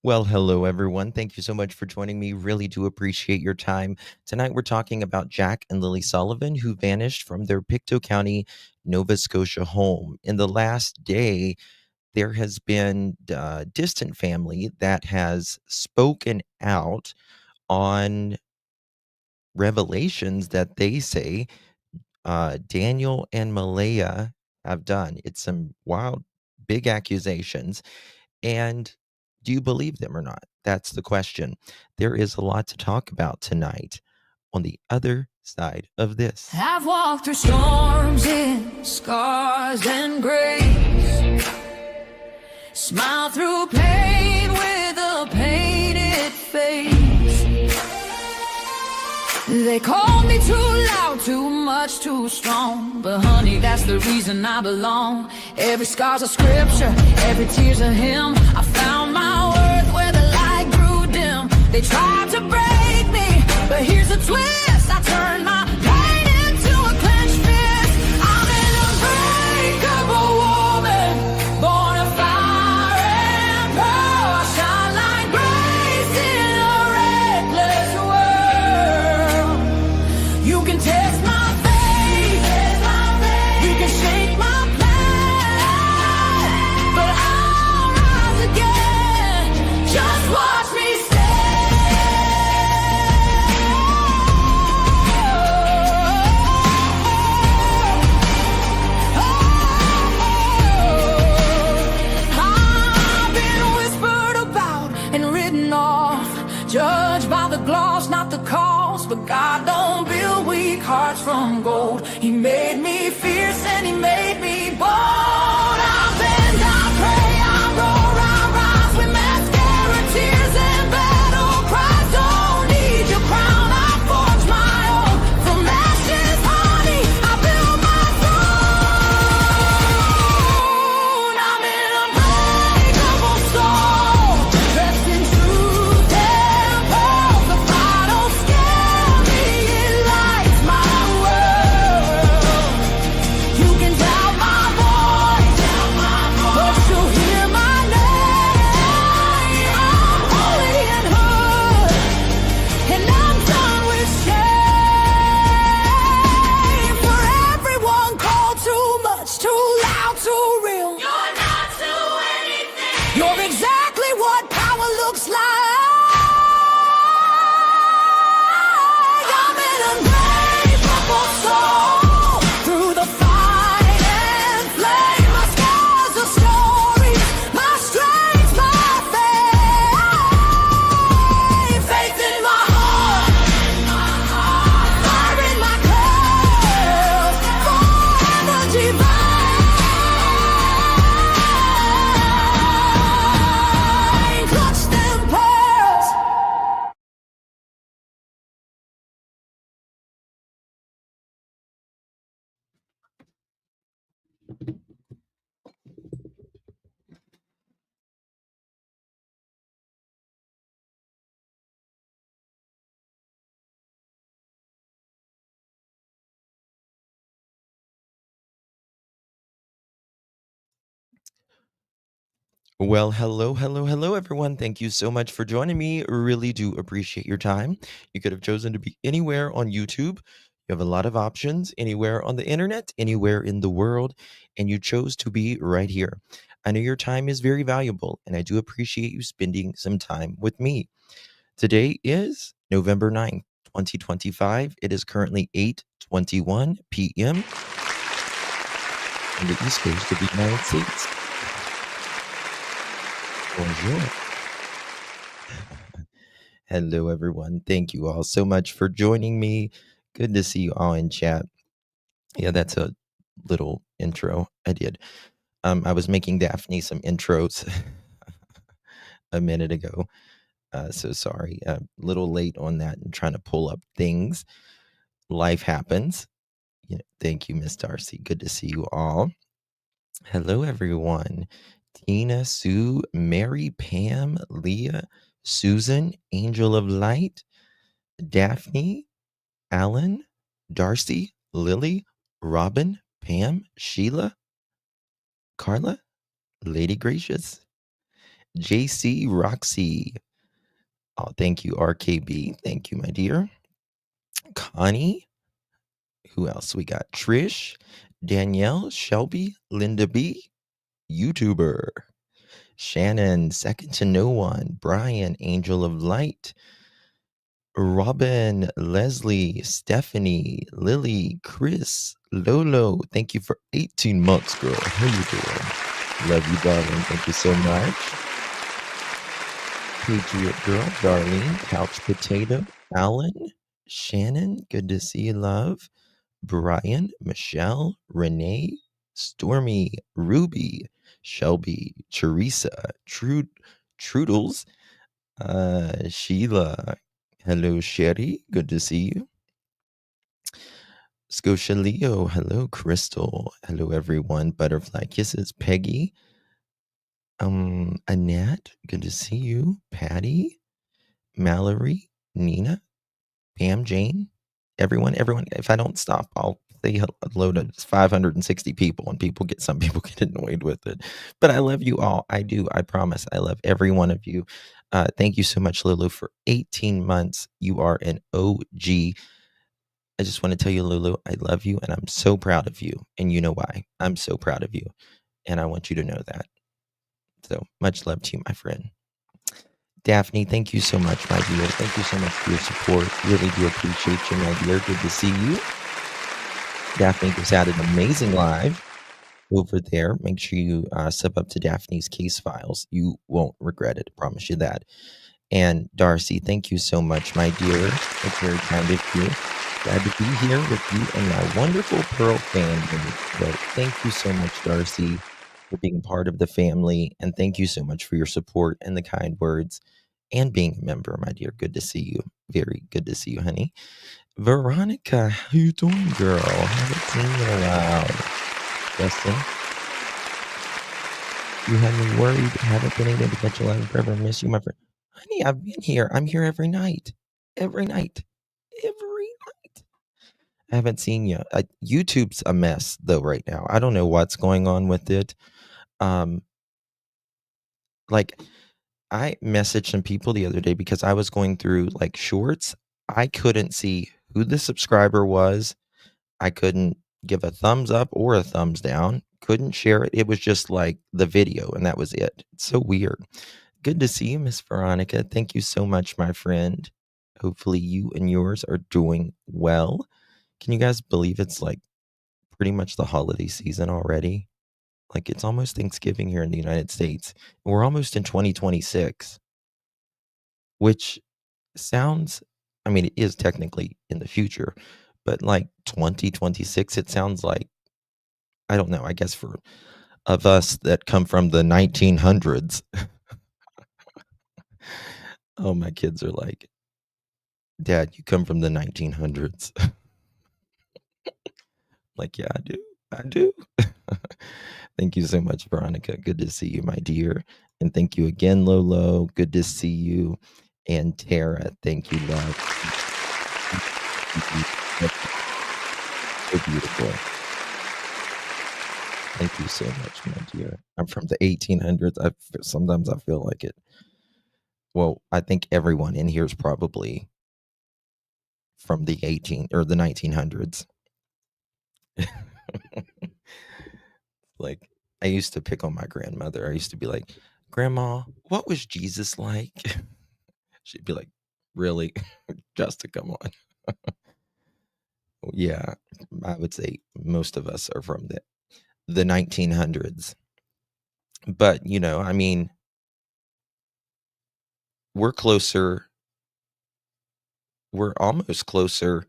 Well, hello, everyone. Thank you so much for joining me. Really do appreciate your time. Tonight, we're talking about Jack and Lilly Sullivan, who vanished from their Pictou County, Nova Scotia home. In the last day, there has been distant family that has spoken out on revelations that they say Daniel and Malaya have done. It's some wild, big accusations. And do you believe them or not? That's the question. There is a lot to talk about tonight on the other side of this. I've walked through storms in scars and grace, smile through pain with a painted face. They called me too loud, too much, too strong, but honey, that's the reason I belong. Every scar's a scripture, every tear's a hymn. I found my worth where the light grew dim. They tried to break me, but here's a twist. I turned my pain into a clenched fist. I'm an unbreakable woman, born of fire and pearl. I shine like grace in a reckless world. You can test my faith, you can shake my plan, but I'll rise again. Just watch me I've been whispered about and written off, judged by the gloss, not the cost. But God don't build weak hearts from gold. He made me fierce and he made me bold. I bend, I pray, I roar, I rise with mascara, tears and battle cries. Don't need your crown, I forge my own. From ashes, honey, I build my throne. I'm an unbreakable soul, dressed in truth and pearls. The fire don't scare me, it lights my world. You can doubt my voice, but you'll hear my name. I'm holy and hood, and I'm done with shame. For everyone called too much, too loud, too real. You're not to anything. You're exactly what power looks like. I'm an unbreakable soul, through the fight and flame. My scars are stories, my strength, my faith. Faith in my heart, fire in my curls, forever divine. Clutch them pearls. Well, hello, everyone. Thank you so much for joining me. Really do appreciate your time. You could have chosen to be anywhere on YouTube. You have a lot of options anywhere on the internet, anywhere in the world, and you chose to be right here. I know your time is very valuable, and I do appreciate you spending some time with me. Today is November 9th, 2025. It is currently 8:21 p.m. on the East Coast of the United States. Bonjour. Hello, everyone. Thank you all so much for joining me. Good to see you all in chat. Yeah, that's a little intro I did. I was making Daphne some intros a minute ago. So sorry, a little late on that and trying to pull up things. Life happens. Yeah, thank you, Miss Darcy. Good to see you all. Hello, everyone. Tina, Sue, Mary, Pam, Leah, Susan, Angel of Light, Daphne, Alan, Darcy, Lily, Robin, Pam, Sheila, Carla, Lady Gracious, JC Roxy. Oh, thank you, RKB. Thank you, my dear. Connie. Who else we got? Trish, Danielle, Shelby, Linda B, YouTuber. Shannon, second to no one. Brian, Angel of Light. Robin, Leslie, Stephanie, Lily, Chris, Lolo. Thank you for 18 months, girl. How you doing? Love you, darling. Thank you so much. Patriot Girl, Darlene, Couch Potato, Alan, Shannon, good to see you, love. Brian, Michelle, Renee, Stormy, Ruby, Shelby, Teresa, Trudels, Sheila. Hello, Sherry. Good to see you. Scotia Leo. Hello, Crystal. Hello, everyone. Butterfly Kisses. Peggy. Annette. Good to see you. Patty. Mallory. Nina. Pam. Jane. Everyone. If I don't stop, I'll say hello to 560 people, and some people get annoyed with it. But I love you all. I do. I promise. I love every one of you. Thank you so much, Lulu, for 18 months. You are an OG. I just want to tell you, Lulu, I love you, and I'm so proud of you. And you know why? I'm so proud of you, and I want you to know that. So much love to you, my friend. Daphne, thank you so much, my dear. Thank you so much for your support. Really do appreciate you, my dear. Good to see you. Daphne just had an amazing live over there. Make sure you sub up to Daphne's case files. You won't regret it. I promise you that. And Darcy, thank you so much, my dear. It's very kind of you. Glad to be here with you and my wonderful Pearl family. So thank you so much, Darcy, for being part of the family. And thank you so much for your support and the kind words and being a member, my dear. Good to see you. Very good to see you, honey. Veronica, how you doing, girl? Haven't seen you in a while. Justin, you had me worried. Haven't been able to catch you live forever. Miss you, my friend. Honey, I've been here. I'm here every night. Every night. I haven't seen you. YouTube's a mess, though, right now. I don't know what's going on with it. Like, I messaged some people the other day because I was going through, like, shorts. I couldn't see who the subscriber was. I couldn't give a thumbs up or a thumbs down. Couldn't share it. It was just, like, the video, and that was it. It's so weird. Good to see you, Miss Veronica. Thank you so much, my friend. Hopefully you and yours are doing well. Can you guys believe it's, like, pretty much the holiday season already? Like, it's almost Thanksgiving here in the United States. And we're almost in 2026, which sounds, I mean, it is technically in the future, but like 2026, it sounds like, I don't know, I guess for of us that come from the 1900s. Oh, my kids are like, Dad, you come from the 1900s. Like, yeah, I do. I do. Thank you so much, Veronica. Good to see you, my dear. And thank you again, Lolo. Good to see you. And Tara, thank you, love. So beautiful. Thank you so much, my dear. I'm from the 1800s. Sometimes I feel like it. Well, I think everyone in here is probably from the 1900s. Like, I used to pick on my grandmother. I used to be like, Grandma, what was Jesus like? She'd be like, really? Just to come on. Yeah, I would say most of us are from the 1900s. But, you know, I mean, we're almost closer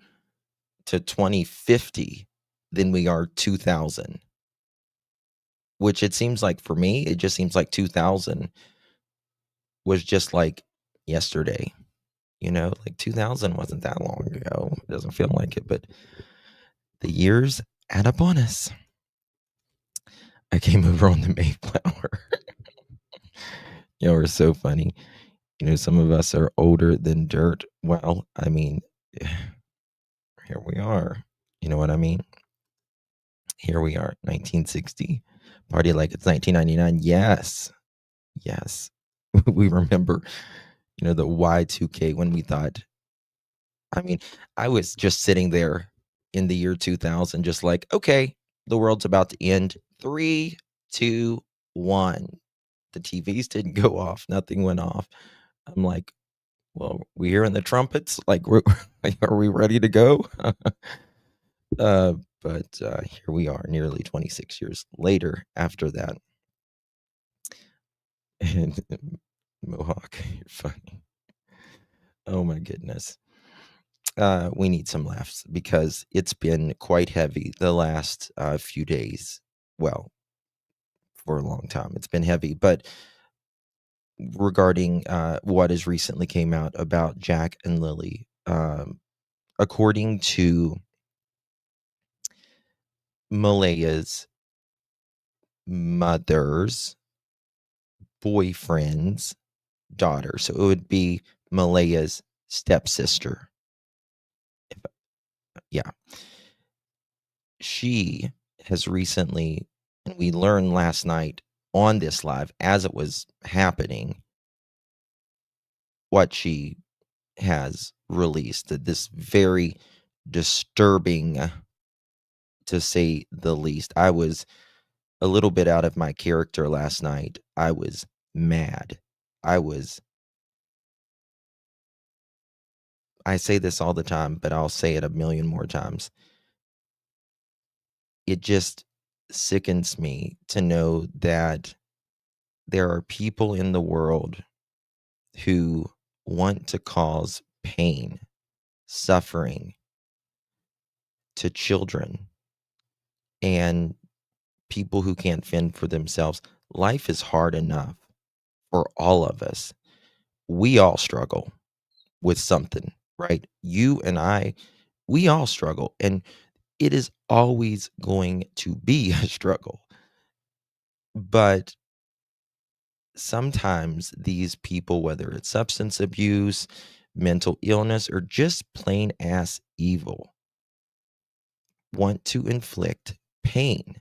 to 2050 than we are 2000. Which it seems like for me, it just seems like 2000 was just like yesterday. You know, like 2000 wasn't that long ago. It doesn't feel like it, but the years add up on us. I came over on the Mayflower. You know, we're so funny. You know, some of us are older than dirt. Well, I mean, here we are. You know what I mean? Here we are, 1960. Party like it's 1999. Yes. Yes. We remember, the Y2K when we thought, I mean, I was just sitting there in the year 2000, just like, okay, the world's about to end. 3, 2, 1. The TVs didn't go off. Nothing went off. I'm like, well, we hearing the trumpets? Like, like, are we ready to go? uh, but here we are, nearly 26 years later after that. And Mohawk, you're funny. Oh my goodness. We need some laughs because it's been quite heavy the last few days. Well, for a long time, it's been heavy. But regarding what has recently came out about Jack and Lilly, according to Malaya's mother's boyfriend's daughter, so it would be Malaya's stepsister. Yeah. She has recently, and we learned last night on this live as it was happening, what she has released. This very disturbing, to say the least. I was a little bit out of my character last night. I was mad. I say this all the time, but I'll say it a million more times. It just sickens me to know that there are people in the world who want to cause pain, suffering to children and people who can't fend for themselves. Life is hard enough for all of us. We all struggle with something, right? You and I, we all struggle. And it is always going to be a struggle. But sometimes these people, whether it's substance abuse, mental illness, or just plain ass evil, want to inflict pain,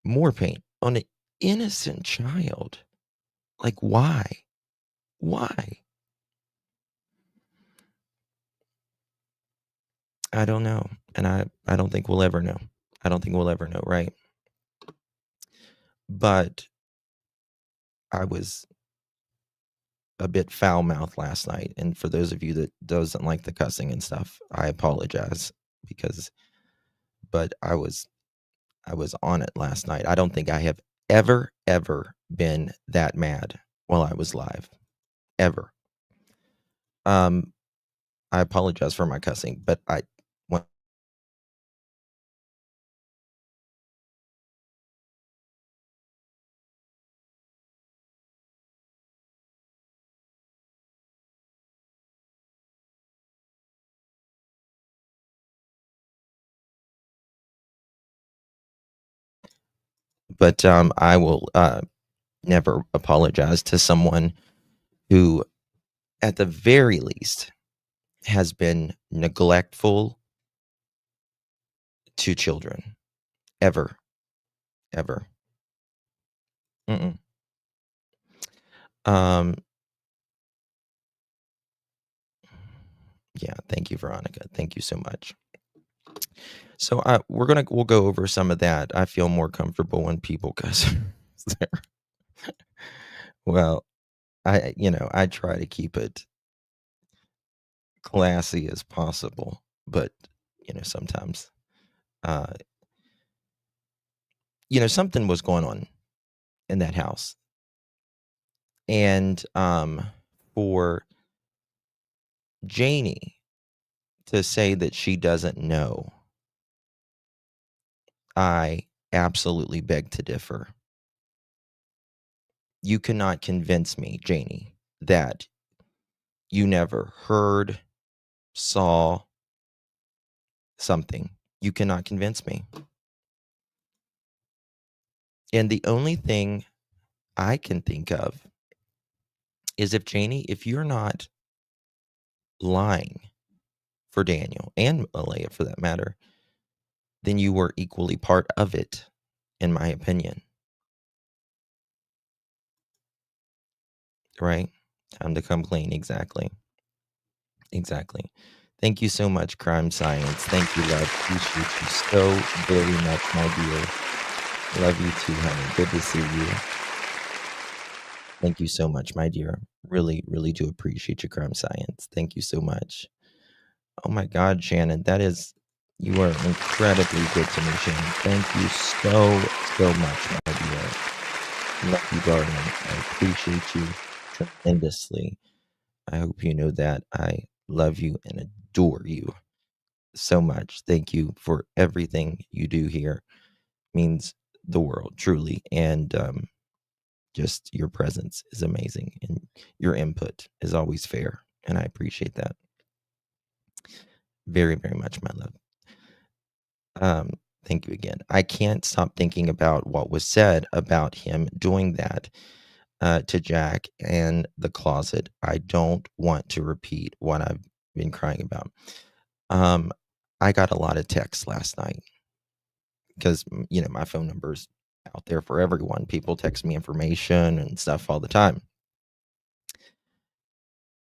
more pain on an innocent child. Like, why? Why? I don't know. And I don't think we'll ever know. I don't think we'll ever know, right? But I was a bit foul mouthed last night. And for those of you that doesn't like the cussing and stuff, I apologize but I was on it last night. I don't think I have ever been that mad while I was live. Ever. I apologize for my cussing, but I will never apologize to someone who, at the very least, has been neglectful to children. Ever. Mm-mm. Um, yeah, thank you, Veronica. Thank you so much. So we'll go over some of that. I feel more comfortable when people cuss there. Well, I try to keep it classy as possible, but sometimes uh something was going on in that house. And for Janie to say that she doesn't know, I absolutely beg to differ. You cannot convince me, Janie, that you never heard, saw something. You cannot convince me. And the only thing I can think of is if you're not lying for Daniel and Alea for that matter, then you were equally part of it, in my opinion. right? Time to come clean. Exactly. Exactly. Thank you so much, Crime Science. Thank you, love. Appreciate you so very much, my dear. Love you too, honey. Good to see you. Thank you so much, my dear. Really, really do appreciate your Crime Science. Thank you so much. Oh my God, Shannon, you are incredibly good to me, Shannon. Thank you so much, my dear. Love you, darling. I appreciate you tremendously. I hope you know that I love you and adore you so much. Thank you for everything you do here. Means the world, truly. And just your presence is amazing. And your input is always fair. And I appreciate that very, very much, my love. Thank you again. I can't stop thinking about what was said about him doing that to Jack and the closet. I don't want to repeat what I've been crying about. I got a lot of texts last night because, my phone number's out there for everyone. People text me information and stuff all the time.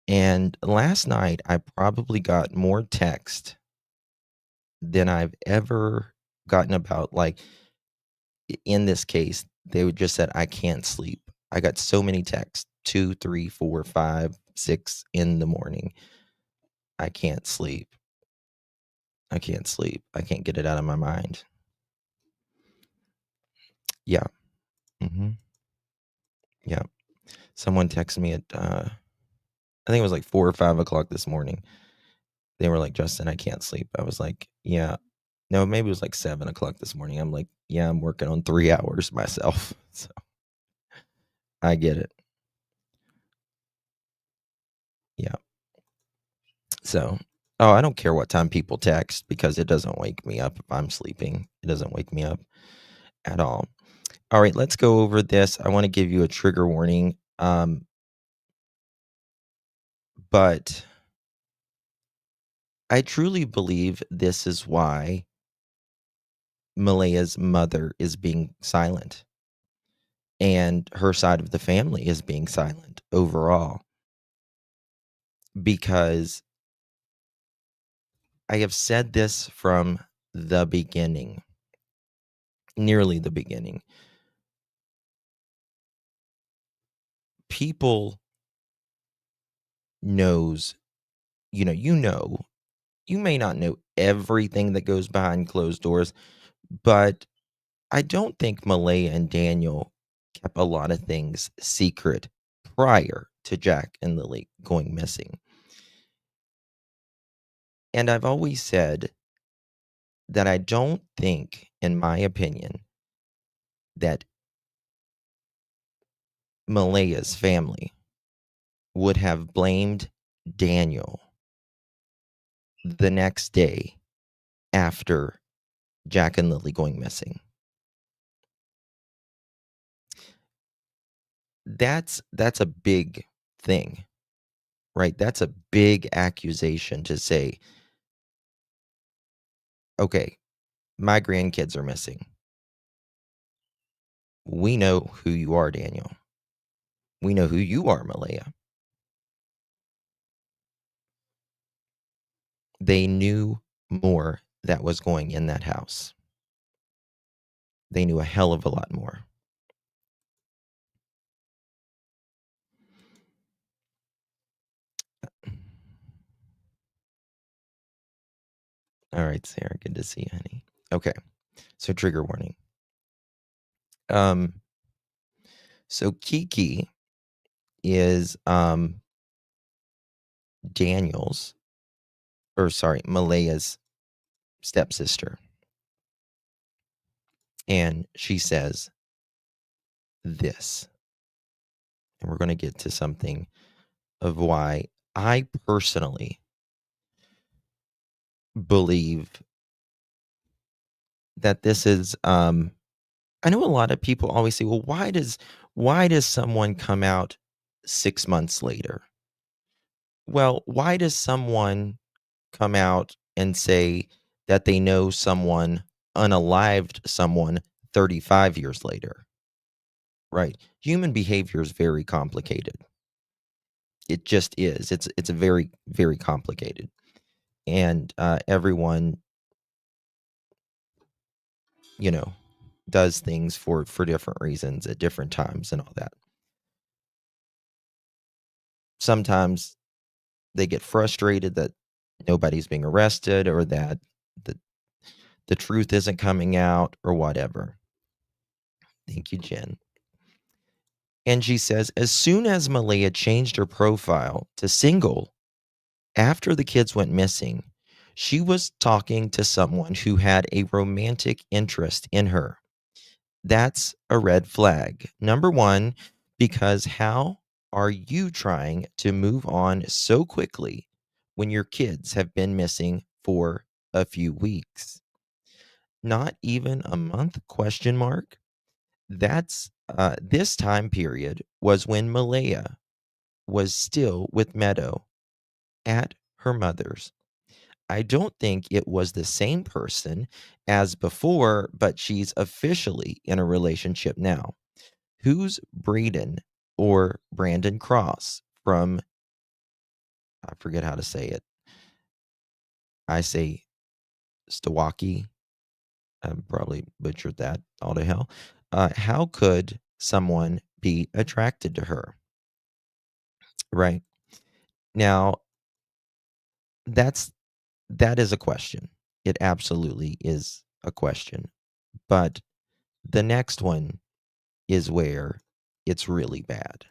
And last night, I probably got more text than I've ever gotten about, like, in this case, they would just said, I can't sleep. I got so many texts, 2, 3, 4, 5, 6 in the morning. I can't sleep. I can't sleep. I can't get it out of my mind. Yeah. Yeah. Someone texted me at, I think it was like 4 or 5 o'clock this morning. They were like, Justin, I can't sleep. I was like, yeah. No, maybe it was like 7 o'clock this morning. I'm like, yeah, I'm working on 3 hours myself. So I get it. Yeah. So, I don't care what time people text because it doesn't wake me up if I'm sleeping. It doesn't wake me up at all. All right, let's go over this. I want to give you a trigger warning. But I truly believe this is why Malaya's mother is being silent and her side of the family is being silent overall. Because I have said this from the beginning, nearly the beginning. People knows, you may not know everything that goes behind closed doors, but I don't think Malaya and Daniel kept a lot of things secret prior to Jack and Lily going missing. And I've always said that I don't think, in my opinion, that Malaya's family would have blamed Daniel the next day after Jack and Lily going missing. That's a big thing, right? That's a big accusation to say, okay, my grandkids are missing. We know who you are, Daniel. We know who you are, Malaya. They knew more that was going in that house. They knew a hell of a lot more. All right, Sarah, good to see you, honey. Okay, so trigger warning. So Kiki is Malaya's stepsister. And she says this. And we're going to get to something of why I personally believe that this is I know a lot of people always say, well, why does someone come out 6 months later? Well, why does someone come out and say that they know someone, unalived someone 35 years later? Right. Human behavior is very complicated. It just is. It's a very, very complicated. And everyone, you know, does things for different reasons at different times and all that. Sometimes they get frustrated that nobody's being arrested or that the truth isn't coming out or whatever. Thank you, Jen. And she says, as soon as Malaya changed her profile to single after the kids went missing, she was talking to someone who had a romantic interest in her. That's a red flag. Number one, because how are you trying to move on so quickly when your kids have been missing for a few weeks? Not even a month? Question mark. That's this time period was when Malaya was still with Meadow at her mother's. I don't think it was the same person as before, but she's officially in a relationship now. Who's Braden or Brandon Cross from, I forget how to say it. I say Stawaki. I probably butchered that all to hell. How could someone be attracted to her? Right. Now, that is a question. It absolutely is a question. But the next one is where it's really bad.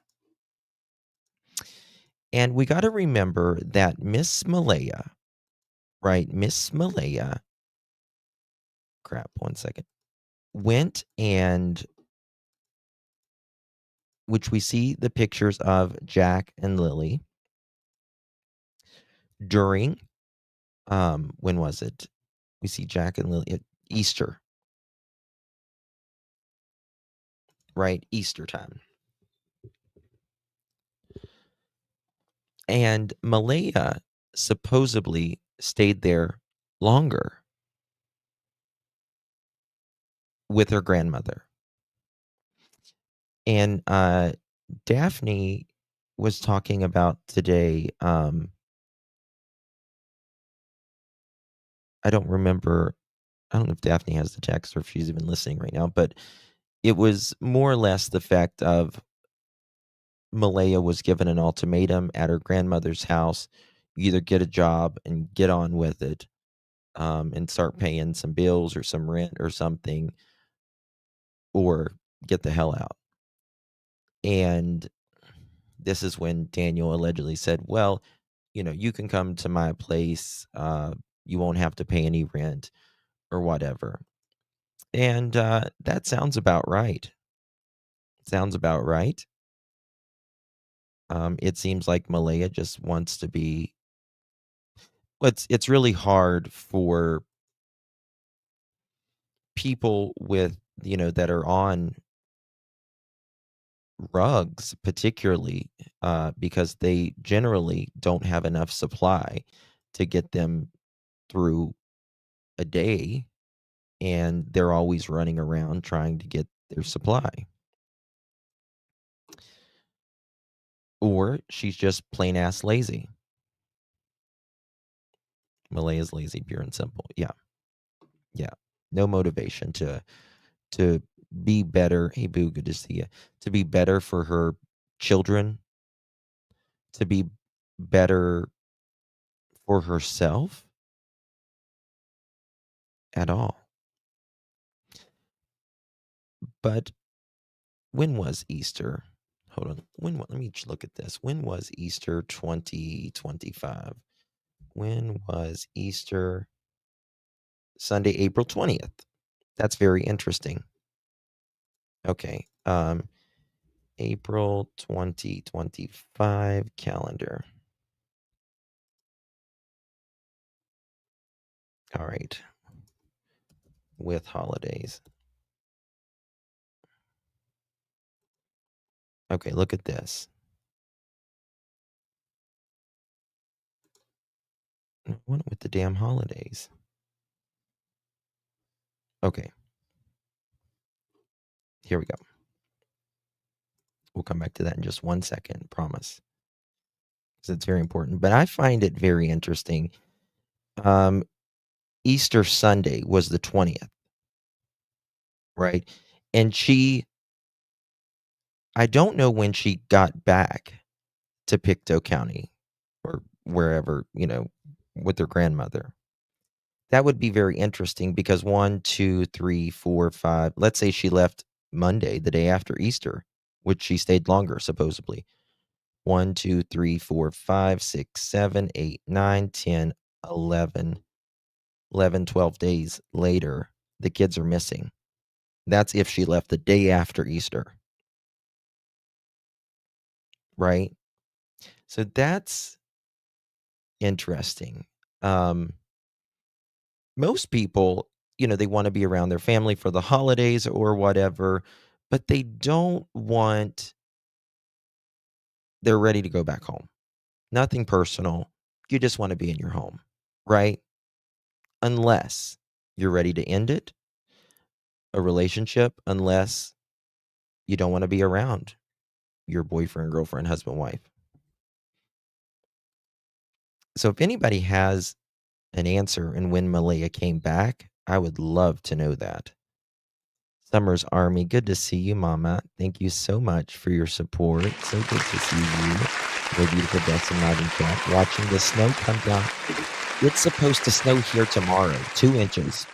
And we got to remember that Miss Malaya, right? Miss Malaya, crap, one second, went and, which we see the pictures of Jack and Lily during, when was it? We see Jack and Lily at Easter, right? Easter time. And Malaya supposedly stayed there longer with her grandmother. And Daphne was talking about today. I don't remember. I don't know if Daphne has the text or if she's even listening right now, but it was more or less the fact of Malaya was given an ultimatum at her grandmother's house: you either get a job and get on with it, and start paying some bills or some rent or something, or get the hell out. And this is when Daniel allegedly said, well, you can come to my place. You won't have to pay any rent or whatever. And that sounds about right. Sounds about right. It seems like Malaya just wants to be. Well, it's really hard for people with, that are on rugs, particularly, because they generally don't have enough supply to get them through a day, and they're always running around trying to get their supply. Or she's just plain ass lazy. Malaya's lazy, pure and simple. Yeah. Yeah. No motivation to be better. Hey boo, good to see you. To be better for her children, to be better for herself at all. But when was Easter? Hold on. Let me look at this. When was Easter 2025? When was Easter? Sunday, April 20th. That's very interesting. Okay. April 2025 calendar. All right. With holidays. Okay, look at this. What with the damn holidays? Okay. Here we go. We'll come back to that in just one second, promise. because it's very important. But I find it very interesting. Um, Easter Sunday was the 20th, right? And I don't know when she got back to Pictou County or wherever, with her grandmother. That would be very interesting because 1, 2, 3, 4, 5. Let's say she left Monday, the day after Easter, which she stayed longer, supposedly. 1, 2, 3, 4, 5, 6, 7, 8, 9, 10, 11, 12 days later, the kids are missing. That's if she left the day after Easter, right? So that's interesting. Um, Most people, they want to be around their family for the holidays or whatever, but they're ready to go back home. Nothing personal. You just want to be in your home, right? Unless you're ready to end it, a relationship, unless you don't want to be around your boyfriend, girlfriend, husband, wife. So if anybody has an answer and when Malaya came back, I would love to know that. Summer's Army, good to see you, Mama. Thank you so much for your support. So good to see you. Your beautiful Betsy nodding cat. Watching the snow come down. It's supposed to snow here tomorrow. 2 inches.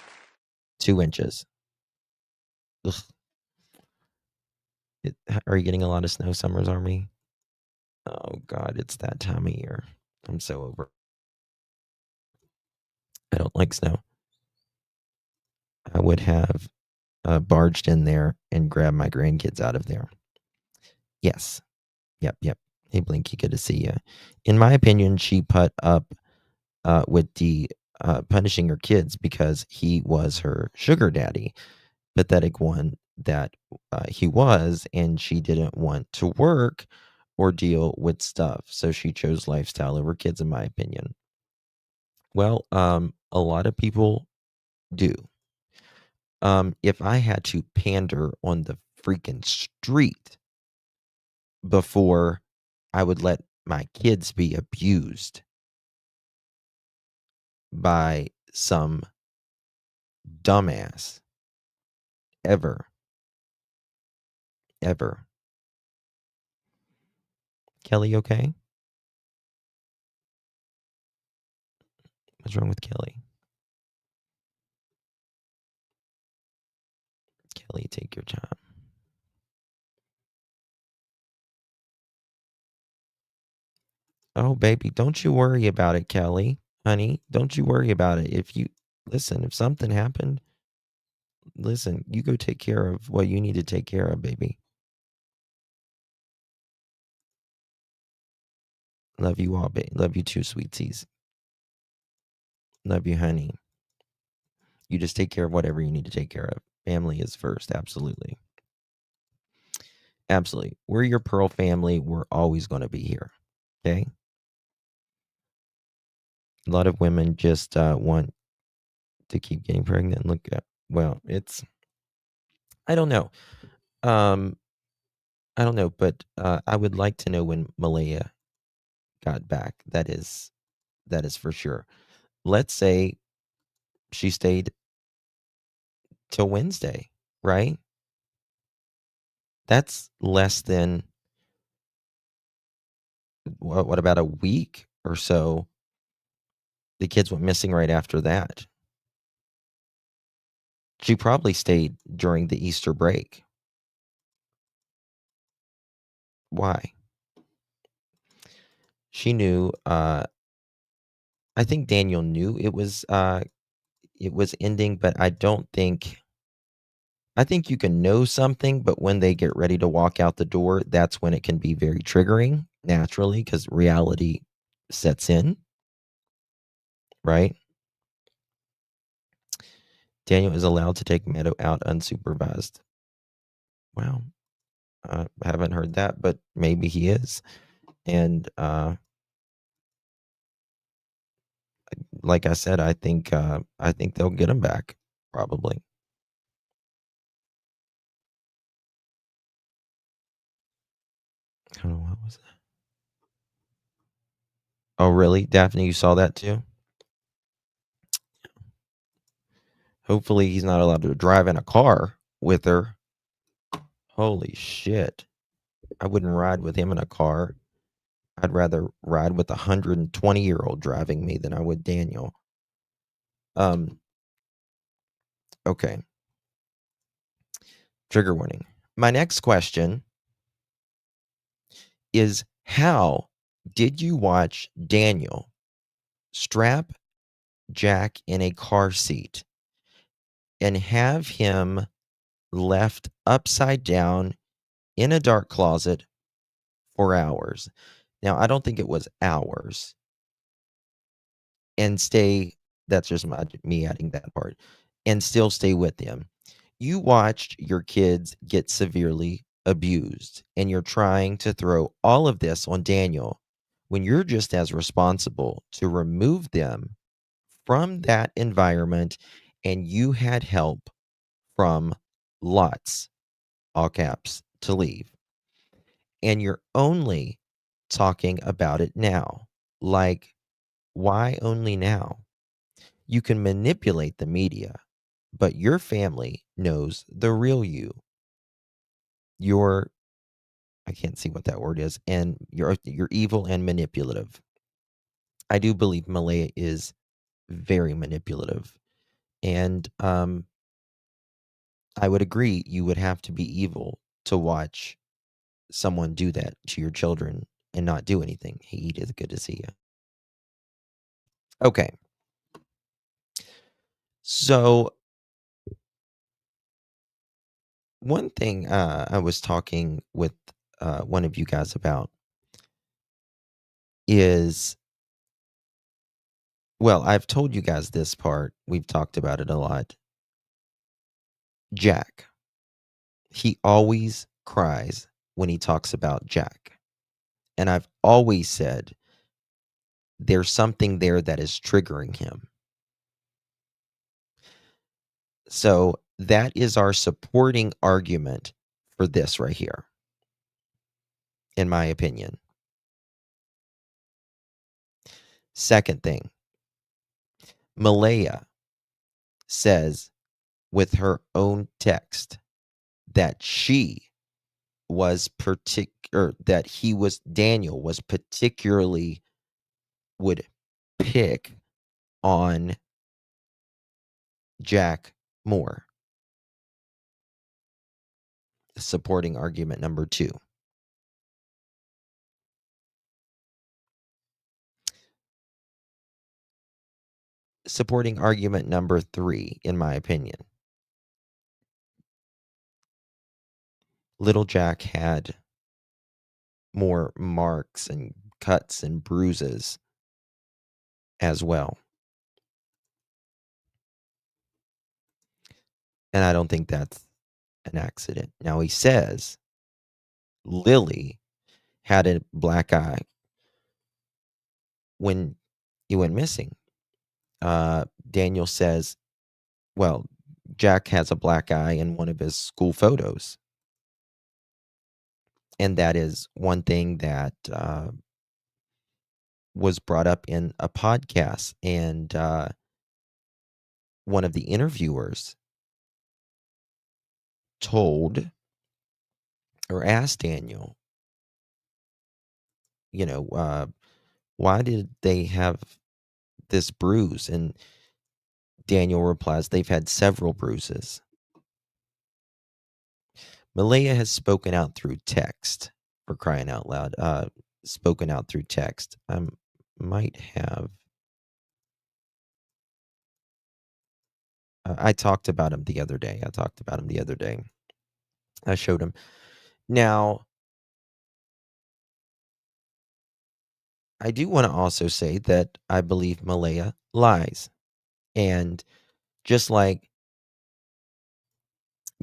2 inches. Ugh. Are you getting a lot of snow, Summer's Army? Oh, God, it's that time of year. I'm so over. I don't like snow. I would have barged in there and grabbed my grandkids out of there. Yes. Yep, yep. Hey, Blinky, good to see you. In my opinion, she put up with the punishing her kids because he was her sugar daddy, pathetic one that he was, and she didn't want to work or deal with stuff. So she chose lifestyle over kids, in my opinion. Well, a lot of people do. If I had to pander on the freaking street before I would let my kids be abused by some dumbass ever, ever. Kelly, okay? What's wrong with Kelly? Kelly, take your time. Oh, baby, don't you worry about it, Kelly. Honey, don't you worry about it. If something happened, listen, you go take care of what you need to take care of, baby. Love you all, baby. Love you too, sweeties. Love you, honey. You just take care of whatever you need to take care of. Family is first, absolutely. Absolutely. We're your Pearl family. We're always going to be here. Okay? A lot of women just want to keep getting pregnant. Look at, well, I don't know. Um, I don't know, but I would like to know when Malaya got back. That is for sure. Let's say she stayed till Wednesday, right? That's less than what about a week or so? The kids went missing right after that. She probably stayed during the Easter break. Why? She knew. I think Daniel knew it was ending, but I don't think. I think you can know something, but when they get ready to walk out the door, that's when it can be very triggering naturally because reality sets in, right? Daniel is allowed to take Meadow out unsupervised. Wow. I haven't heard that, but maybe he is. And like I said, I think they'll get him back probably. I don't know what was that. Oh, really? Daphne, you saw that too? Hopefully he's not allowed to drive in a car with her. Holy shit. I wouldn't ride with him in a car. I'd rather ride with a 120-year-old driving me than I would Daniel. Um, okay. Trigger warning. My next question is, how did you watch Daniel strap Jack in a car seat and have him left upside down in a dark closet for hours? Now, I don't think it was hours. And stay, that's just me adding that part, and still stay with him. You watched your kids get severely abused, and you're trying to throw all of this on Daniel when you're just as responsible to remove them from that environment, and you had help from lots, all caps, to leave. And you're only talking about it now. Like, why only now? You can manipulate the media, but your family knows the real you. You're, I can't see what that word is, and you're evil and manipulative. I do believe Malaya is very manipulative, and I would agree you would have to be evil to watch someone do that to your children and not do anything. Hey, it is good to see you. Okay, so one thing I was talking with one of you guys about is, well, I've told you guys this part. We've talked about it a lot. Jack. He always cries when he talks about Jack. And I've always said there's something there that is triggering him. So that is our supporting argument for this right here, in my opinion. Second thing, Malaya says with her own text that she was that Daniel was particularly would pick on Jack more. Supporting argument number 2. Supporting argument number 3, in my opinion. Little Jack had more marks and cuts and bruises as well. And I don't think that's an accident. Now, he says Lilly had a black eye when he went missing. Daniel says, well, Jack has a black eye in one of his school photos. And that is one thing that was brought up in a podcast. And one of the interviewers told or asked Daniel, why did they have this bruise? And Daniel replies, they've had several bruises. Malaya has spoken out through text, for crying out loud. Spoken out through text. I might have. I talked about him the other day. I showed him. Now, I do want to also say that I believe Malaya lies. And just like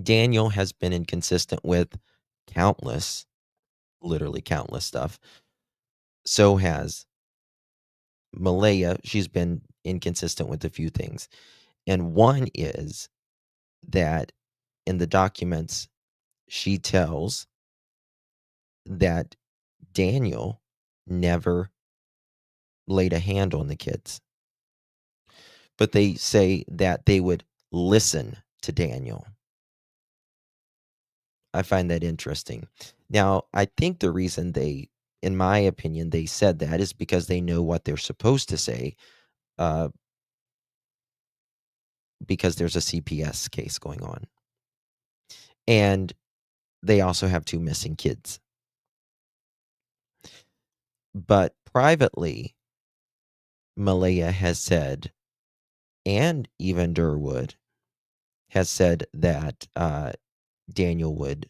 Daniel has been inconsistent with countless, literally countless stuff, so has Malaya. She's been inconsistent with a few things. And one is that in the documents, she tells that Daniel never laid a hand on the kids. But they say that they would listen to Daniel. I find that interesting. Now, I think the reason in my opinion, they said that is because they know what they're supposed to say, uh, because there's a CPS case going on. And they also have 2 missing kids. But privately, Malaya has said, and even Durwood has said that Daniel would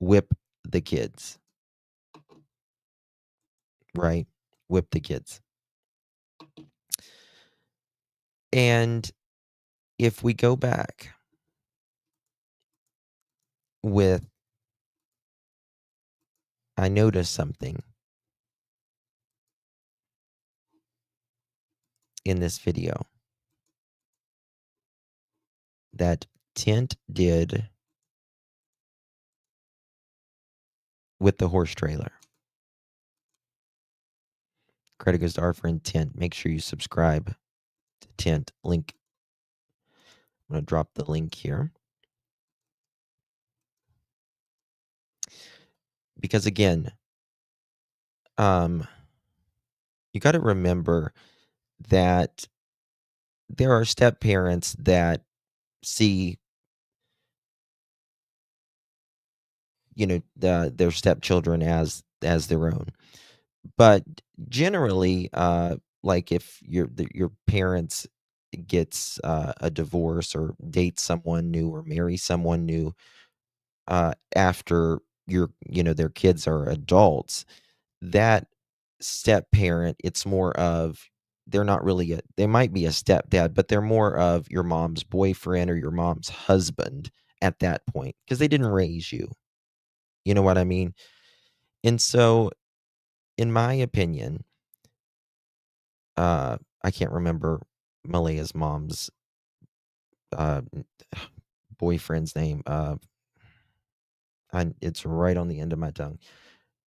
whip the kids. Right? Whip the kids. And if we go back I noticed something in this video that Tint did with the horse trailer. Credit goes to our friend Tint. Make sure you subscribe to Tint. Link. I'm going to drop the link here. Because again, you got to remember that there are step parents that see, their stepchildren as their own. But generally, like if your parents gets a divorce or dates someone new or marries someone new after their kids are adults, that step parent, it's more of they're not really they might be a stepdad, but they're more of your mom's boyfriend or your mom's husband at that point because they didn't raise you. You know what I mean? And so, in my opinion, I can't remember Malaya's mom's uh, boyfriend's name. It's right on the end of my tongue.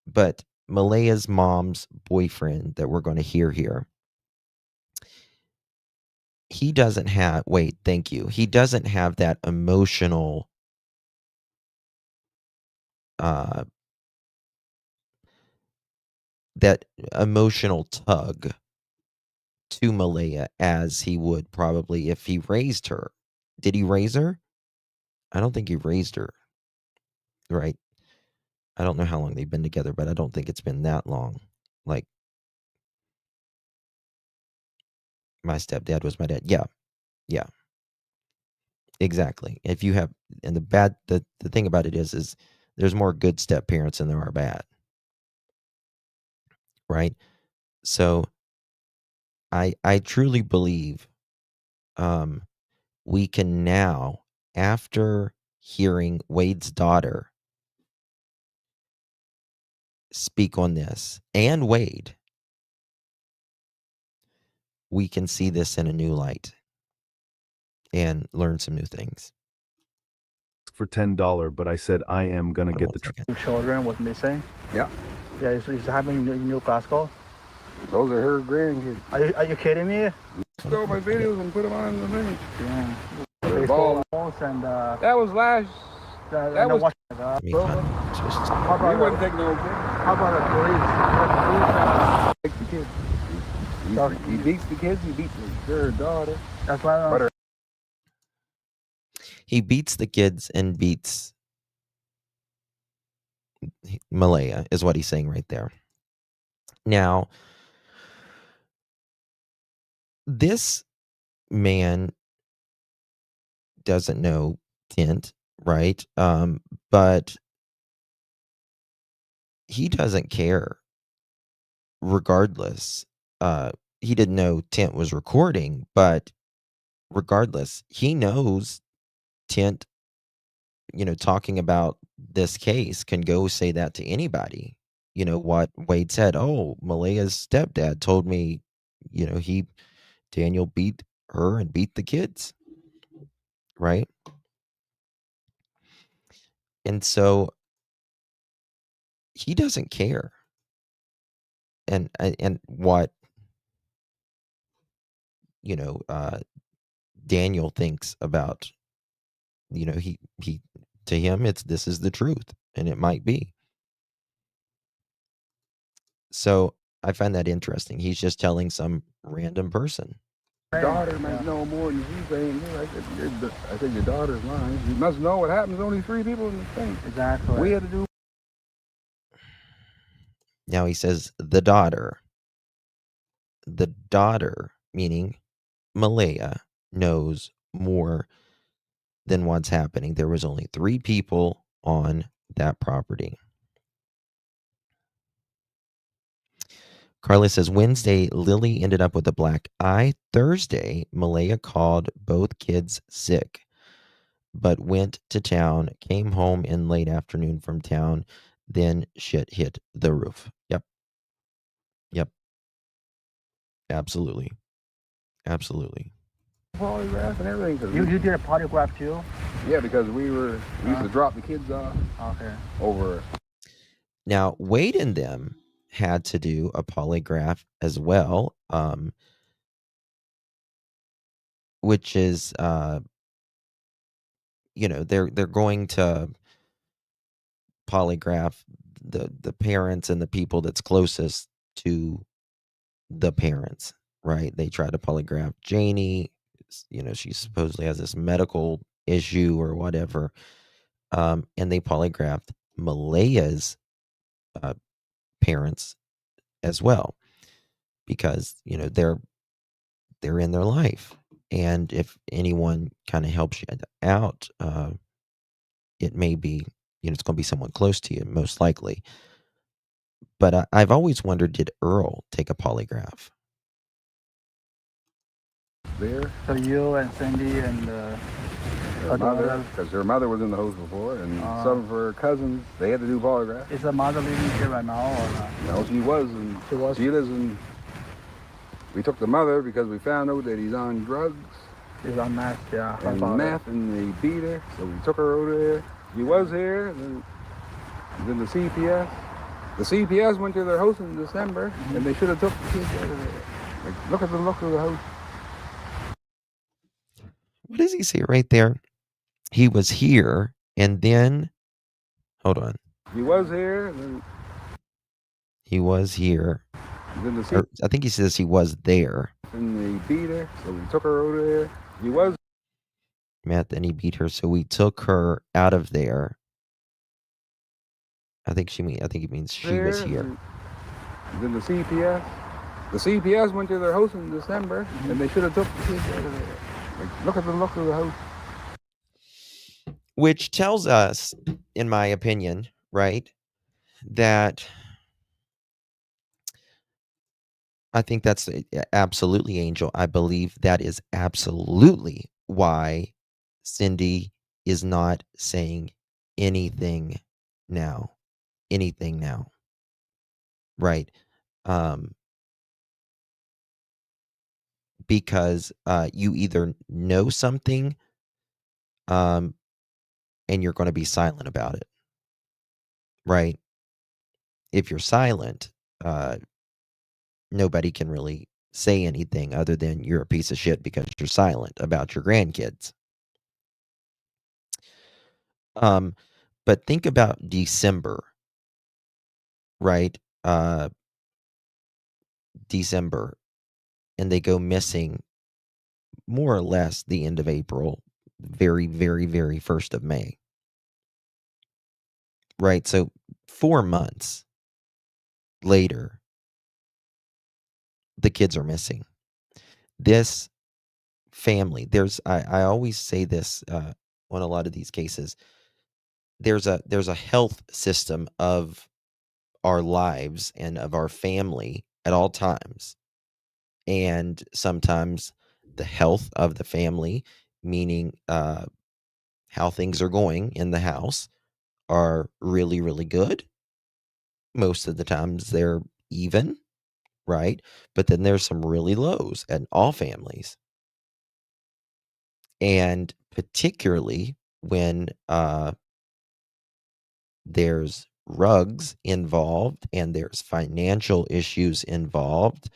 But Malaya's mom's boyfriend that we're going to hear here, he doesn't have, wait, thank you. He doesn't have that emotional, tug to Malaya as he would probably if he raised her. Did he raise her? I don't think he raised her. Right. I don't know how long they've been together, but I don't think it's been that long. Like, my stepdad was my dad. Yeah. Yeah. Exactly. If you have, and the thing about it is there's more good step parents than there are bad. Right. So I truly believe we can now, after hearing Wade's daughter speak on this and Wade, we can see this in a new light and learn some new things. For $10, but I said I am gonna get the children was missing. Yeah. Yeah, it's happening in New Glasgow. Those are her grandkids. Are you kidding me? Stole my videos and put them on the thing. Yeah. They're They ball. stole and That was last. that was. Me fun. Just How about He wouldn't take no kid. how about the police? Take the kids. He beats the kids. He beats their daughter. That's why. But her he beats the kids and beats Malaya is what he's saying right there. Now, this man doesn't know Tint, right? But he doesn't care regardless. He didn't know Tint was recording, but regardless, he knows Tint, talking about this case can go say that to anybody. You know what Wade said, oh, Malaya's stepdad told me, Daniel beat her and beat the kids. Right. And so he doesn't care. and what Daniel thinks about, he to him, this is the truth, and it might be. So I find that interesting. He's just telling some random person. Your daughter might know more than you saying. I said your daughter's lying. You must know what happens. Only 3 people in the thing. Exactly. We had to do. Now he says the daughter. The daughter, meaning Malaya, knows more than what's happening. There was only 3 people on that property. Carla says Wednesday, Lily ended up with a black eye. Thursday, Malaya called both kids sick, but went to town, came home in late afternoon from town. Then shit hit the roof. Yep. Absolutely. Polygraph and everything. You did a polygraph too? Yeah, because we used to drop the kids off. Okay. Over. Now, Wade and them had to do a polygraph as well, which is, they're going to polygraph the parents and the people that's closest to the parents, right? They try to polygraph Janie. She supposedly has this medical issue or whatever, and they polygraphed Malaya's parents as well, because they're in their life, and if anyone kind of helps you out, it may be, it's going to be someone close to you, most likely. But I've always wondered, did Earl take a polygraph? There. So you and Cindy and her mother, because her mother was in the house before, and some of her cousins, they had to do polygraph. Is the mother living here right now or not? No, she was, and she lives in. We took the mother because we found out that he's on drugs. He's on meth, yeah. And meth, and they beat her, so we took her over there. He was here, and then the CPS. The CPS went to their house in December, and they should have took the kids out of there. Like, look at the look of the house. What does he say right there? He was here, and then, hold on. He was here, and then he was here. I think he says he was there. And they beat her, so we took her over there. He was meth, and he beat her, so we took her out of there. I think it means she was here. And then the CPS went to their house in December, and they should have took the kids out of there. Like, look at the look of the house. Which tells us, in my opinion, right, that I think that's absolutely, Angel. I believe that is absolutely why Cindy is not saying anything now. Right. Because you either know something, and you're going to be silent about it. Right. If you're silent, nobody can really say anything other than you're a piece of shit because you're silent about your grandkids. But think about December, right? December, and they go missing more or less the end of April, very, very, very 1st of May. Right? So 4 months later, the kids are missing. This family, I always say this on a lot of these cases, there's a health system of our lives and of our family at all times. And sometimes the health of the family, meaning how things are going in the house, are really, really good. Most of the times they're even, right? But then there's some really lows at all families. And particularly when there's drugs involved, and there's financial issues involved,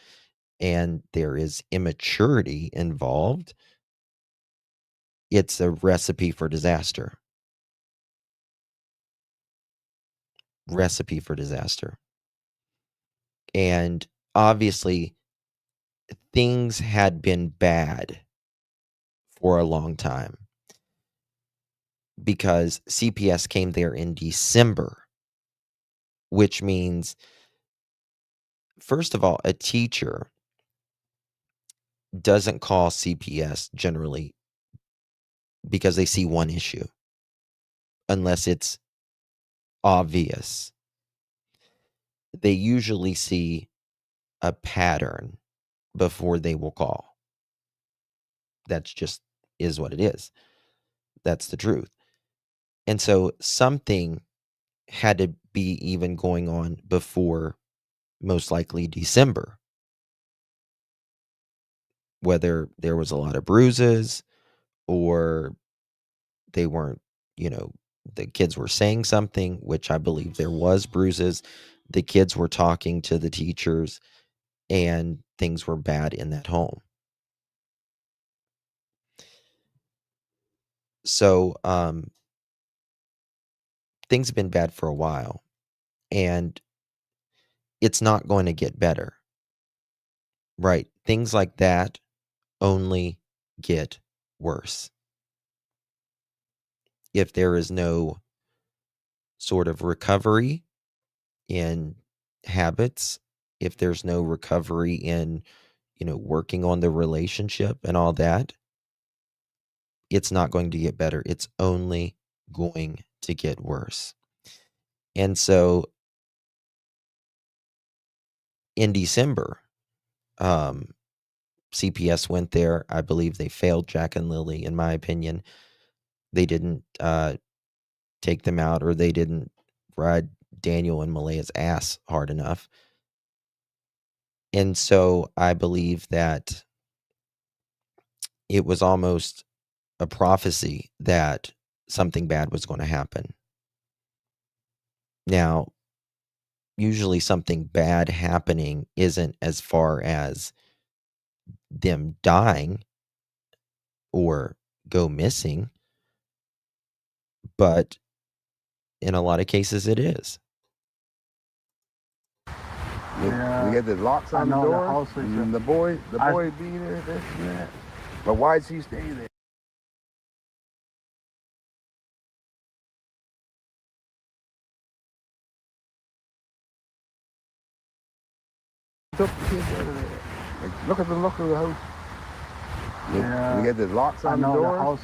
and there is immaturity involved, it's a recipe for disaster. Recipe for disaster. And obviously, things had been bad for a long time because CPS came there in December, which means, first of all, a teacher doesn't call CPS generally because they see one issue, unless it's obvious. They usually see a pattern before they will call. That's just is what it is. That's the truth. And so something had to be even going on before, most likely, December. Whether there was a lot of bruises or they weren't, the kids were saying something, which I believe there was bruises. The kids were talking to the teachers and things were bad in that home. So, things have been bad for a while, and it's not going to get better, right? Things like that only get worse. If there is no sort of recovery in habits, if there's no recovery in, working on the relationship and all that, it's not going to get better. It's only going to get worse. And so in December, CPS went there. I believe they failed Jack and Lilly, in my opinion. They didn't take them out, or they didn't ride Daniel and Malaya's ass hard enough. And so I believe that it was almost a prophecy that something bad was going to happen. Now, usually something bad happening isn't as far as them dying or go missing, but in a lot of cases it is. We had the locks on the door, and the boy be there, this and that. But why'd she stay there? Took the kids out of there. Like, look at the look of the house. Yeah. We had the locks on the door. The house.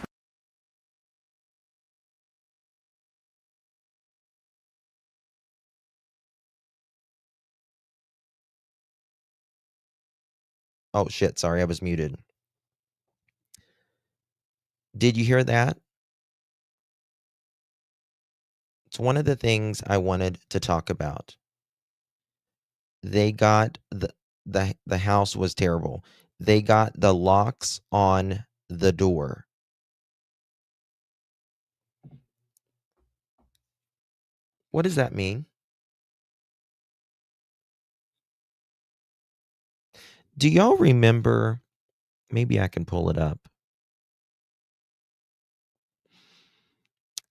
Oh shit, sorry, I was muted. Did you hear that? It's one of the things I wanted to talk about. They got the house was terrible. They got the locks on the door. What does that mean? Do y'all remember? Maybe I can pull it up.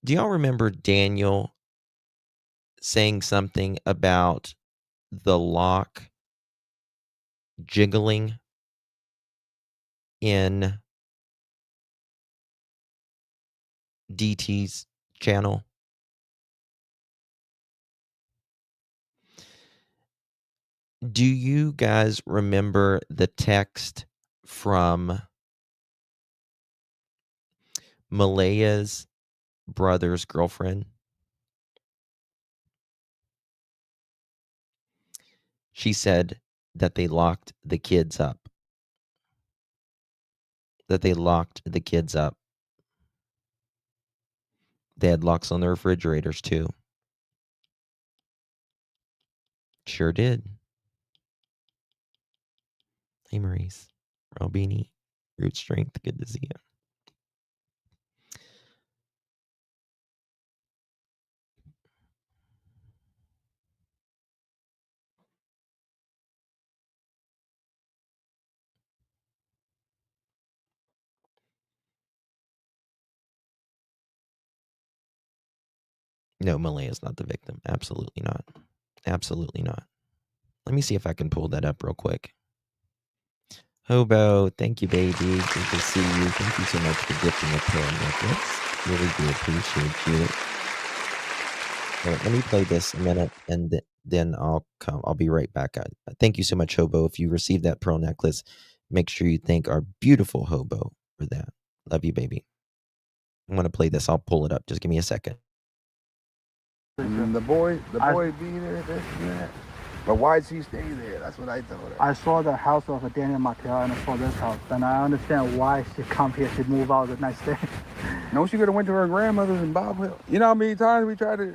Do y'all remember Daniel saying something about the lock jiggling in DT's channel? Do you guys remember the text from Malaya's brother's girlfriend? She said that they locked the kids up. That they locked the kids up. They had locks on the refrigerators too. Sure did. Hey, Maurice. Robini. Root Strength. Good to see you. No, Malay is not the victim. Absolutely not. Absolutely not. Let me see if I can pull that up real quick. Hobo, thank you, baby. Good to see you. Thank you so much for gifting a pearl necklace. Really do appreciate you. All right, let me play this a minute, and then I'll come. I'll be right back. Thank you so much, Hobo. If you received that pearl necklace, make sure you thank our beautiful Hobo for that. Love you, baby. I want to play this. I'll pull it up. Just give me a second. And the boy beat her, this and that. But why'd she stay there? That's what I told her. I saw the house of Daniel Martel and I saw this house. And I understand why she come here. She move out the next day. No, she could have went to her grandmother's in Bob Hill. You know how many times we tried to...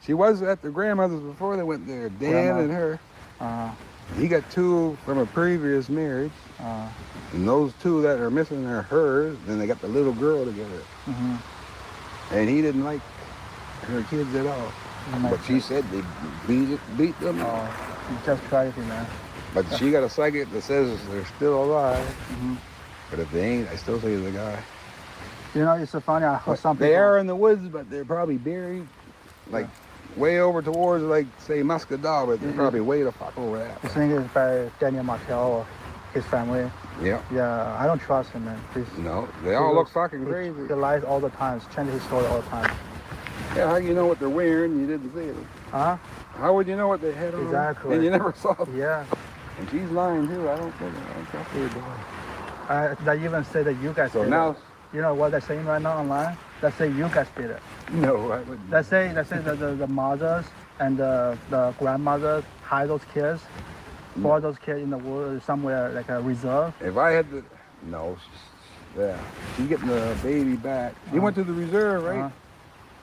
She was at the grandmother's before they went there. Dan and her. He got 2 from a previous marriage. And those 2 that are missing are hers. Then they got the little girl together. And he didn't like her kids at all. But she said they beat them. You just crazy, man. But she got a psychic that says they're still alive. But if they ain't, I still say the guy. You know, it's so funny. I heard some people. They are in the woods, but they're probably buried, like way over towards, like say Muscadal, but they're probably way the fuck over that. The thing is by Daniel Martel or his family. Yeah. Yeah, I don't trust him, man. No, they all look fucking crazy. He lies all the time. Changes his story all the time. Yeah, how you know what they're wearing? You didn't see it. Huh? How would you know what they had on? Exactly. And you never saw them. Yeah. And she's lying too. I don't trust her, boy. They even say that you guys. So did now, it. You know what they're saying right now online? They say you guys did it. no, I wouldn't. They say that the mothers and the grandmothers hide those kids, for those kids in the woods somewhere like a reserve. If I had to, no, she's getting the baby back. She went to the reserve, right?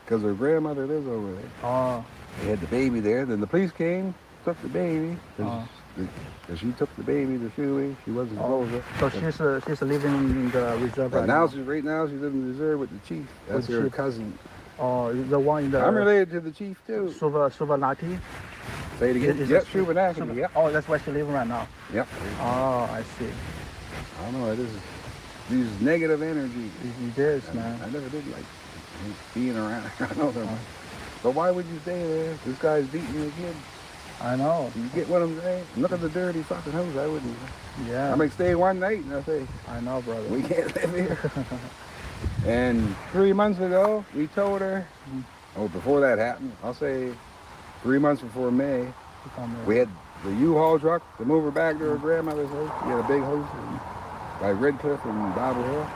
Because her grandmother lives over there. Oh. They had the baby there. Then the police came, took the baby. Because she took the baby to Shuey. She wasn't closer. So she's living in the reserve But right now now. she's in the reserve with the chief. That's With her chief. cousin. Oh, the one in the. I'm related to the chief too. Suvanati? Say it again. Is Yep, it Shubenacadie. Yep. Oh, that's where she's living right now. Yep. Oh, I see. I don't know. This is these negative energies. It is, man. I never did like being around. I know them. But why would you stay there? This guy's beating your kid. I know. You get what I'm saying? Look at the dirty fucking house. I wouldn't. Yeah. I may stay one night and I say, I know, brother. we can't live here. And 3 months ago, we told her, before that happened, I'll say 3 months before May, we had the U-Haul truck to move her back to her grandmother's house. She had a big house by Red Cliff and Bible Hill.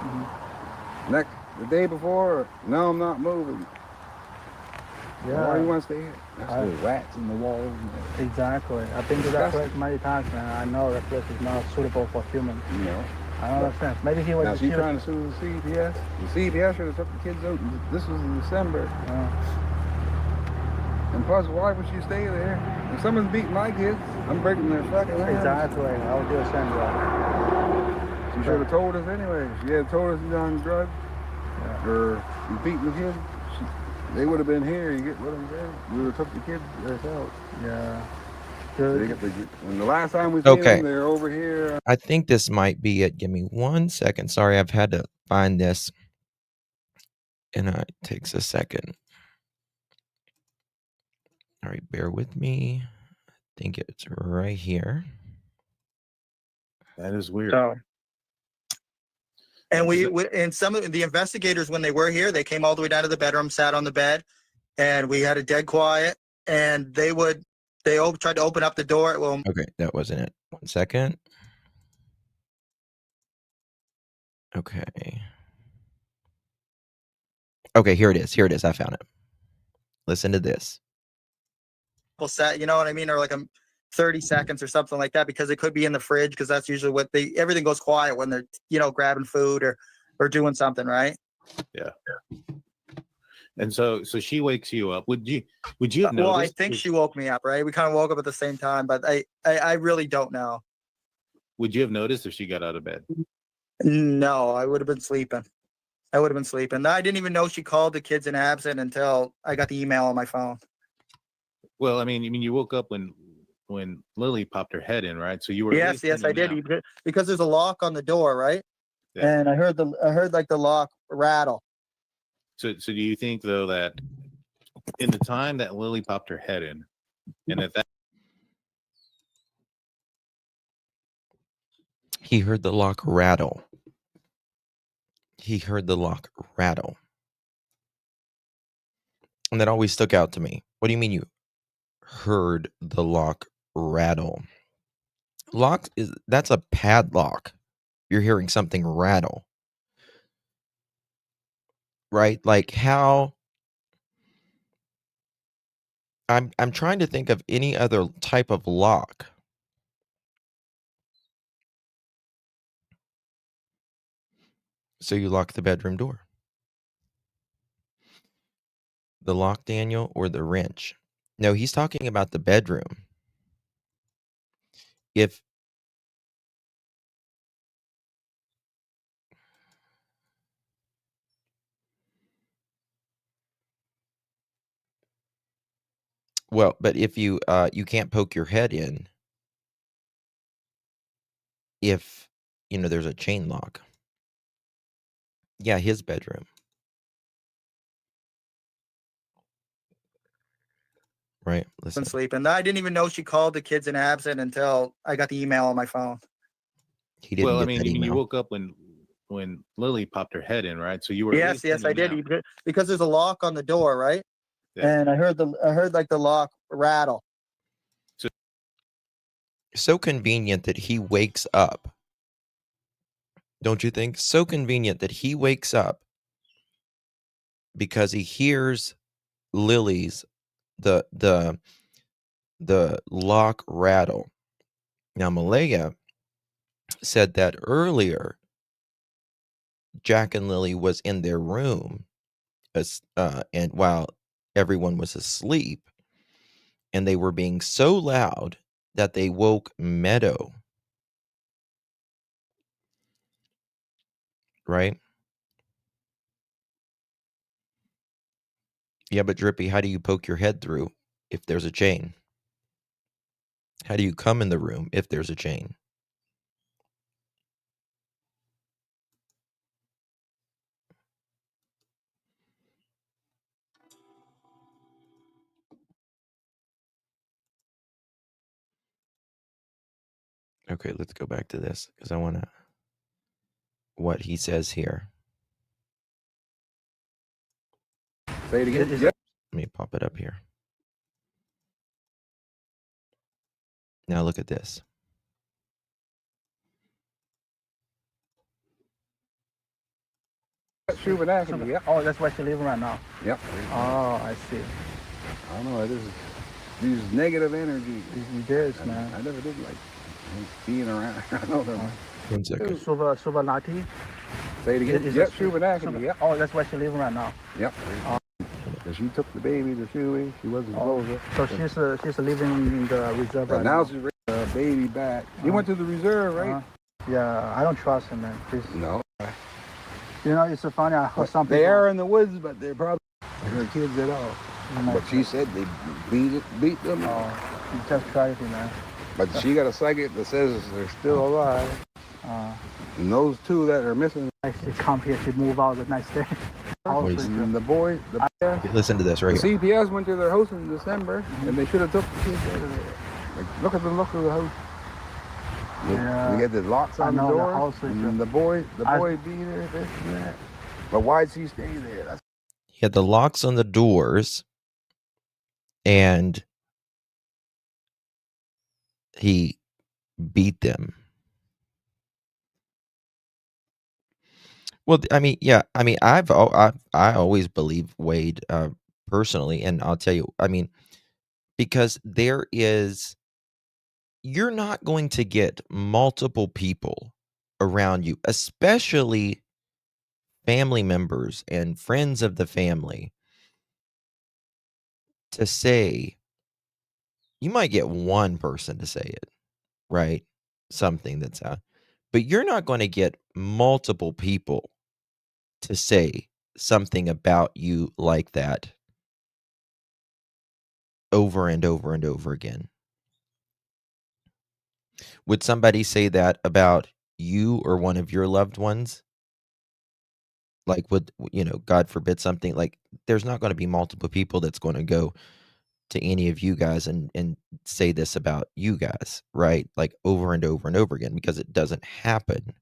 The day before, no, I'm not moving. Yeah. Why do you want to stay here? There's rats in the walls. Exactly. I've been to that place many times, man. I know that place is not suitable for humans. You know. I don't understand. Maybe he was. Now she's trying to sue the CPS. The CPS should have took the kids out. This was in December. And plus, why would she stay there? If someone's beating my kids, I'm breaking their fucking hands. Exactly. I would do the same, bro. She should have told us anyway. If she had told us he's on drugs or he's beating the kids, they would have been here. You get what I'm saying? We would have took the kids ourselves. Yeah. And the last time we seen them, they're over here. I think this might be it. Give me 1 second. Sorry, I've had to find this. And it takes a second. All right, bear with me. I think it's right here. That is weird. So, and and some of the investigators, when they were here, they came all the way down to the bedroom, sat on the bed, and we had a dead quiet. And they tried to open up the door. Well, Okay, that wasn't it. 1 second. Okay. Okay, here it is. Here it is. I found it. Listen to this. sat, you know what I mean, or like 30 seconds or something like that, because it could be in the fridge, because that's usually what everything goes quiet when they're, grabbing food or doing something, right? Yeah. And so she wakes you up. Would you have noticed? Well, I think she woke me up, right? We kind of woke up at the same time, but I really don't know. Would you have noticed if she got out of bed? No, I would have been sleeping. I didn't even know she called the kids in absent until I got the email on my phone. Well, I mean, you woke up when Lilly popped her head in, right? So you were. Yes, I did, because there's a lock on the door, right? Yeah. And I heard like the lock rattle. So do you think though that in the time that Lilly popped her head in, and at that He heard the lock rattle. He heard the lock rattle. And that always stuck out to me. What do you mean you heard the lock rattle? That's a padlock. You're hearing something rattle. Right? Like how I'm trying to think of any other type of lock. So you lock the bedroom door. The lock, Daniel, or the wrench? No, he's talking about the bedroom. But if you can't poke your head in if there's a chain lock. Yeah, his bedroom. Right. Listen. Sleeping. I didn't even know she called the kids in absent until I got the email on my phone. He didn't well, I get mean, that you email. woke up when Lilly popped her head in, right? So you were Yes, I did because there's a lock on the door, right? Yeah. And I heard like the lock rattle. So convenient that he wakes up. Don't you think? So convenient that he wakes up because he hears Lily's the lock rattle. Now Malaya said that earlier Jack and Lily was in their room and while everyone was asleep, and they were being so loud that they woke Meadow. Right? Yeah, but Drippy, how do you poke your head through if there's a chain? How do you come in the room if there's a chain? Okay, let's go back to this because I want to what he says here. Say it again. Yep. Let me pop it up here. Now look at this. Shubin, yep. Oh, that's where she's living right now. Yep. Oh, I see. I don't know. These negative energy. It is, man. I never did like being around. I don't know. 1 second. Super Lati. Say it again. Yep. Shubin, yep. Oh, that's where she's living right now. Yep. She took the baby to Shuey. She wasn't closer. So she's living in the reserve But right now now. she's bringing the baby back. He went to the reserve, right? Yeah, I don't trust him, man. No. It's so funny. I heard something. They are in the woods, but they're probably her kids at all. But she said they beat them. You just try it, man. But she got a psychic that says they're still alive. And those two that are missing. She come here, she move out the next day. And the boy, Listen to this right the here. CPS went to their house in December, and they should have took the kids out of there. Like, look at the look of the house. Yeah. We get the locks on the I know the door, house is and the boy beat her, this and that. But why'd she stay there? He had the locks on the doors, and he beat them. Well, I mean, yeah, I mean, I always believe Wade personally, and I'll tell you, I mean, because you're not going to get multiple people around you, especially family members and friends of the family, to say, you might get one person to say it, right? Something that's out, but you're not going to get multiple people to say something about you like that over and over and over again. Would somebody say that about you or one of your loved ones? like, would, God forbid something, like, there's not going to be multiple people that's going to go to any of you guys and say this about you guys, right? Like, over and over and over again, because it doesn't happen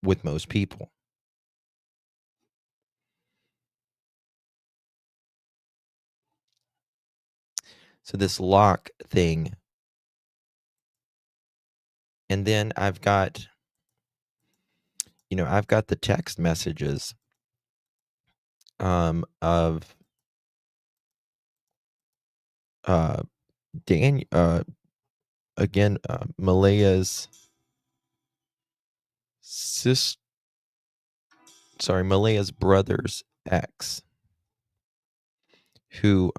with most people. So this lock thing, and then I've got the text messages of Dan again, Malaya's Malaya's brother's ex, who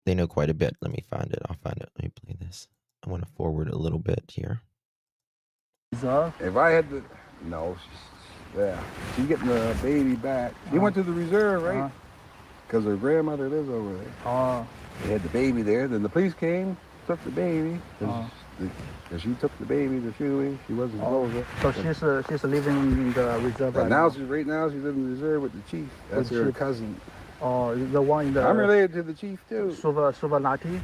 they know quite a bit. Let me find it. I'll find it. Let me play this. I want to forward a little bit here. Reserve? If I had to, no, she's getting the baby back. She went to the reserve, right? Because her grandmother lives over there. Oh, They had the baby there. Then the police came, took the baby. Because she took the baby to Chewy. She wasn't closer. so she's living in the reserve But right now now. she's in the reserve with the chief. That's With her chief. cousin. Oh, the one in the I'm related to the chief too. Suvanati?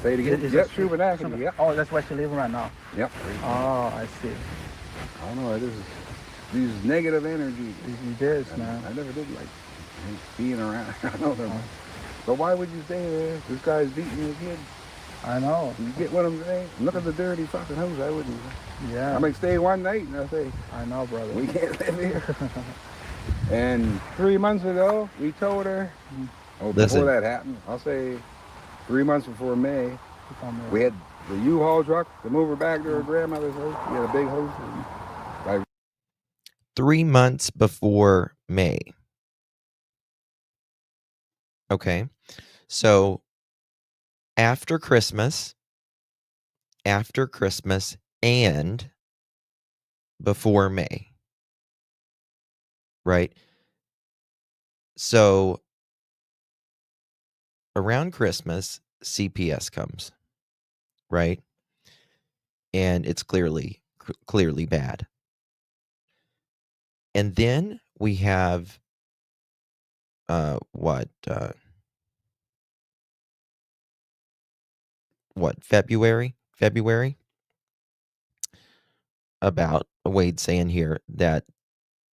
Say it again. Is Yep, it Shubenacadie. Yep. Oh, that's where she living right now. Yep. Oh, I see. I don't know. This is these negative energies. It is, man. I never did like being around. I know them. But why would you stay there? This guy's beating your kid. I know. You get what I'm saying? Look at the dirty fucking house. I wouldn't. Yeah. I might stay one night and I say, I know, brother. we can't live here. And 3 months ago, we told her, Listen. before that happened, I'll say 3 months before May, we had the U-Haul truck to move her back to her grandmother's house. We had a big house. 3 months before May. Okay. So after Christmas, and before May. Right? So around Christmas, CPS comes, right? And it's clearly bad. And then we have February, about Wade saying here that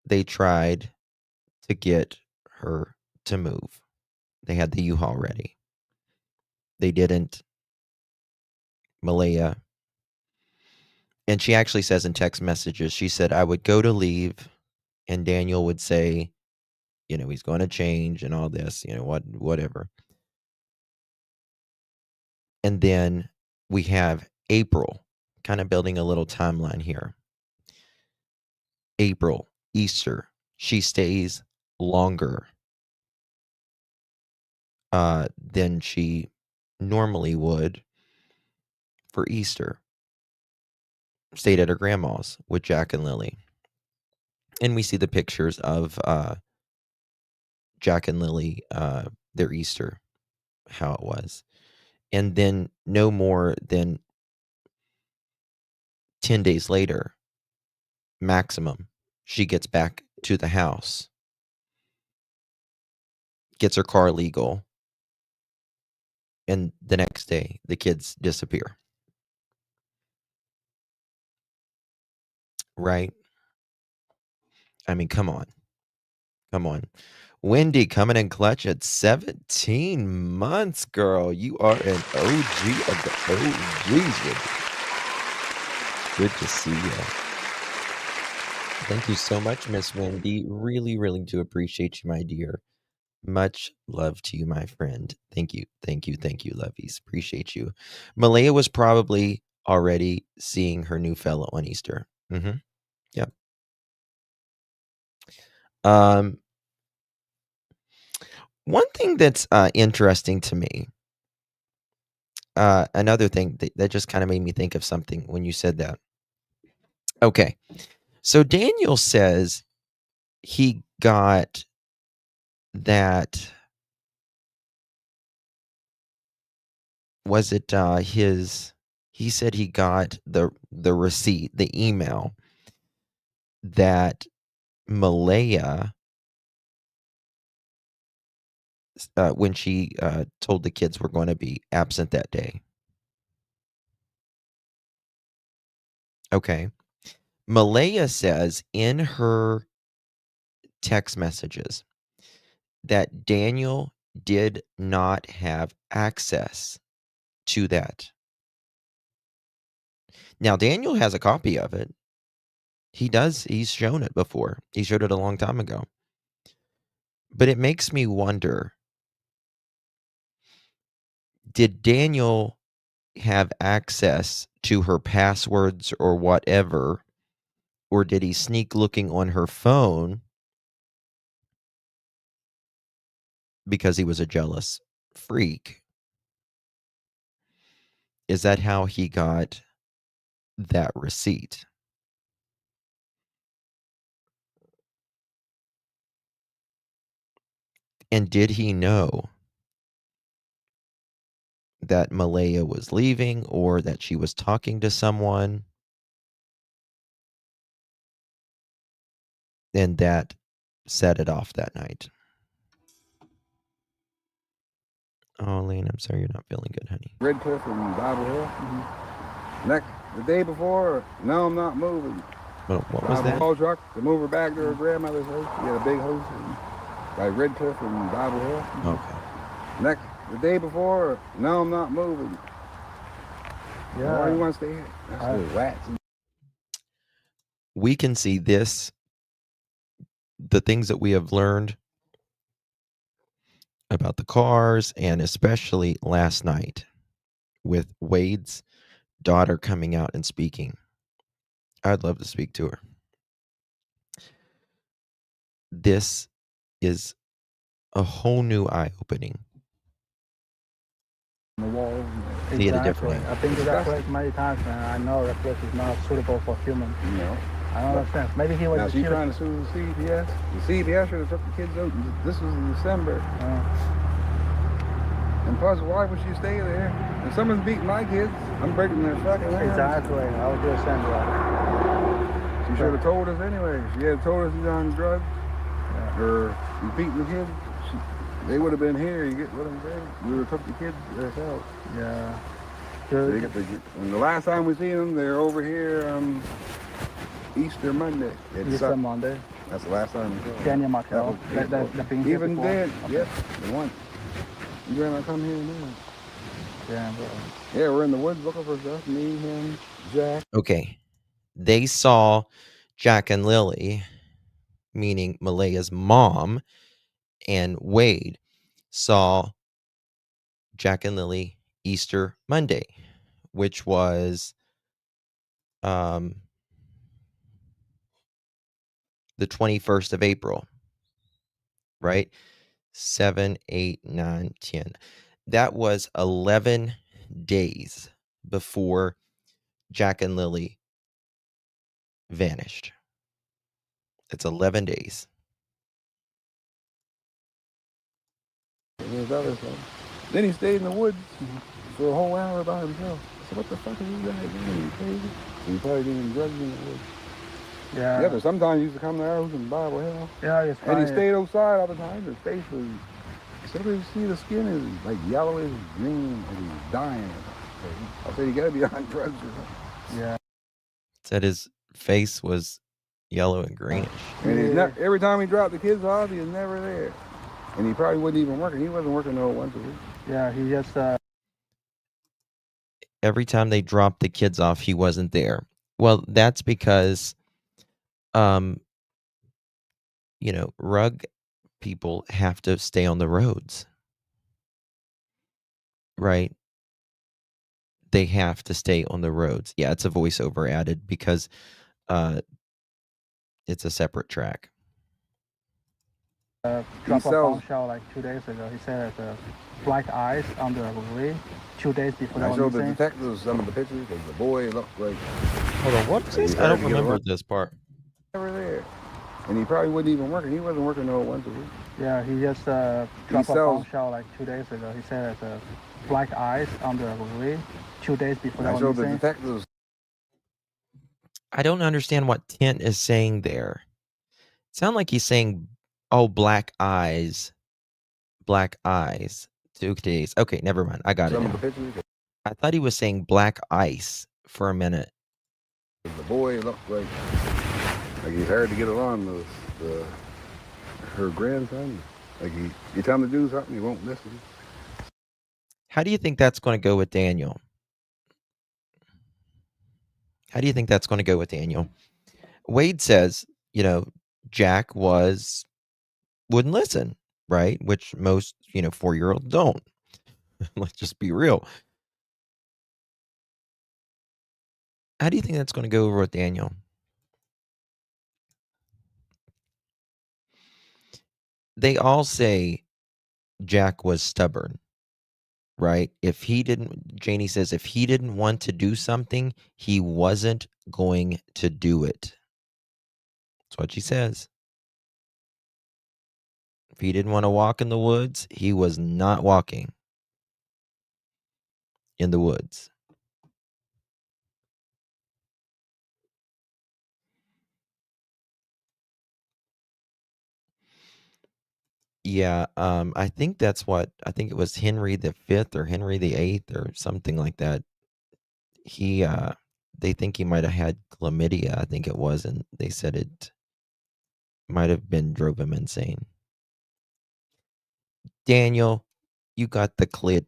they tried to get her to move. They had the U-Haul ready. They didn't. Malaya. And she actually says in text messages, she said, I would go to leave and Daniel would say, he's going to change and all this, whatever. And then we have April, kind of building a little timeline here. April, Easter, she stays longer than she normally would for Easter. Stayed at her grandma's with Jack and Lily. And we see the pictures of Jack and Lily, their Easter, how it was. And then no more than 10 days later, maximum, she gets back to the house, gets her car legal, and the next day, the kids disappear. Right? I mean, come on. Wendy coming in clutch at 17 months, girl. You are an OG of the OGs, Wendy. Good to see you. Thank you so much, Miss Wendy. Really, really do appreciate you, my dear. Much love to you, my friend. Thank you, lovies. Appreciate you. Malaya was probably already seeing her new fellow on Easter. Yep. One thing that's interesting to me, another thing that just kind of made me think of something when you said that. Okay, so Daniel says he got that. Was it his? He said he got the receipt, the email that Malaya, when she told the kids we're going to be absent that day. Okay. Malaya says in her text messages that Daniel did not have access to that. Now, Daniel has a copy of it. He does. He's shown it before. He showed it a long time ago. But it makes me wonder, did Daniel have access to her passwords or whatever, or did he sneak looking on her phone because he was a jealous freak? Is that how he got that receipt? And did he know that Malaya was leaving or that she was talking to someone? And that set it off that night. Oh, Lane, I'm sorry you're not feeling good, honey. Redcliffe and Bible Hill. The day before, no, I'm not moving. What was that? Haul truck to move her back to her grandmother's house. She had a big house by Redcliffe and Bible Hill. Okay. The day before, no, I'm not moving. Yeah. Why do you want to stay here? That's the rats. We can see this, the things that we have learned about the cars, and especially last night with Wade's daughter coming out and speaking. I'd love to speak to her. This is a whole new eye-opening. The wall. See it a different way. I've been to that place many times, and I know that place is not suitable for human. You know. I don't understand. Maybe he was. Now she's trying to sue the CPS. The CPS should have took the kids out. This was in December. And plus, why would she stay there? If someone's beating my kids, I'm breaking their fucking hands. Exactly. I was just saying that. She should have told us anyway. She had told us he's on drugs or he's beating the kids. They would have been here. You get what I'm saying? We would have took the kids ourselves. Yeah. And the last time we seen them, they're over here Easter Monday. Easter Monday. That's the last time we saw them. Daniel Martel. Even then, yep, the one. You better not come here now. Yeah, bro. Yeah, we're in the woods looking for stuff. Me, him, Jack. Okay. They saw Jack and Lily, meaning Malaya's mom, and Wade saw Jack and Lily Easter Monday, which was the 21st of April, right? 7, 8, 9, 10. That was 11 days before Jack and Lily vanished. It's 11 days. Then he stayed in the woods for a whole hour by himself. So what the fuck is this guy doing? You crazy? So he probably doing drugs in the woods. Yeah. Yeah, but sometimes he used to come to our house and Bible Hill. Yeah, it's And he stayed outside all the time. His face was, somebody see the skin is like yellowish green, like he's dying. I said, you gotta be on drugs or something. Yeah. Said his face was yellow and greenish. And he's not, every time he dropped the kids off, he was never there. And he probably wasn't even working. He wasn't working no once a week. Yeah, he just. Every time they dropped the kids off, he wasn't there. Well, that's because, rug people have to stay on the roads, right? They have to stay on the roads. Yeah, it's a voiceover added because it's a separate track. Drop a bombshell like 2 days ago. He said that black eyes on the Lily 2 days before. I showed the detectives some of the pictures because the boy looked like. Hold on, what is this? I don't remember this part. Never there. And he probably wasn't even working. He wasn't working no once a week. Yeah, he just dropped a bombshell like 2 days ago. He said that black eyes on the Lily 2 days before. I showed the detectives. I don't understand what Tint is saying there. Sound like he's saying, oh, black eyes. Black eyes. 2 days. Okay, never mind. I got it Some of the now. pictures, I thought he was saying black ice for a minute. the boy looked like he's hard to get along with her grandson. Like you tell him to do something, he won't listen. How do you think that's going to go with Daniel? How do you think that's going to go with Daniel? Wade says, Jack wouldn't listen, right? Which most, 4-year-olds don't. Let's just be real. How do you think that's going to go over with Daniel? They all say Jack was stubborn, right? Janie says, if he didn't want to do something, he wasn't going to do it. That's what she says. If he didn't want to walk in the woods, he was not walking in the woods. Yeah, I think I think it was Henry the Fifth or Henry the Eighth or something like that. They think he might have had chlamydia, I think it was, and they said it might have drove him insane. Daniel, you got the clit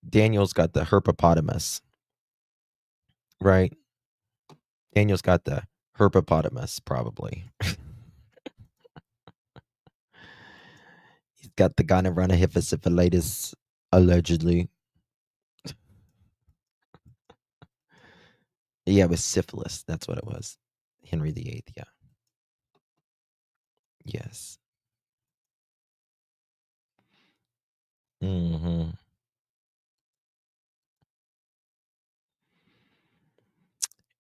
Daniel's got the herpopotamus, right? Daniel's got the herpopotamus, probably. He's got the gonorrhea allegedly. Yeah, it was syphilis. That's what it was. Henry VIII, yeah. Yes. Mm-hmm.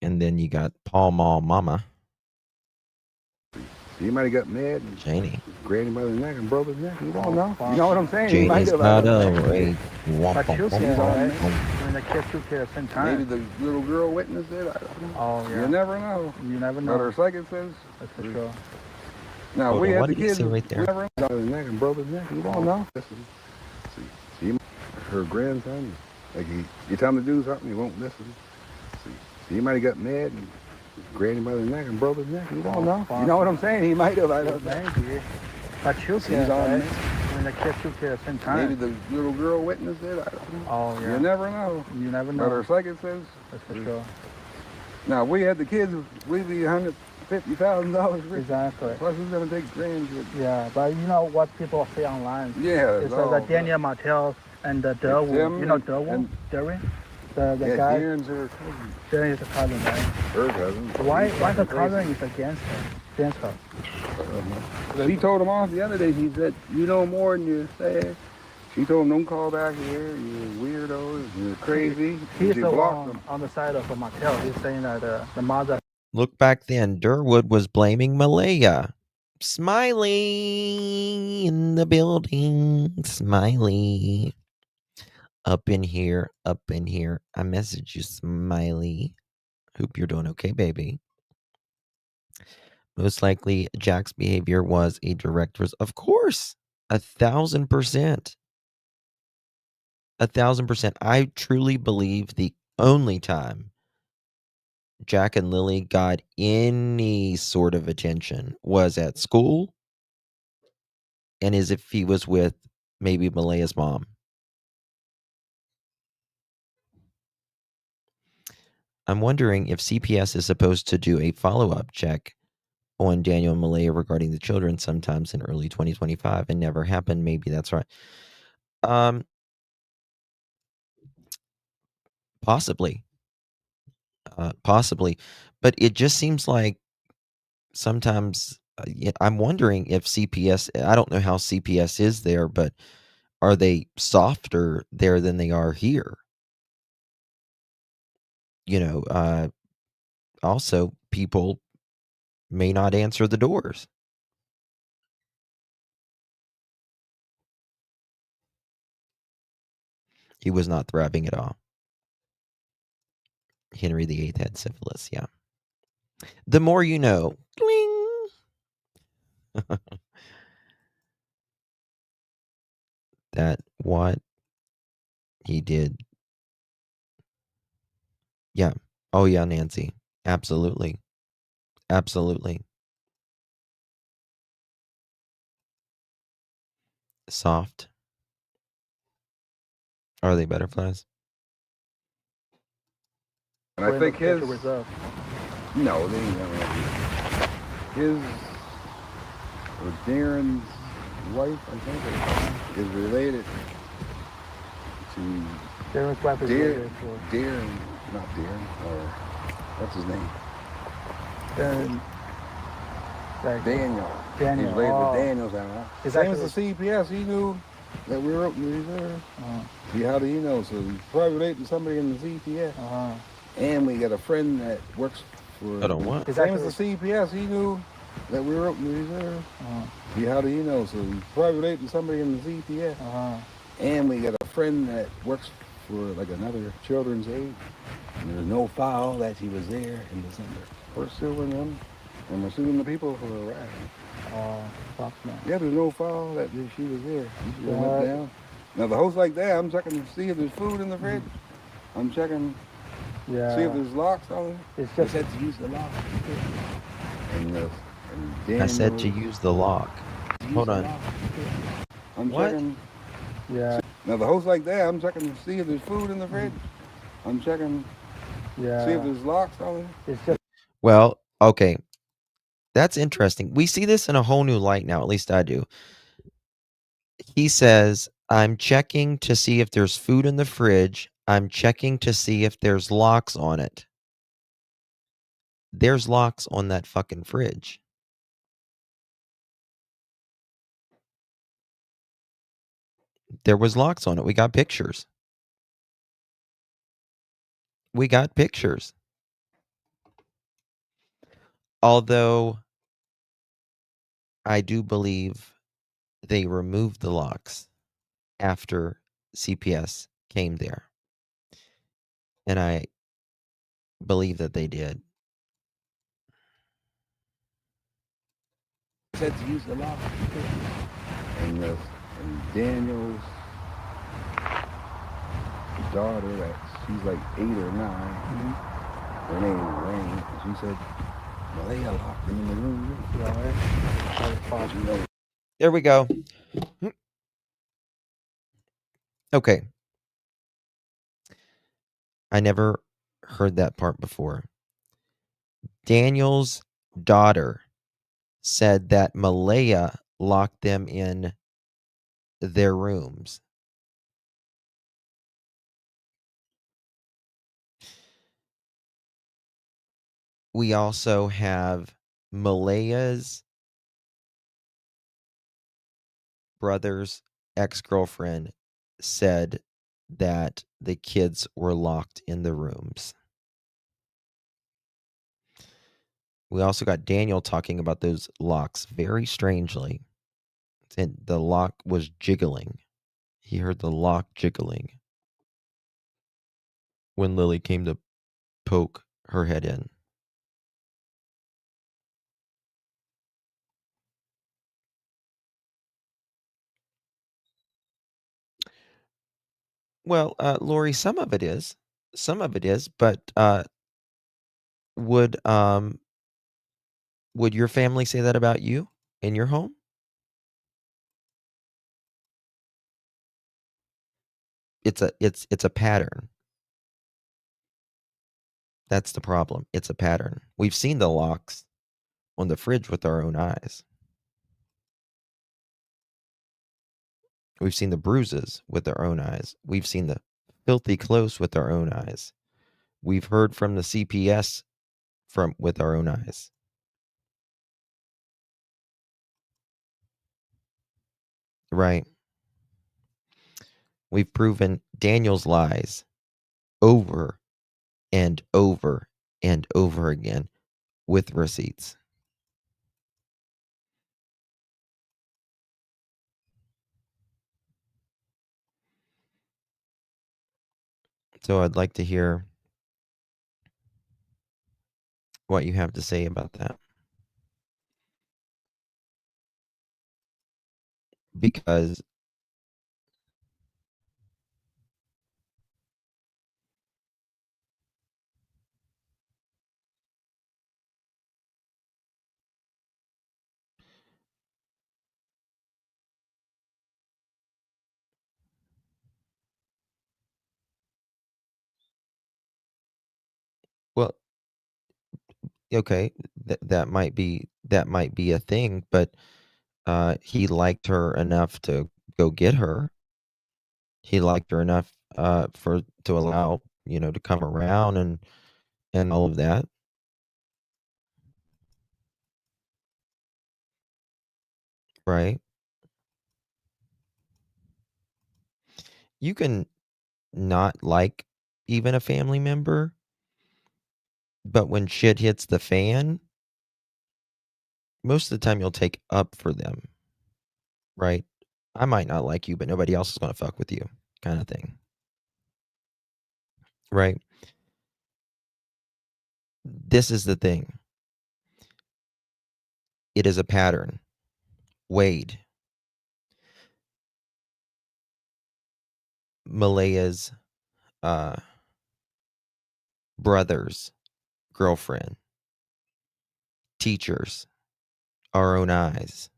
And then you got Paul Mall Mama. He might have got mad and Janie. grabbed him by the neck and broke his neck. You don't know. You know what I'm saying? Janie's got a But you see, right? When the kids took care at the same time. Maybe the little girl witnessed it. I don't know. Oh, yeah. You never know. You never But know. her second says. That's for sure. Now we had the kids. Right there? Never got his neck and broke his neck. You don't know. See, her grandson. Like you tell him to do something, he won't listen. He might have got mad and grabbed him by the neck and broke his neck. You don't know. You know what I'm saying? He might have. I don't know. Maybe. But you see, right? When the kids took care at the same time. Maybe the little girl witnessed it. I don't know. Oh, yeah. You never know. You never know. But her second says. That's for sure. Now we had the kids. We'd be $150,000 rich. Exactly. Plus we're gonna take grandkids. Yeah, but you know what people say online? Yeah. It's the Daniel Martell and the Derwin. You know Derwin? Derwin? The guy. Darren's her cousin. Darren is a cousin, right? Her cousin. Why the cousin is against her? So he told him off the other day. He said, "You know more than you say." She told him, "Don't call back here. You're weirdos. You're crazy." He's She the blocked one him. on the side of Martell. He's saying that the mother. Look, back then, Durwood was blaming Malaya. Smiley in the building. Smiley. Up in here. I message you, Smiley. Hope you're doing okay, baby. Most likely, Jack's behavior was a direct result. Of course. 1,000%. 1,000%. I truly believe the only time Jack and Lily got any sort of attention was at school and as if he was with maybe Malaya's mom. I'm wondering if CPS is supposed to do a follow-up check on Daniel and Malaya regarding the children sometimes in early 2025 and never happened. Maybe that's right. Possibly. Possibly. But it just seems like sometimes I'm wondering if CPS, I don't know how CPS is there, but are they softer there than they are here? Also, people may not answer the doors. He was not thriving at all. Henry VIII had syphilis, yeah. The more you know. Gling! That what he did. Yeah. Oh, yeah, Nancy. Absolutely. Absolutely. Soft. Are they butterflies? And Or I in the think his, nature reserve. no, they ain't never had his, or Darren's wife, I think, is related to Darren's wife is related to Darren, not Darren, or what's his name? Darren. Like Daniel. Daniel. He's related Oh. to Daniel's house. Is Same actually- as the CPS, he knew that we were open reserve. See, how do you know? So he's probably related to somebody in the CPS. And we got a friend that works for. I don't want. Is Same actually- as the CPS, he knew that we were open reserve. See, how do you know? So he's probably related to somebody in the CPS. And we got a friend that works for like another children's aid. And there's no file that he was there in December. We're suing them, and we're suing the people for harassment. Fuck no. Yeah, there's no file that she was there. She went What? down. Now the house like that, I'm checking to see if there's food in the fridge. I'm checking, Yeah. see if there's locks on it. It's I just said to use the lock. And I said to Daniel- use the lock. use Hold the on. lock. I'm What? checking. yeah. Now the house like that, I'm checking to see if there's food in the fridge. I'm checking, Yeah. see if there's locks on it. It's just Well, okay. That's interesting. We see this in a whole new light now, at least I do. He says, I'm checking to see if there's food in the fridge. I'm checking to see if there's locks on it. There's locks on that fucking fridge. There was locks on it. We got pictures. We got pictures. Although I do believe they removed the locks after CPS came there. And I believe that they did. I said to use the lock. And Daniel's daughter, that she's like 8 or 9. Her name is Rain. And she said, well, they got locked in the room. You know, There we go. Okay. I never heard that part before. Daniel's daughter said that Malaya locked them in their rooms. We also have Malaya's brother's ex-girlfriend said that the kids were locked in the rooms. We also got Daniel talking about those locks very strangely. And the lock was jiggling. He heard the lock jiggling when Lilly came to poke her head in. Well, Lori, some of it is. Some of it is, but would your family say that about you in your home? It's a pattern. That's the problem. It's a pattern. We've seen the locks on the fridge with our own eyes. We've seen the bruises with our own eyes. We've seen the filthy clothes with our own eyes. We've heard from the CPS with our own eyes. Right. We've proven Daniel's lies over and over and over again with receipts. So I'd like to hear what you have to say about that. Because well, okay, that might be a thing, but he liked her enough to go get her. He liked her enough for to allow, to come around and all of that, right? You can not like even a family member, but when shit hits the fan, most of the time you'll take up for them, right? I might not like you, but nobody else is going to fuck with you, kind of thing, right? This is the thing. It is a pattern. Wade, Malaya's brother's girlfriend, teachers, our own eyes.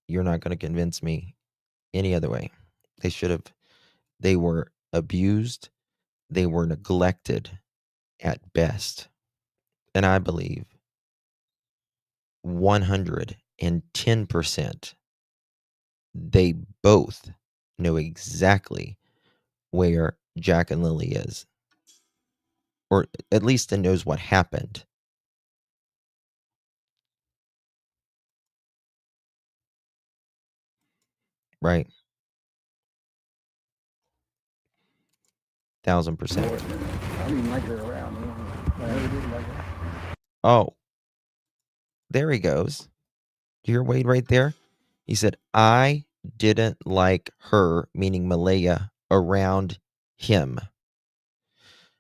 You're not going to convince me any other way. They were abused, they were neglected at best. And I believe 110% they both know exactly where Jack and Lily is, or at least it knows what happened. Right? 1000%. I don't even like her around. I never did like her. Oh, there he goes. You hear Wade right there? He said, I didn't like her, meaning Malaya, around him.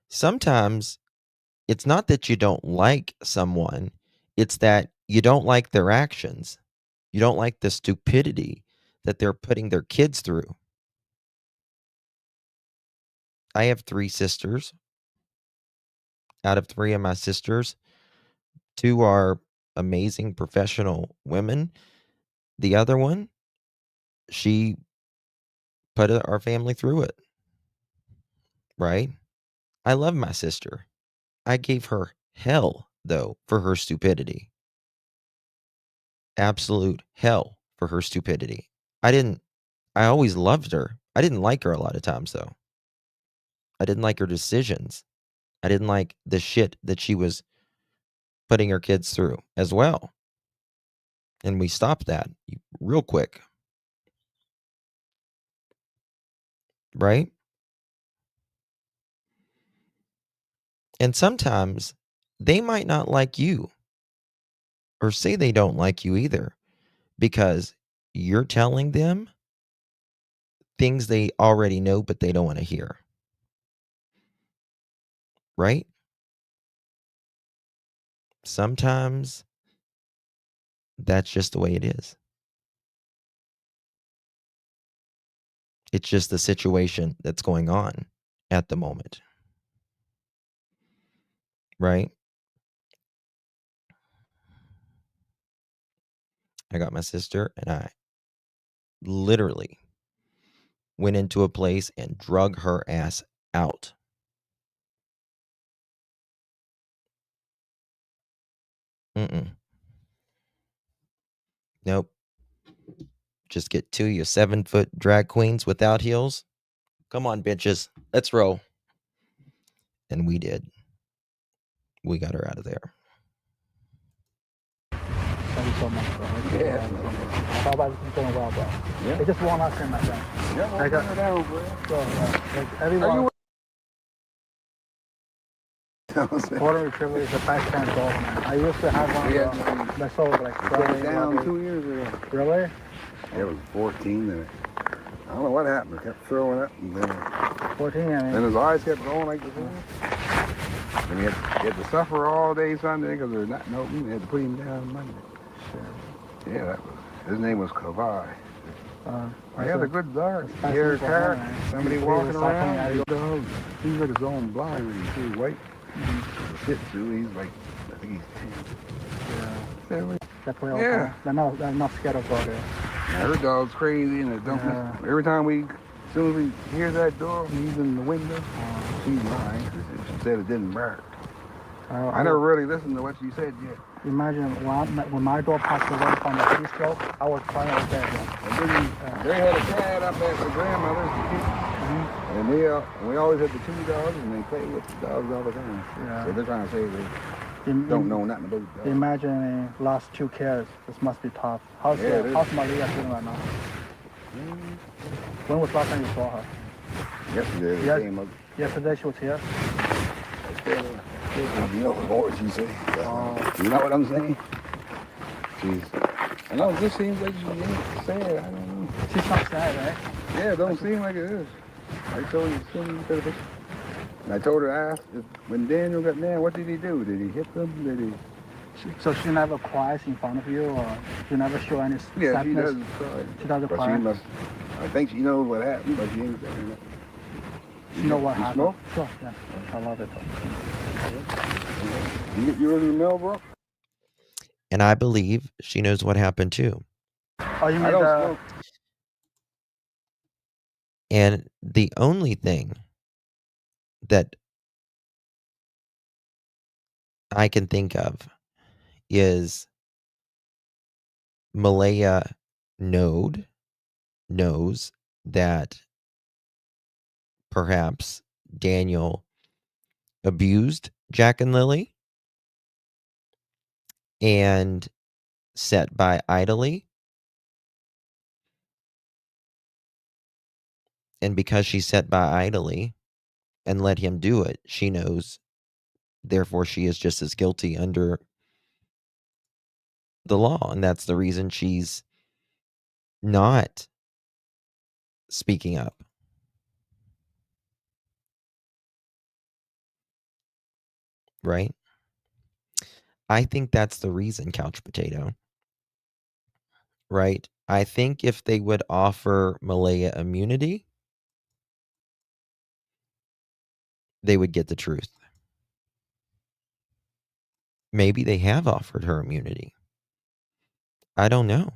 Sometimes it's not that you don't like someone, it's that you don't like their actions. You don't like the stupidity that they're putting their kids through. I have 3 sisters. Out of 3 of my sisters, 2 are amazing professional women. The other one, she put our family through it. Right? I love my sister. I gave her hell, though, for her stupidity. Absolute hell for her stupidity. I always loved her. I didn't like her a lot of times, though. I didn't like her decisions. I didn't like the shit that she was putting her kids through as well. And we stopped that real quick. Right? And sometimes they might not like you or say they don't like you either because you're telling them things they already know, but they don't want to hear. Right? Sometimes that's just the way it is. It's just the situation that's going on at the moment. Right? I got my sister and I literally went into a place and drug her ass out. Nope. Just get 2 of you 7-foot drag queens without heels. Come on, bitches. Let's roll. And we did. We got her out of there. Thank you so much, bro. Yeah. I thought everything's going well, bro. Yeah. They just want us in my friend. Yeah, I got- turn her down, bro. So, like everyone. Golden Retriever is the best kind of dog, man. I used to have one. Yeah. That sold like I put it Friday. down 2 years ago. Really? It was 14 and I don't know what happened. It kept throwing up and then 14, I mean. his eyes kept going like this. And he had to suffer all day Sunday because they're not open. They had to put him down Monday. Yeah, that was, his name was Kavai. He had a good dog. Here, car. Somebody walking around. His dog. He's like his own blind when he's too white. Shih Tzu, he's like, I think he's 10. Yeah. They're not scared of dog. Her dog's crazy and it don't. Every time as soon as we hear that dog, he's in the window. She's lying. She said it didn't bark. I never really listened to what she said yet. Imagine when my dog passed away from a heat stroke, I was crying out there. They had a cat up at the grandmother's, and we always had the 2 dogs, and they play with the dogs all the time. Yeah. So they're trying to say they don't know nothing about dogs. Imagine last 2 kids. This must be tough. How's Maria doing right now? When was last time you saw her? Yesterday they came up. Yesterday she was here. You know what she said. You know what I'm saying? I know, it just seems like she ain't sad. I don't know. She's not sad, right? Yeah, it don't seem like it is. I told you, and I told her, I asked, when Daniel got mad, what did he do? Did he hit them? Did he? So she never cries in front of you, or she never show any sadness? Yeah, she doesn't cry. She doesn't But cry? she must, I think she knows what happened, but she ain't saying that. You know what happened? Smoke? Sure, yeah. I love it. You really know, bro? And I believe she knows what happened too. Oh, you I mean don't the... smoke. And the only thing that I can think of is Malaya knows that perhaps Daniel abused Jack and Lily and sat by idly. And because she sat by idly and let him do it, she knows, therefore she is just as guilty under the law. And that's the reason she's not speaking up. Right? I think that's the reason, Couch Potato. Right? I think if they would offer Malaya immunity, they would get the truth. Maybe they have offered her immunity. I don't know.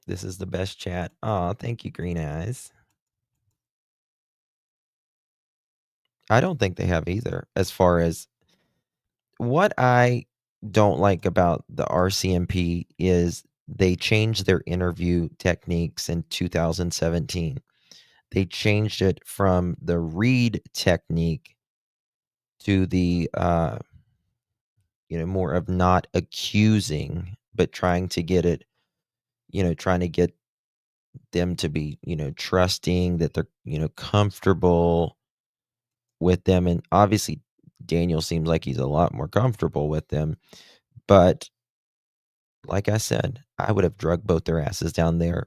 This is the best chat. Aw, thank you, Green Eyes. I don't think they have either. As far as what I don't like about the RCMP is they changed their interview techniques in 2017. They changed it from the read technique to the more of not accusing, but trying to get it, trying to get them to be, trusting, that they're, comfortable with them. And obviously Daniel seems like he's a lot more comfortable with them. But like I said, I would have drugged both their asses down there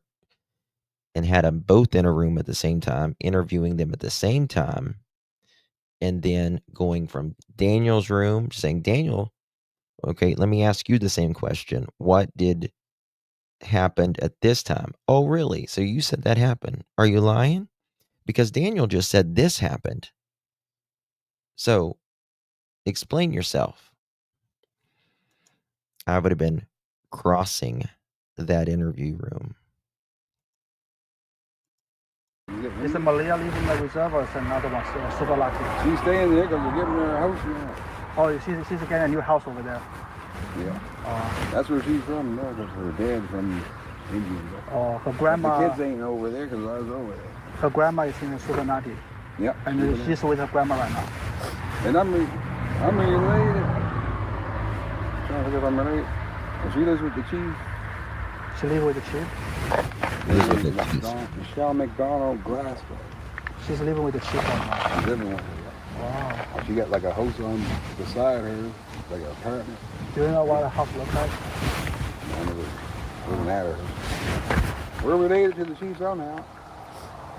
and had them both in a room at the same time, interviewing them at the same time, and then going from Daniel's room, saying, Daniel, okay, let me ask you the same question. What did happen at this time? Oh, really? So you said that happened. Are you lying? Because Daniel just said this happened. So explain yourself. I would have been crossing that interview room. Is it Malia leaving the reserve, or is another one, Super Lucky? She's staying there because we're giving her a house now. Oh, she's getting a new house over there. Yeah. That's where she's from now, because her dad's from India. Oh, her grandma... The kids ain't over there because I was over there. Her grandma is in Super Nutty. Yep. And she's with her grandma right now. And I'm related. Trying to think if I'm related. And she lives with the chief. She live with the chief. Lives with the chief. Michelle McDonald Glasgow. She's living with the chief right now. She's living with her. Wow. She got like a house on beside her, like an apartment. Do you know what the house looks like? I never wasn't at her. We're related to the chief somehow.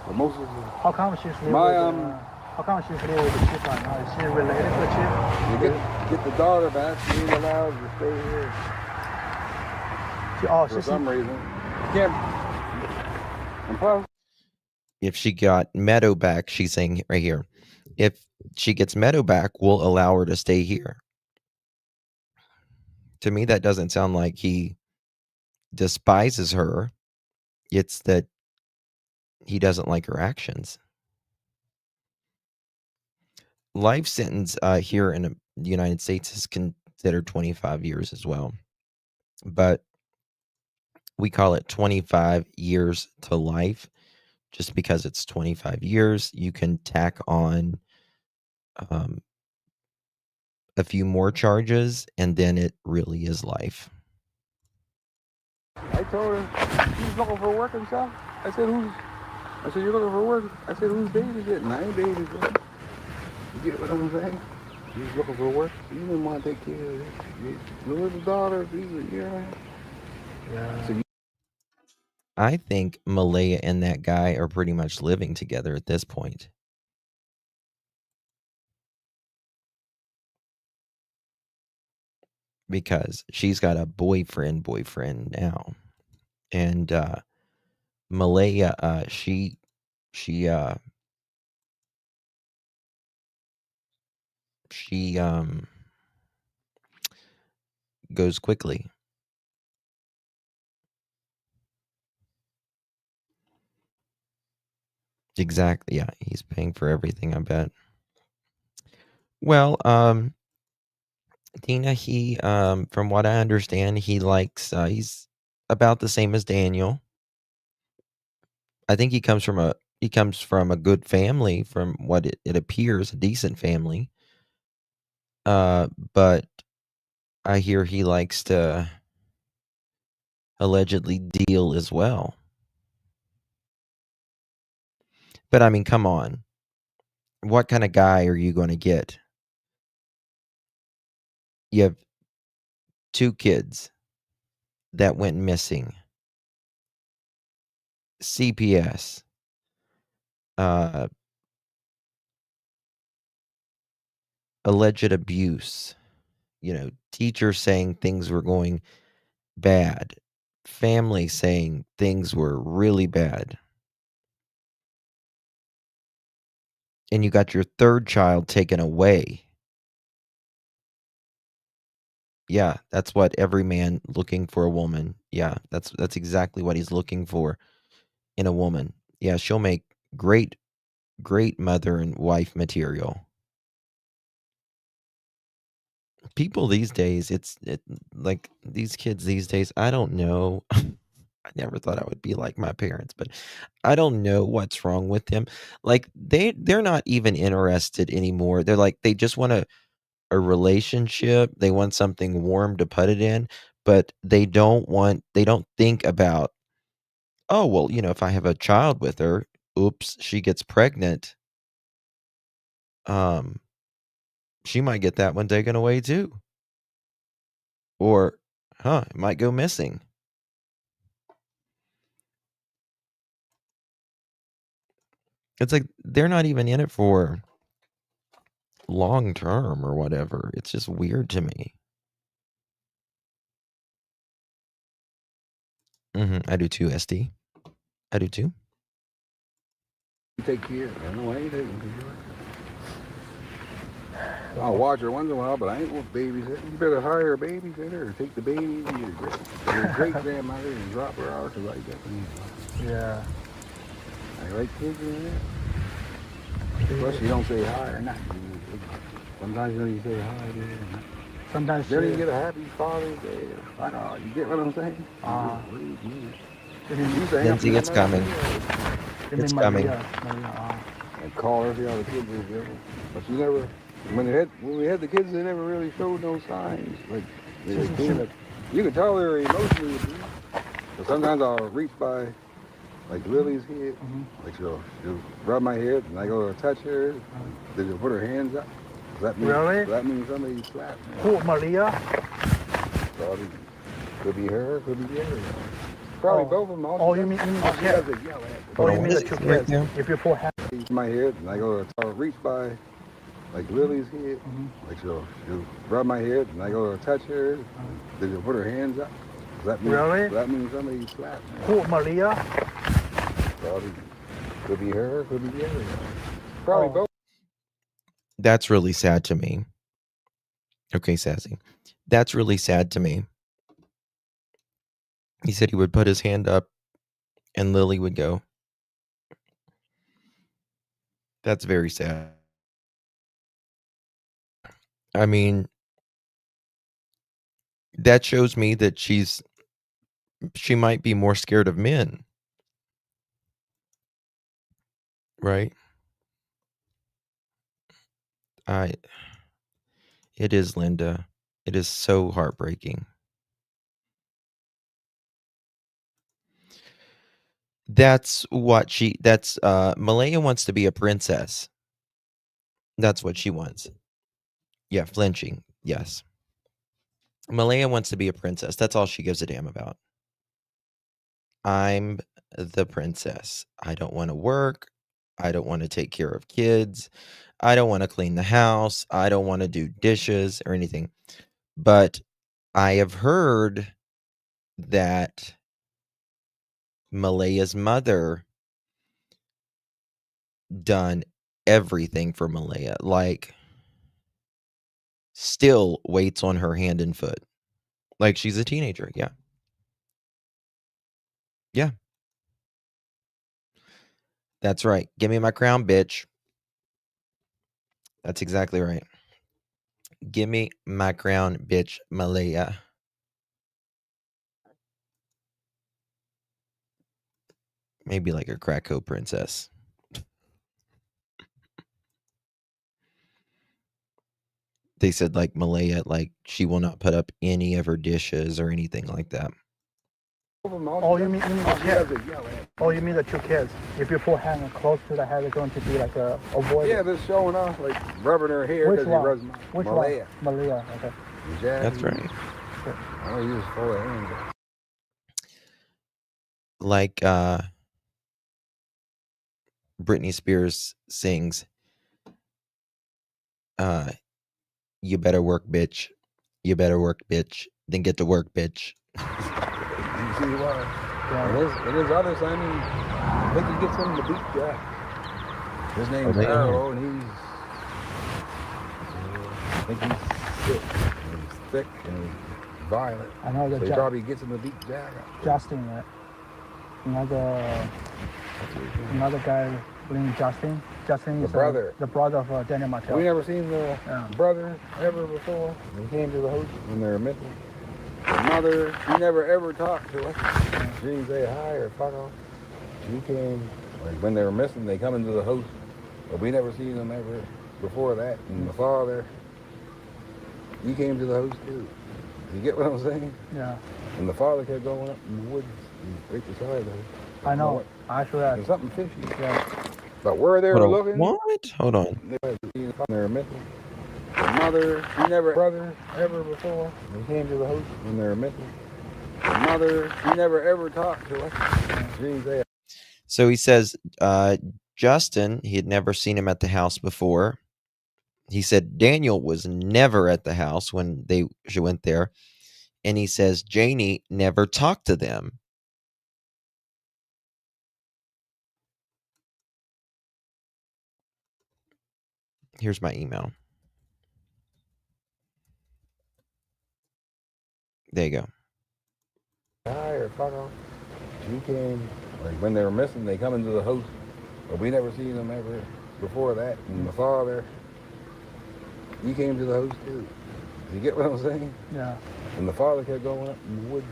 But most of the How come she's living My, with how come she's living with the chief right now? Is she related to the chief? you get the daughter back, she ain't allowed to stay here for She's some reason. Can't. And plus, If she got Meadow back, she's saying right here, if she gets Meadow back, we'll allow her to stay here. To me, that doesn't sound like he despises her. It's that he doesn't like her actions. Life sentence here in the United States is considered 25 years as well. But we call it 25 years to life just because it's 25 years. You can tack on a few more charges, and then it really is life. I told her she's looking for work and stuff. I said, you're looking for work? I said, whose baby is it? And I ain't baby. You get what I'm saying? She's looking for work. You didn't want to take care of it. Your little daughter, she's a year and a half. Yeah. So I think Malaya and that guy are pretty much living together at this point. Because she's got a boyfriend now. And Malaya, she goes quickly. Exactly. Yeah, he's paying for everything, I bet. Well, Tina, he from what I understand, he likes he's about the same as Daniel. I think he comes from a good family, from what it appears, a decent family. But I hear he likes to allegedly deal as well. But I mean, come on. What kind of guy are you going to get? You have 2 kids that went missing. CPS. Alleged abuse. Teachers saying things were going bad. Family saying things were really bad. And you got your 3rd child taken away. Yeah, that's what every man looking for a woman. Yeah, that's exactly what he's looking for in a woman. Yeah, she'll make great mother and wife material. People these days, like these kids these days, I don't know. I never thought I would be like my parents, but I don't know what's wrong with them. Like they're not even interested anymore. They're like, they just want a relationship. They want something warm to put it in, but they don't think about, oh, well, if I have a child with her, oops, she gets pregnant. She might get that one taken away too. Or, it might go missing. It's like they're not even in it for long term or whatever. It's just weird to me. I do too, SD. I do too. you take care of her. No, I ain't taking care of her. I'll watch her once in a while, but I ain't with babysitter. You better hire a babysitter or take the baby to your great grandmother and drop her out to like that. Yeah. I like kids in there. Plus, you don't say hi or nothing. Sometimes you say hi to her. Sometimes Then you get a happy Father's Day. I know, you get what I'm saying? Lindsay, it's coming. It's coming. And call her, see how the kids are doing. But she never, when we had the kids, they never really showed no signs. Like, they came up. You could tell they were emotionally abused. But sometimes I'll reach by, like Lily's head, like she'll rub my head, and I go to touch her, then she'll put her hands up. Really? That means somebody slapped me. Who, Maria? Probably could be her, could be the other. Probably both of them. Oh, you mean the she kid? doesn't yell at me. Oh, you mean the two Right kids? there. If you pull hand, My head, and I go to reach by, like Lily's head, like she'll rub my head, and I go to touch her, then she'll put her hands up. Really? That means somebody slapped me. who, Maria? Probably could be her, could be the other. Probably both. That's really sad to me. Okay, Sassy. That's really sad to me. He said he would put his hand up and Lily would go. That's very sad. I mean, that shows me that she might be more scared of men. Right? It is, Linda. It is so heartbreaking. That's Malaya wants to be a princess. That's what she wants. Yeah, flinching. Yes. Malaya wants to be a princess. That's all she gives a damn about. I'm the princess. I don't want to work. I don't want to take care of kids. I don't want to clean the house. I don't want to do dishes or anything. But I have heard that Malaya's mother done everything for Malaya. Like, still waits on her hand and foot. Like she's a teenager. Yeah. Yeah. That's right. Give me my crown, bitch. That's exactly right. Give me my crown, bitch, Malaya. Maybe like a Krakow princess. They said like Malaya, like she will not put up any of her dishes or anything like that. Oh, you mean the kids? Oh, you mean the two kids? If you pull hand close to the head, it's going to be like a voice. Yeah, they're showing off, like rubbing her hair Which because he one? rubs Which Malaya. one? Malia. Okay. That's right. I know he was full of hands. Like Britney Spears sings, you better work, bitch. You better work, bitch. Then get to work, bitch. You see why? And his other son, I think he gets him the beat guy. His name's Gairloch, and I think he's sick. And he's thick and he's violent. I know So that he probably gets him the beat jack. Justin, right? Another guy named Justin. Justin is the brother of Daniel Martel. We never seen the brother ever before. He came to the host when they were missing. The mother, she never ever talked to us. She didn't say hi or fuck off. She came, like when they were missing, they come into the house. But we never seen them ever before that. And the father, he came to the house too. You get what I'm saying? Yeah. And the father kept going up in the woods right beside them. I know. Actually, there's something fishy. Yeah. But where they were looking, what? Hold on. They were missing. The mother, she never brother ever before. They came to the house when they were missing. The mother, she never ever talked to us. She didn't say. So he says, Justin, he had never seen him at the house before. He said Daniel was never at the house when she went there. And he says Janie never talked to them. Here's my email. There you go. Hi or fuck off. She came, like when they were missing, they come into the house. But we never seen them ever before that. And the father, he came to the house too. You get what I'm saying? Yeah. And the father kept going up in the woods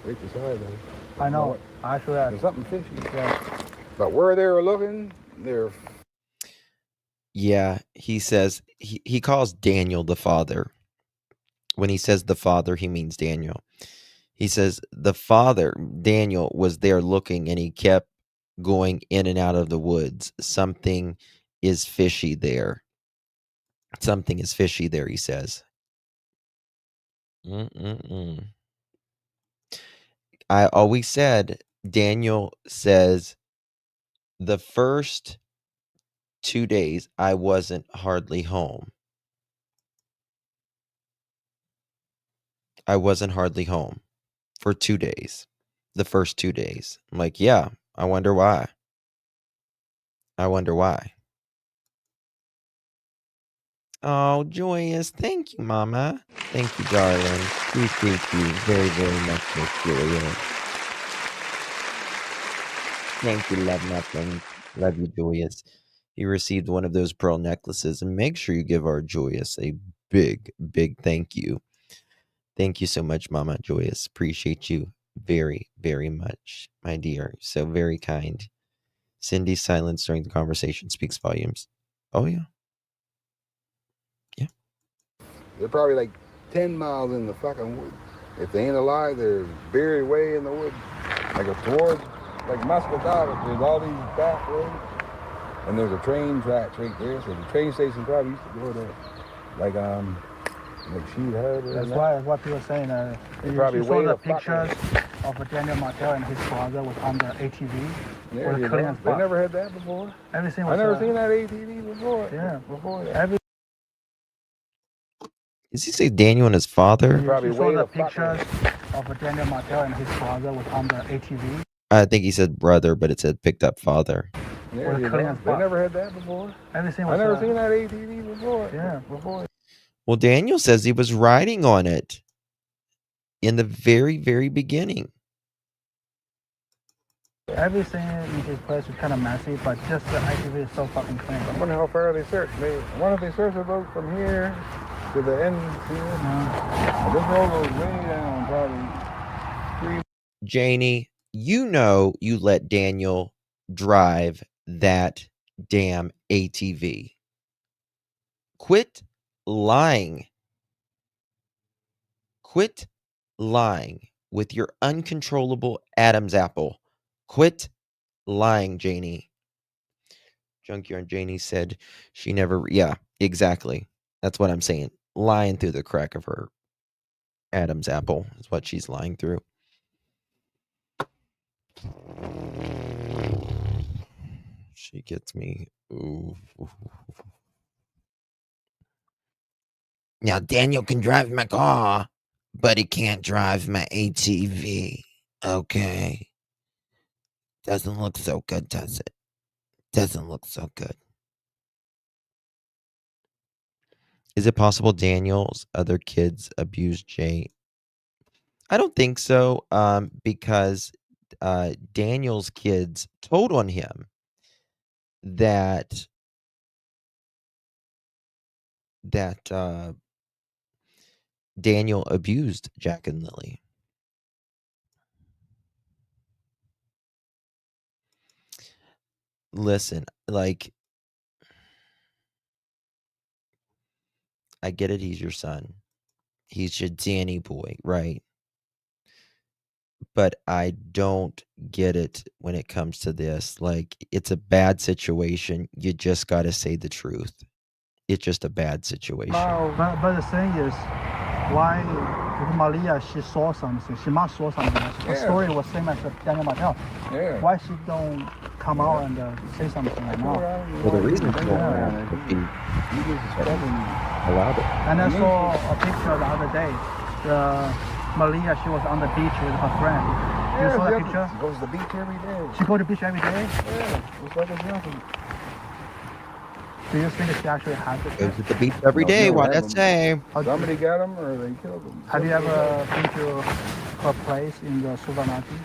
right beside them. I know. Actually, there's something fishy. Yeah. But where they were looking, they're. Yeah, he says he calls Daniel the father. When he says the father, he means Daniel. He says the father, Daniel, was there looking and he kept going in and out of the woods. Something is fishy there. Something is fishy there, he says. I always said, Daniel says, the first 2 days I wasn't hardly home. I wasn't hardly home for 2 days. The first 2 days. I'm like, yeah, I wonder why. I wonder why. Oh, Joyous. Thank you, Mama. Thank you, darling. Appreciate you very, very much, Miss Julia. Thank you, love nothing. Love you, Joyous. You received one of those pearl necklaces, and make sure you give our Joyous a big, big thank you. Thank you so much, Mama Joyous. Appreciate you very, very much, my dear. So very kind. Cindy's silence during the conversation speaks volumes. Oh, yeah. Yeah. They're probably like 10 miles in the fucking woods. If they ain't alive, they're buried way in the woods. Like towards, like Muscatata, there's all these back roads. And there's a train tracks right there. So the train station probably used to go there. Like Sheet Hut. That's why what people are saying. You saw the pictures of Daniel Martel and his father was on the ATV. Yeah, you know, they never had that before. Everything was. I never seen that ATV before. Yeah, before. That. Does he say Daniel and his father? You saw the pictures of Daniel Martel and his father was on the ATV. I think he said brother, but it said picked up father. Yeah, you know, they never had that before. Everything was. I never seen that ATV before. Yeah, before. Well, Daniel says he was riding on it in the very, very beginning. Everything in this place is kind of messy, but just the ATV is so fucking clean. I wonder how far they searched. I wonder if they searched the boat from here to the end here. This road goes way down, probably 3. Janie, you know you let Daniel drive that damn ATV. Quit lying. Quit lying with your uncontrollable Adam's apple. Quit lying, Janie. Junkyard Janie said she never. Yeah, exactly. That's what I'm saying. Lying through the crack of her Adam's apple is what she's lying through. She gets me. Ooh. Now, Daniel can drive my car, but he can't drive my ATV. Okay. Doesn't look so good, does it? Doesn't look so good. Is it possible Daniel's other kids abused Jay? I don't think so, because Daniel's kids told on him that Daniel abused Jack and Lily. Listen, like, I get it, he's your son. He's your Danny boy, right? But I don't get it when it comes to this. Like, it's a bad situation. You just got to say the truth. It's just a bad situation. But the thing is, why Maria, she saw something. She must saw something. The story was same as Daniel Martel. Yeah. Why she don't come out and say something right now? Well, the reason for that would be allowed it. And I saw a picture the other day. Maria, she was on the beach with her friend. You saw that picture? She goes to the beach every day. She go to the beach every day? Yeah, it's like it's nothing. Do you think she actually has it? Goes to the beach every day. Why that say? Somebody got him or they killed him. Have you ever been to her place in the Suvanati?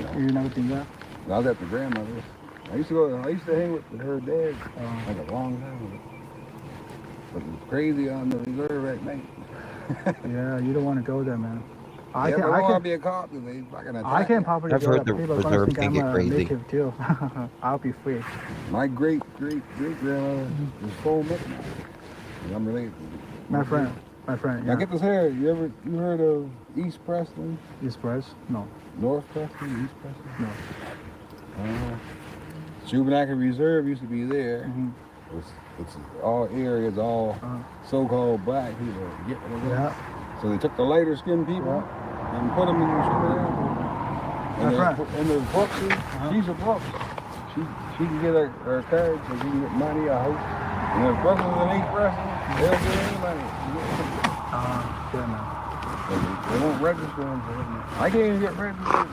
No. You never been there? I was at the grandmother's. I used to hang with her dad like a long time ago. But it was crazy on the reserve at night. Yeah, you don't want to go there, man. I can't be a cop. They fucking attack. I can probably I've go heard there. the People are reserve gonna can think get I'm crazy. a native too. I'll be free. My great grandmother is full Michigan. I'm related to My friend. My friend, Now yeah. get this here. You heard of East Preston? East Press? No. North Preston? East Preston? No. Shubenacadie Reserve used to be there. Mm-hmm. It's all areas, all so-called black people. Yeah. So they took the lighter skinned people and put them in Shubenacadie. And there's Brooks. She's a Brooks. She can get her card so she can get money, a house. And if Brooks is an East Preston, they'll get any money. Good man. They won't register them for it. I can't even get registered.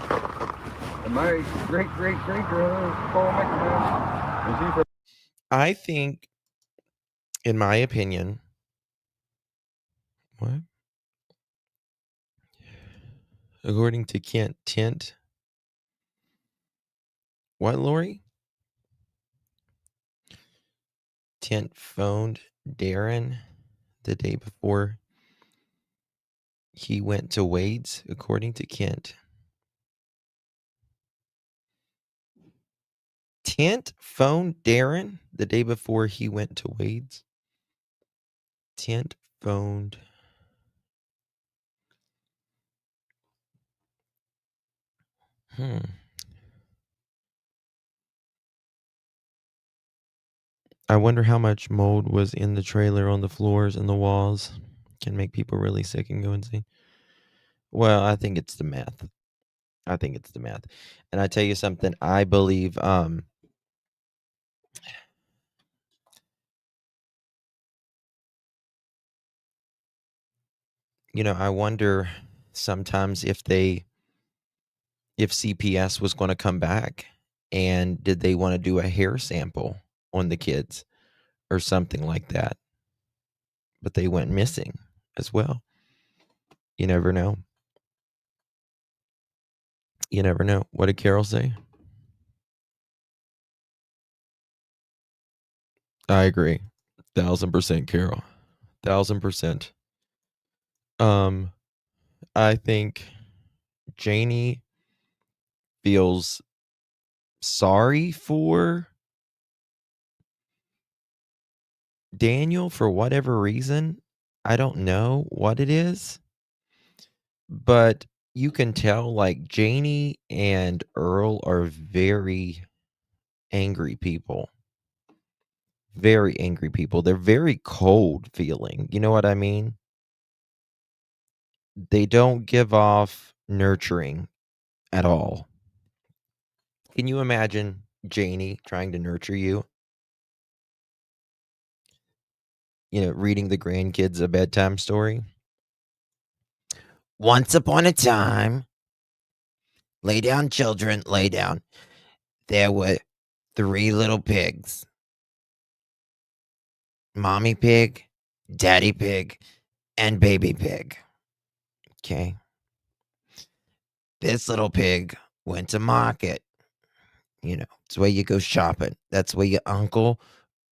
And my great-great-great-grandmother, Paul McNair, and she's from I think, in my opinion, what? According to Kent Tent, what, Lori? Tent phoned Darren the day before he went to Wade's, according to Kent. Tent phoned Darren the day before he went to Wade's. Tent phoned. I wonder how much mold was in the trailer on the floors and the walls. Can make people really sick and go insane. Well, I think it's the math. And I tell you something, I believe I wonder sometimes if CPS was going to come back, and did they want to do a hair sample on the kids or something like that. But they went missing as well. You never know. You never know. What did Carol say? I agree. 1,000%, Carol. 1,000%. I think Janie feels sorry for Daniel for whatever reason. I don't know what it is, but you can tell like Janie and Earl are very angry people. Very angry people. They're very cold feeling. You know what I mean? They don't give off nurturing at all. Can you imagine Janie trying to nurture you? Reading the grandkids a bedtime story. Once upon a time, lay down, children, lay down. There were 3 little pigs. Mommy pig, daddy pig, and baby pig. Okay. This little pig went to market. It's where you go shopping. That's where your Uncle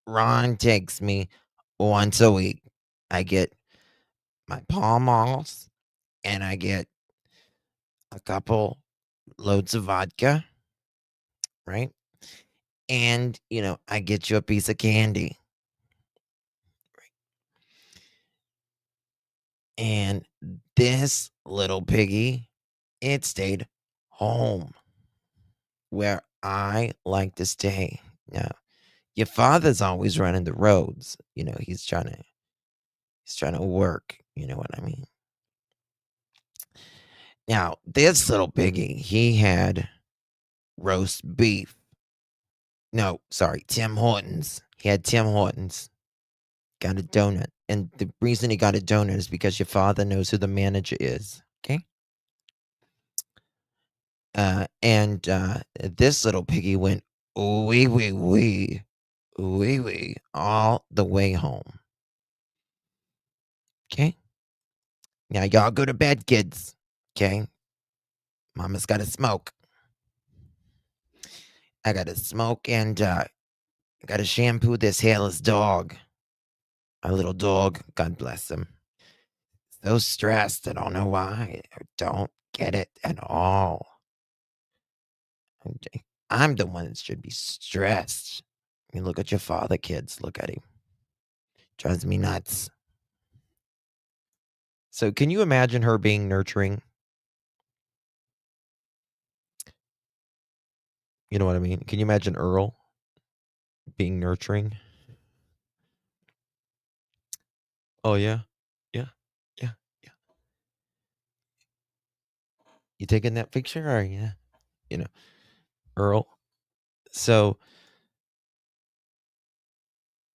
Ron takes me once a week. I get my Pall Malls, and I get a couple loads of vodka, right? And, I get you a piece of candy. And this little piggy, it stayed home where I like to stay. Now, your father's always running the roads. He's trying to work. You know what I mean? Now, this little piggy, he had roast beef. No, sorry, Tim Hortons. He had Tim Hortons. Got a donut. And the reason he got a donut is because your father knows who the manager is. Okay? And this little piggy went wee wee wee wee wee all the way home. Okay? Now y'all go to bed, kids. Okay? Mama's got to smoke. I got to smoke, and I got to shampoo this hairless dog. Our little dog, God bless him. So stressed, I don't know why. I don't get it at all. I'm the one that should be stressed. I mean, look at your father, kids. Look at him. Drives me nuts. So can you imagine her being nurturing? You know what I mean? Can you imagine Earl being nurturing? Oh, yeah. Yeah. Yeah. Yeah. You taking that picture? Or yeah. You know, Earl. So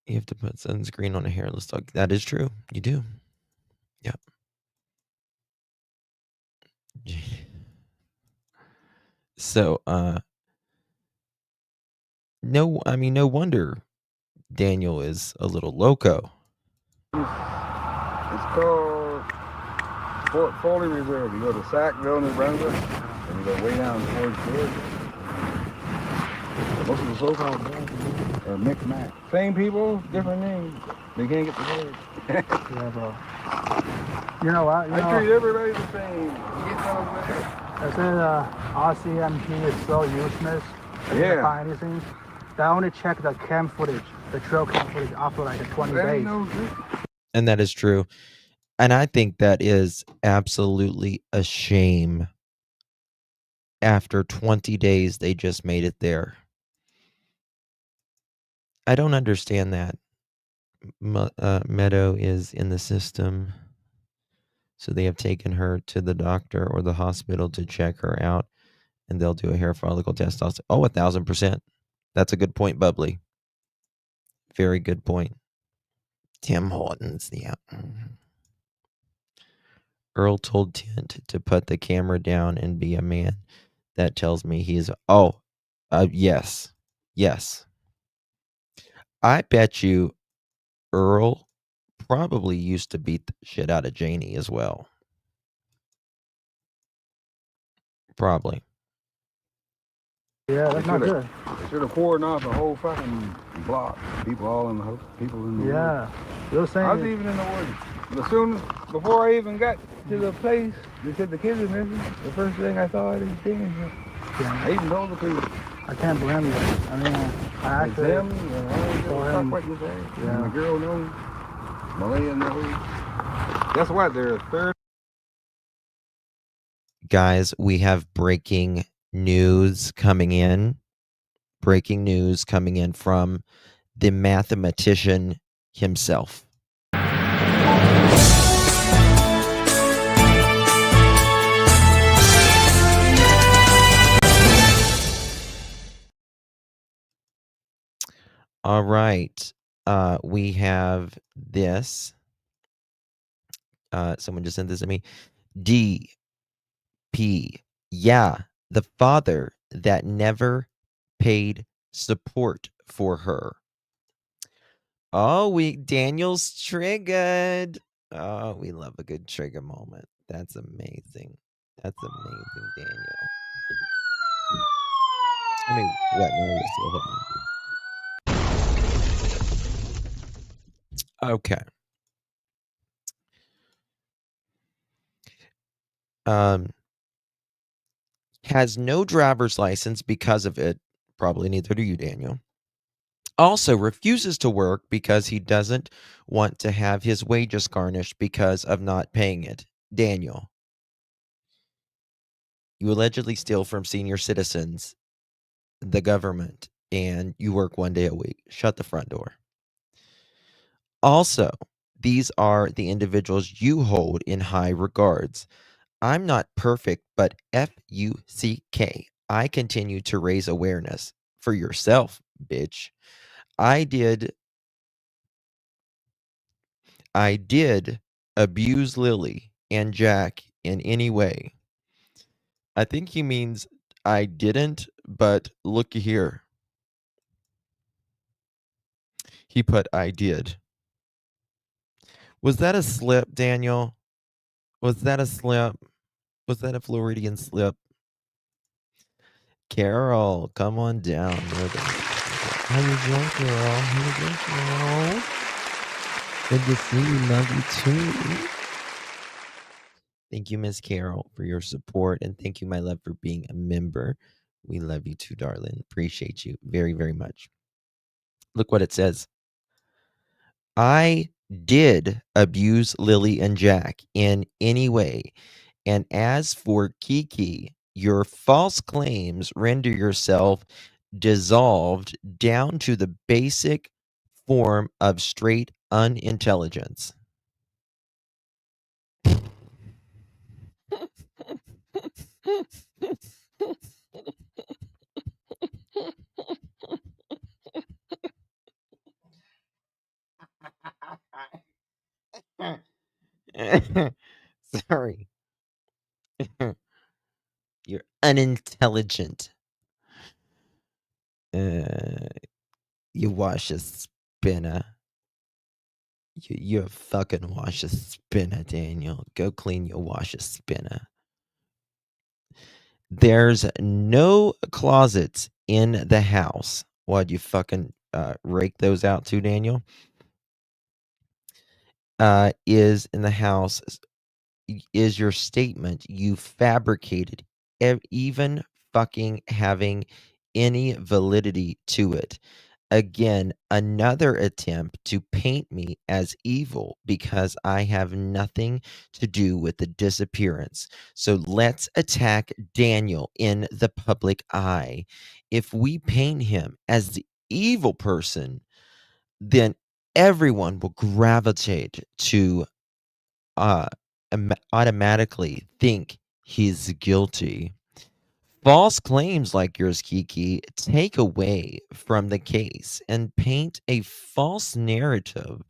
you have to put sunscreen on a hairless dog. That is true. You do. Yeah. So, no wonder Daniel is a little loco. It's called Fort Foley Reserve. You go to Sackville, New Brunswick, and you go way down towards Georgia. Most of the so-called bad are mixed-match. Same people, different names. They can't get the word. Yeah, bro. You know what? I treat everybody the same. You get those there. I said RCMP is so useless. They Yeah. can't find anything. They only check the cam footage, the trail cam footage after like 20 That days. ain't no good. And that is true. And I think that is absolutely a shame. After 20 days, they just made it there. I don't understand that. Meadow is in the system. So they have taken her to the doctor or the hospital to check her out, and they'll do a hair follicle test. Oh, 1,000%. That's a good point, Bubbly. Very good point. Tim Hortons, yeah. Earl told Tint to put the camera down and be a man. That tells me he's. Yes. Yes. I bet you Earl probably used to beat the shit out of Janie as well. Probably. Yeah, that's not good. They should have poured off the whole fucking block. People all in the house. People in the Yeah. You're woods. saying I was even in the woods. But as soon before I even got to the place, they said the kids are missing. The first thing I thought is Daniel. I even told the police. I can't blame you. I mean, I It's actually. them, and all for the him. stuff like you say. Yeah. And the girl knows. Malaya knows. Guess what? They're a third. Guys, we have breaking news coming in. Breaking news coming in from the mathematician himself. All right. We have this. Someone just sent this to me. DP. Yeah, the father that never paid support for her. Oh, Daniel's triggered. Oh, we love a good trigger moment. That's amazing. That's amazing, Daniel. I mean, what? No, hold on. Okay. Has no driver's license because of it. Probably neither do you, Daniel. Also refuses to work because he doesn't want to have his wages garnished because of not paying it. Daniel, you allegedly steal from senior citizens, the government, and you work 1 day a week. Shut the front door. Also, these are the individuals you hold in high regards. I'm not perfect, but FUCK. I continue to raise awareness for yourself, bitch. I did abuse Lily and Jack in any way. I think he means I didn't, but look here. He put I did. Was that a slip, Daniel? Was that a slip? Was that a Floridian slip? Carol, come on down. How you doing, Carol? How you doing, Carol? Good to see you. Love you too. Thank you, Miss Carol, for your support, and thank you, my love, for being a member. We love you too, darling. Appreciate you very, very much. Look what it says. I did abuse Lilly and Jack in any way. And as for Kiki, your false claims render yourself dissolved down to the basic form of straight unintelligence. Sorry. You're unintelligent. You wash a spinner. You're a fucking wash a spinner, Daniel. Go clean your wash a spinner. There's no closets in the house. Why'd you fucking rake those out too, Daniel? Is in the house is your statement you fabricated, even fucking having any validity to it. Again, another attempt to paint me as evil because I have nothing to do with the disappearance. So let's attack Daniel in the public eye. If we paint him as the evil person, then everyone will gravitate to automatically think he's guilty. False claims like yours, Kiki, take away from the case and paint a false narrative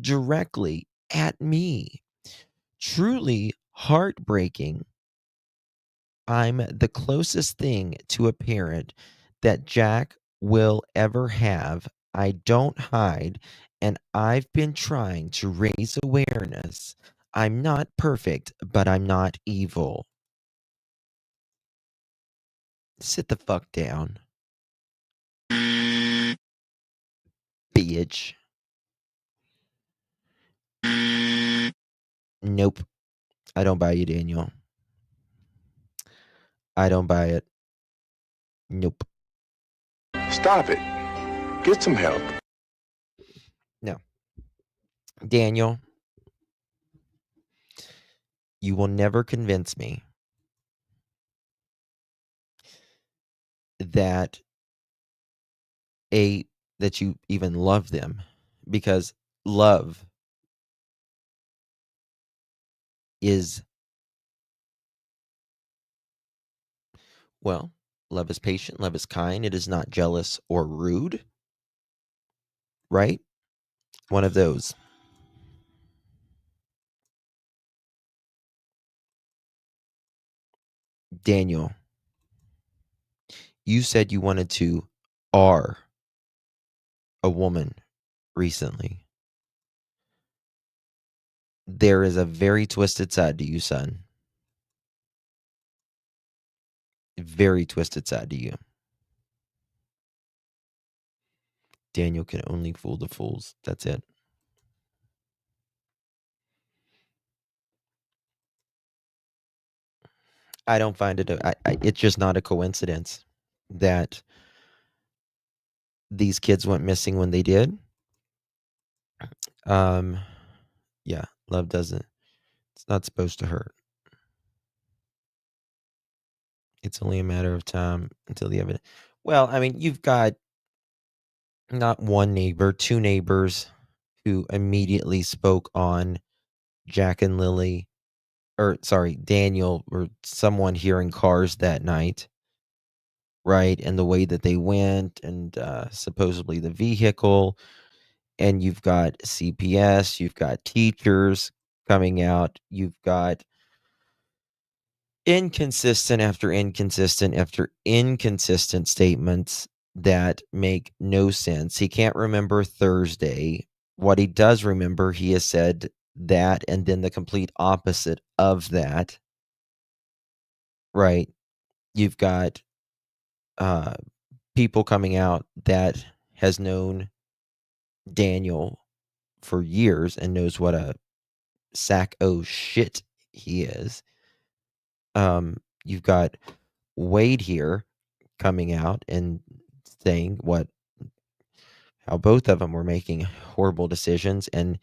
directly at me. Truly heartbreaking. I'm the closest thing to a parent that Jack will ever have. I don't hide, and I've been trying to raise awareness. I'm not perfect, but I'm not evil. Sit the fuck down, bitch. Nope. I don't buy you, Daniel. I don't buy it. Nope. Stop it. Get some help. No. Daniel, you will never convince me that that you even love them, because love is, well, love is patient, love is kind, it is not jealous or rude, right? One of those. Daniel, you said you wanted to R a woman recently. There is a very twisted side to you, son. Very twisted side to you. Daniel can only fool the fools. That's it. I don't find it. It's just not a coincidence that these kids went missing when they did. Yeah, love doesn't. It's not supposed to hurt. It's only a matter of time until the evidence. Well, I mean, you've got not one neighbor, two neighbors who immediately spoke on Jack and Lily, or sorry, Daniel, or someone hearing cars that night, right? And the way that they went, and supposedly the vehicle. And you've got CPS, you've got teachers coming out, you've got inconsistent after inconsistent after inconsistent statements that make no sense. He can't remember Thursday. What he does remember, he has said that and then the complete opposite of that. Right. You've got people coming out that has known Daniel for years and knows what a sack of shit he is. You've got Wade here coming out and saying how both of them were making horrible decisions, and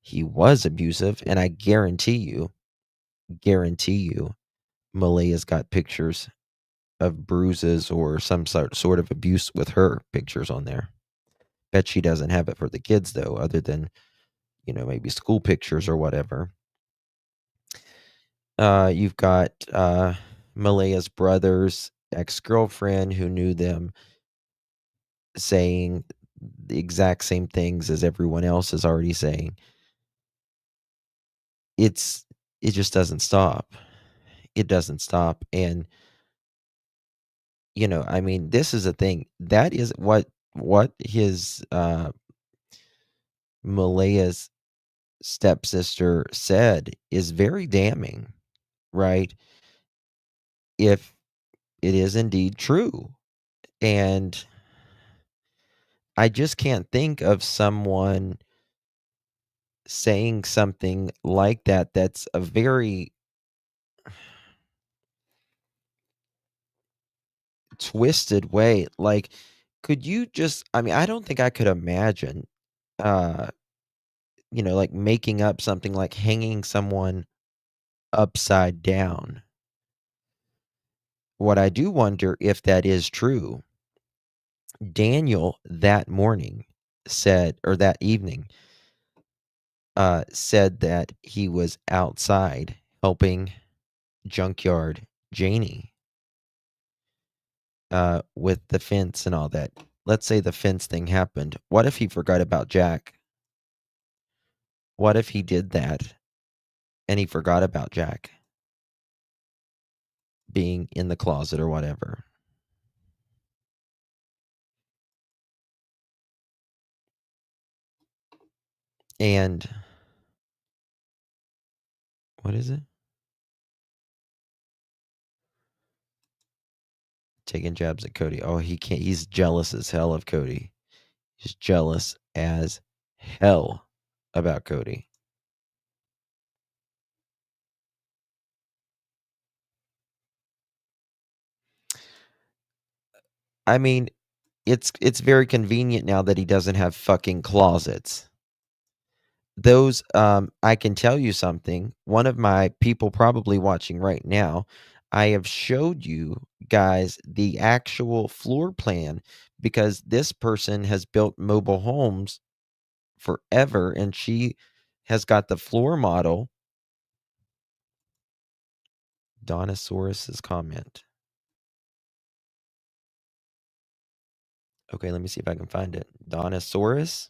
he was abusive, and I guarantee you, Malea's got pictures of bruises or some sort of abuse with her pictures on there. Bet she doesn't have it for the kids, though, other than, maybe school pictures or whatever. You've got Malea's brother's ex-girlfriend who knew them saying the exact same things as everyone else is already saying. It just doesn't stop. It doesn't stop. And, I mean, this is a thing. That is what his Malea's stepsister said is very damning, right? If it is indeed true. And I just can't think of someone saying something like that that's a very twisted way. Like, could you just, I mean, I don't think I could imagine, uh, like making up something like hanging someone upside down. What I do wonder if that is true. Daniel that morning said, or that evening, said that he was outside helping Junkyard Janie with the fence and all that. Let's say the fence thing happened. What if he forgot about Jack? What if he did that and he forgot about Jack being in the closet or whatever? And what is it? Taking jabs at Cody. Oh, he can't. He's jealous as hell of Cody. He's jealous as hell about Cody. I mean, it's very convenient now that he doesn't have fucking closets. Those I can tell you something. One of my people probably watching right now, I have showed you guys the actual floor plan because this person has built mobile homes forever and she has got the floor model. Donosaurus's comment. Okay, let me see if I can find it. Donosaurus.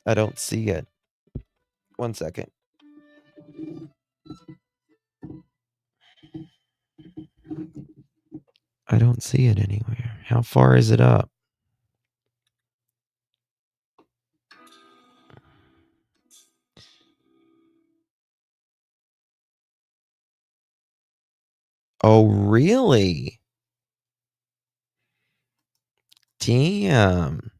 I don't see it. One second. I don't see it anywhere. How far is it up? Oh, really? Damn.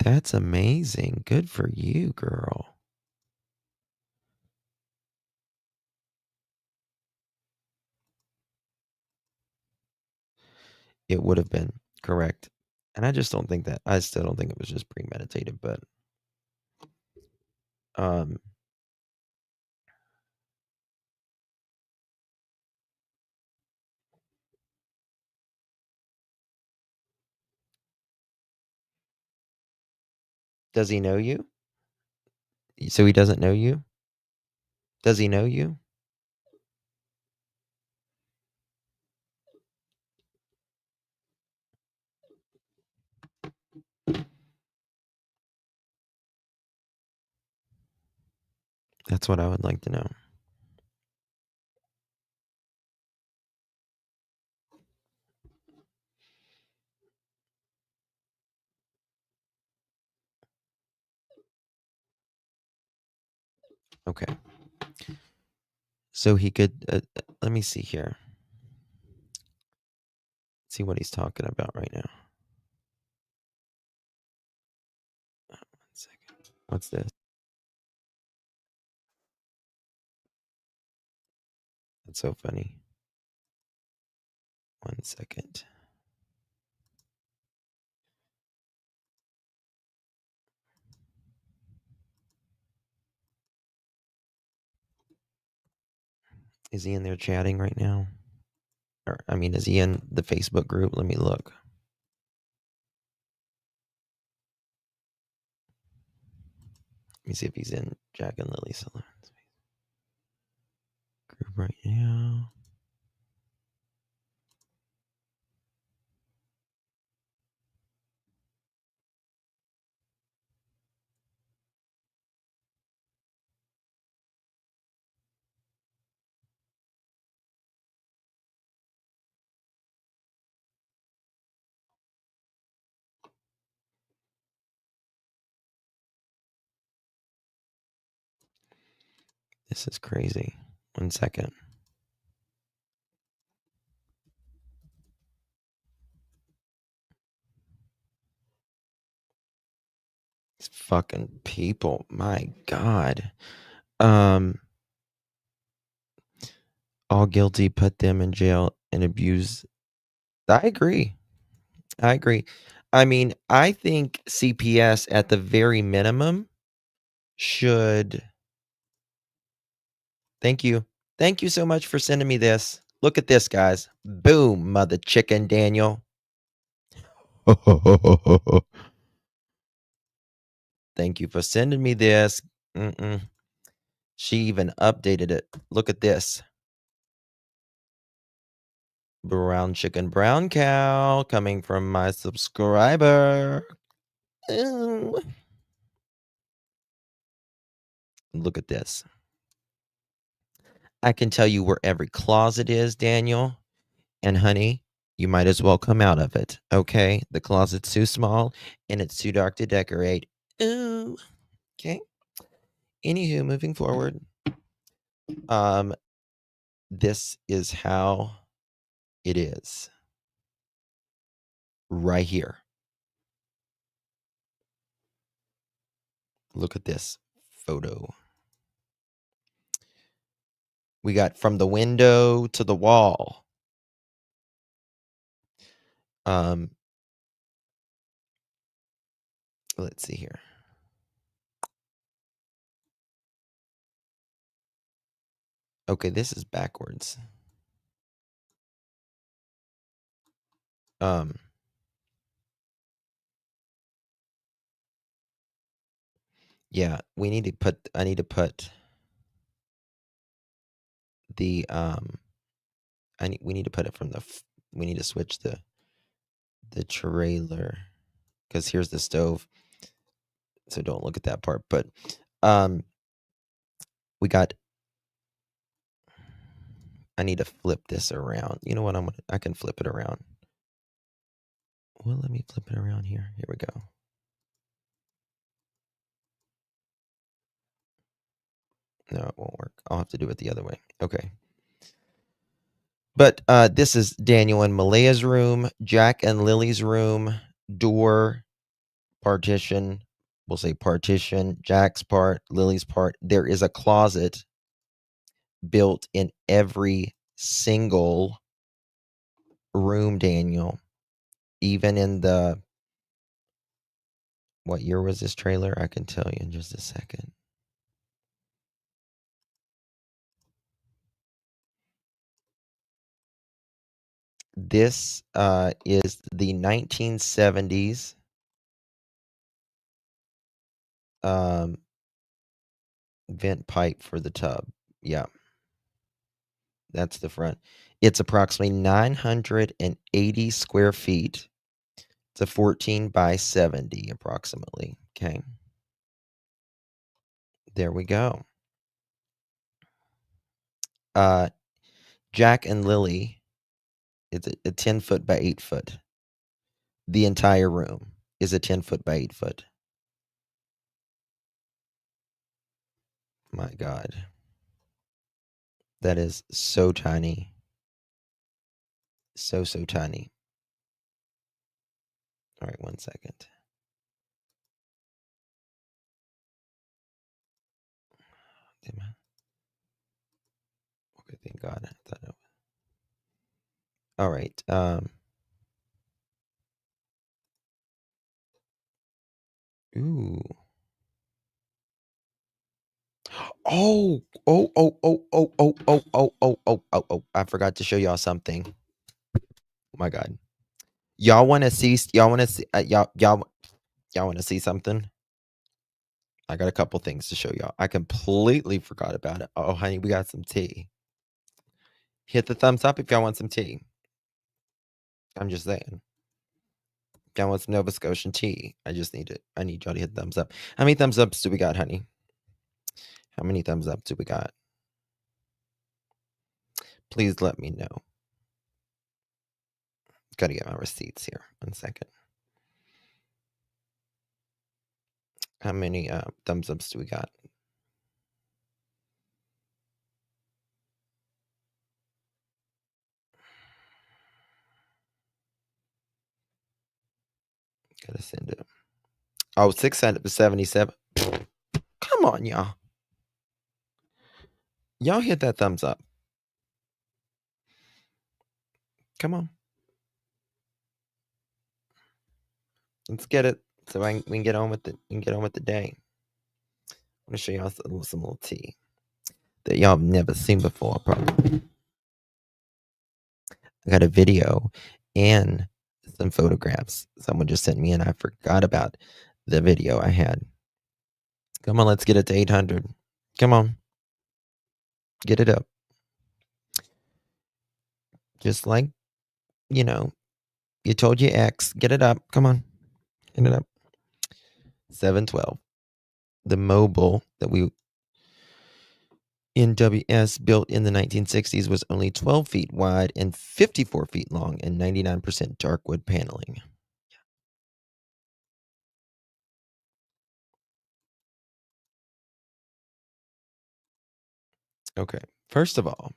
That's amazing. Good for you, girl. It would have been correct. And I just don't think that. I still don't think it was just premeditated, but does he know you? So he doesn't know you? Does he know you? That's what I would like to know. Okay. So he could, let me see here. See what he's talking about right now. 1 second. What's this? That's so funny. 1 second. Is he in there chatting right now? Or, I mean, is he in the Facebook group? Let me look. Let me see if he's in Jack and Lilly Sullivan's group right now. This is crazy. 1 second. These fucking people. My God. All guilty, put them in jail and abuse. I agree. I mean, I think CPS at the very minimum should. Thank you. Thank you so much for sending me this. Look at this, guys. Boom, mother chicken, Daniel. Thank you for sending me this. She even updated it. Look at this. Brown chicken, brown cow coming from my subscriber. Ooh. Look at this. I can tell you where every closet is, Daniel. And honey, you might as well come out of it. Okay? The closet's too small and it's too dark to decorate. Ooh. Okay. Anywho, moving forward. This is how it is. Right here. Look at this photo. We got from the window to the wall. Let's see here. Okay, this is backwards. Yeah, we need to put I need to put the we need to put it from the we need to switch the trailer cuz here's the stove. So don't look at that part, but we got I need to flip this around. You know what? I can flip it around. Well, let me flip it around here. Here we go. No, it won't work. I'll have to do it the other way. Okay. But this is Daniel and Malaya's room, Jack and Lily's room, door, partition. We'll say partition, Jack's part, Lily's part. There is a closet built in every single room, Daniel. Even in the, what year was this trailer? I can tell you in just a second. This is the 1970s vent pipe for the tub. Yeah. That's the front. It's approximately 980 square feet. It's a 14 by 70 approximately. Okay. There we go. Jack and Lily, it's a 10 foot by 8 foot. The entire room is a 10 foot by 8 foot. My God. That is so tiny. So tiny. All right, 1 second. Thank God. I thought it was. All right. Ooh. Oh, oh, oh, oh, oh, oh, oh, oh, oh, oh, oh, oh. I forgot to show y'all something. Oh my God. Y'all want to see y'all want to see something? I got a couple things to show y'all. I completely forgot about it. Oh, honey, we got some tea. Hit the thumbs up if y'all want some tea. I'm just saying. If y'all want some Nova Scotian tea, I need y'all to hit thumbs up. How many thumbs ups do we got, honey? How many thumbs up do we got? Please let me know. Gotta get my receipts here. 1 second. How many thumbs ups do we got? Gotta send it. Oh, 677. Come on, y'all. Y'all hit that thumbs up. Come on. Let's get it. So we can get on with it. We can get on with the day. I'm gonna show y'all some little tea that y'all have never seen before, probably. I got a video and some photographs. Someone just sent me, and I forgot about the video I had. Come on, let's get it to 800. Come on. Get it up. Just like, you told your ex, get it up. Come on. Get it up. 712. The mobile that we NWS built in the 1960s was only 12 feet wide and 54 feet long and 99% dark wood paneling. Okay, first of all,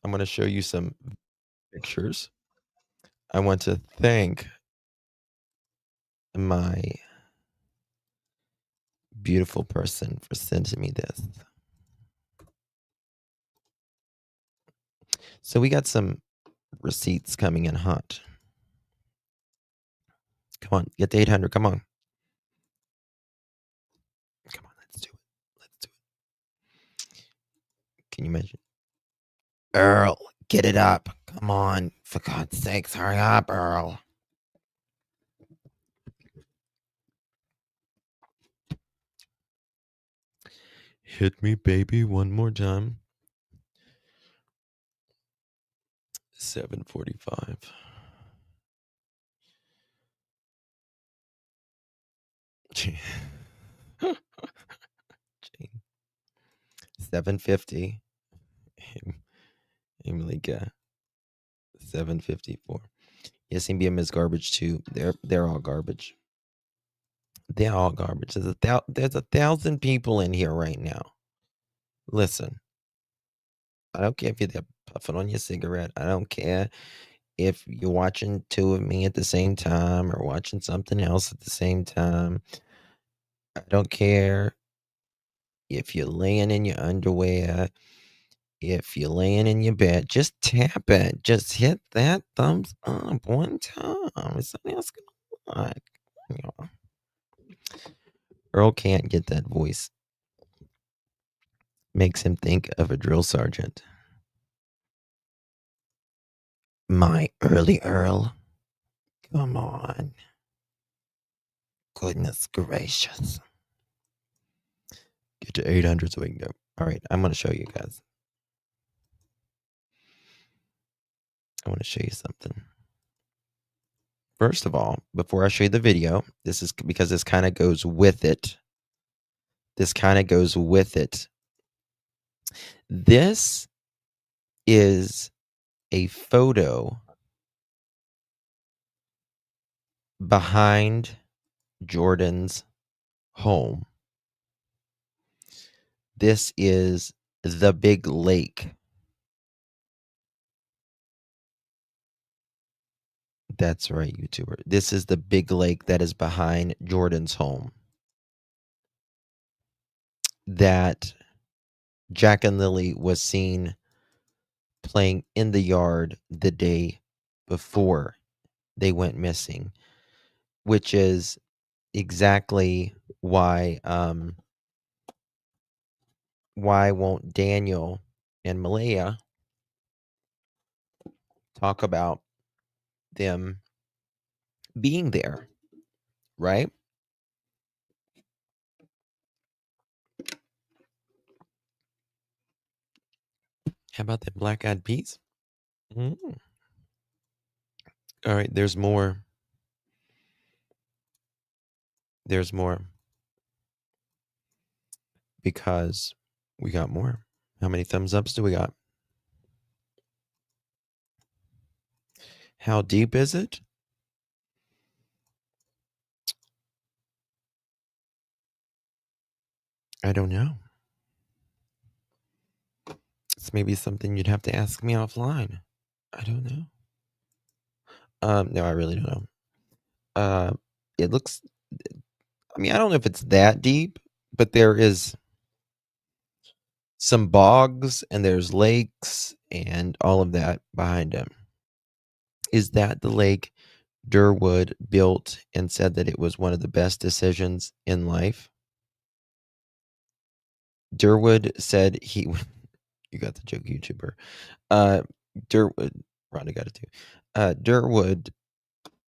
I'm going to show you some pictures. I want to thank my beautiful person for sending me this. So we got some receipts coming in hot. Come on, get to 800. Come on. Come on, let's do it. Let's do it. Can you imagine? Earl, get it up. Come on. For God's sakes, hurry up, Earl. Hit me, baby, one more time. 7:45. 7:50. Emily got 7:54. Yes, NBM is garbage too. They're all garbage. They're all garbage. There's 1,000 people in here right now. Listen, I don't care if you're there puffing on your cigarette. I don't care if you're watching two of me at the same time or watching something else at the same time. I don't care if you're laying in your underwear, if you're laying in your bed. Just tap it. Just hit that thumbs up one time. Is something else going on? You know, Earl can't get that voice. Makes him think of a drill sergeant. My early Earl. Come on. Goodness gracious. Get to 800 so we can go. All right, I'm going to show you guys. I want to show you something. First of all, before I show you the video, this is because this kind of goes with it. This kind of goes with it. This is a photo behind Jordan's home. This is the big lake. That's right, YouTuber. This is the big lake that is behind Jordan's home. That Jack and Lily was seen playing in the yard the day before they went missing, which is exactly why won't Daniel and Malaya talk about them being there, right? How about the black-eyed peas? Mm. All right, there's more. There's more. Because we got more. How many thumbs ups do we got? How deep is it? I don't know. It's maybe something you'd have to ask me offline. I don't know. No, I really don't know. It looks, I mean, I don't know if it's that deep, but there is some bogs and there's lakes and all of that behind him. Is that the lake Durwood built and said that it was one of the best decisions in life? Durwood said he you got the joke, YouTuber. Durwood, Rhonda got it too. Durwood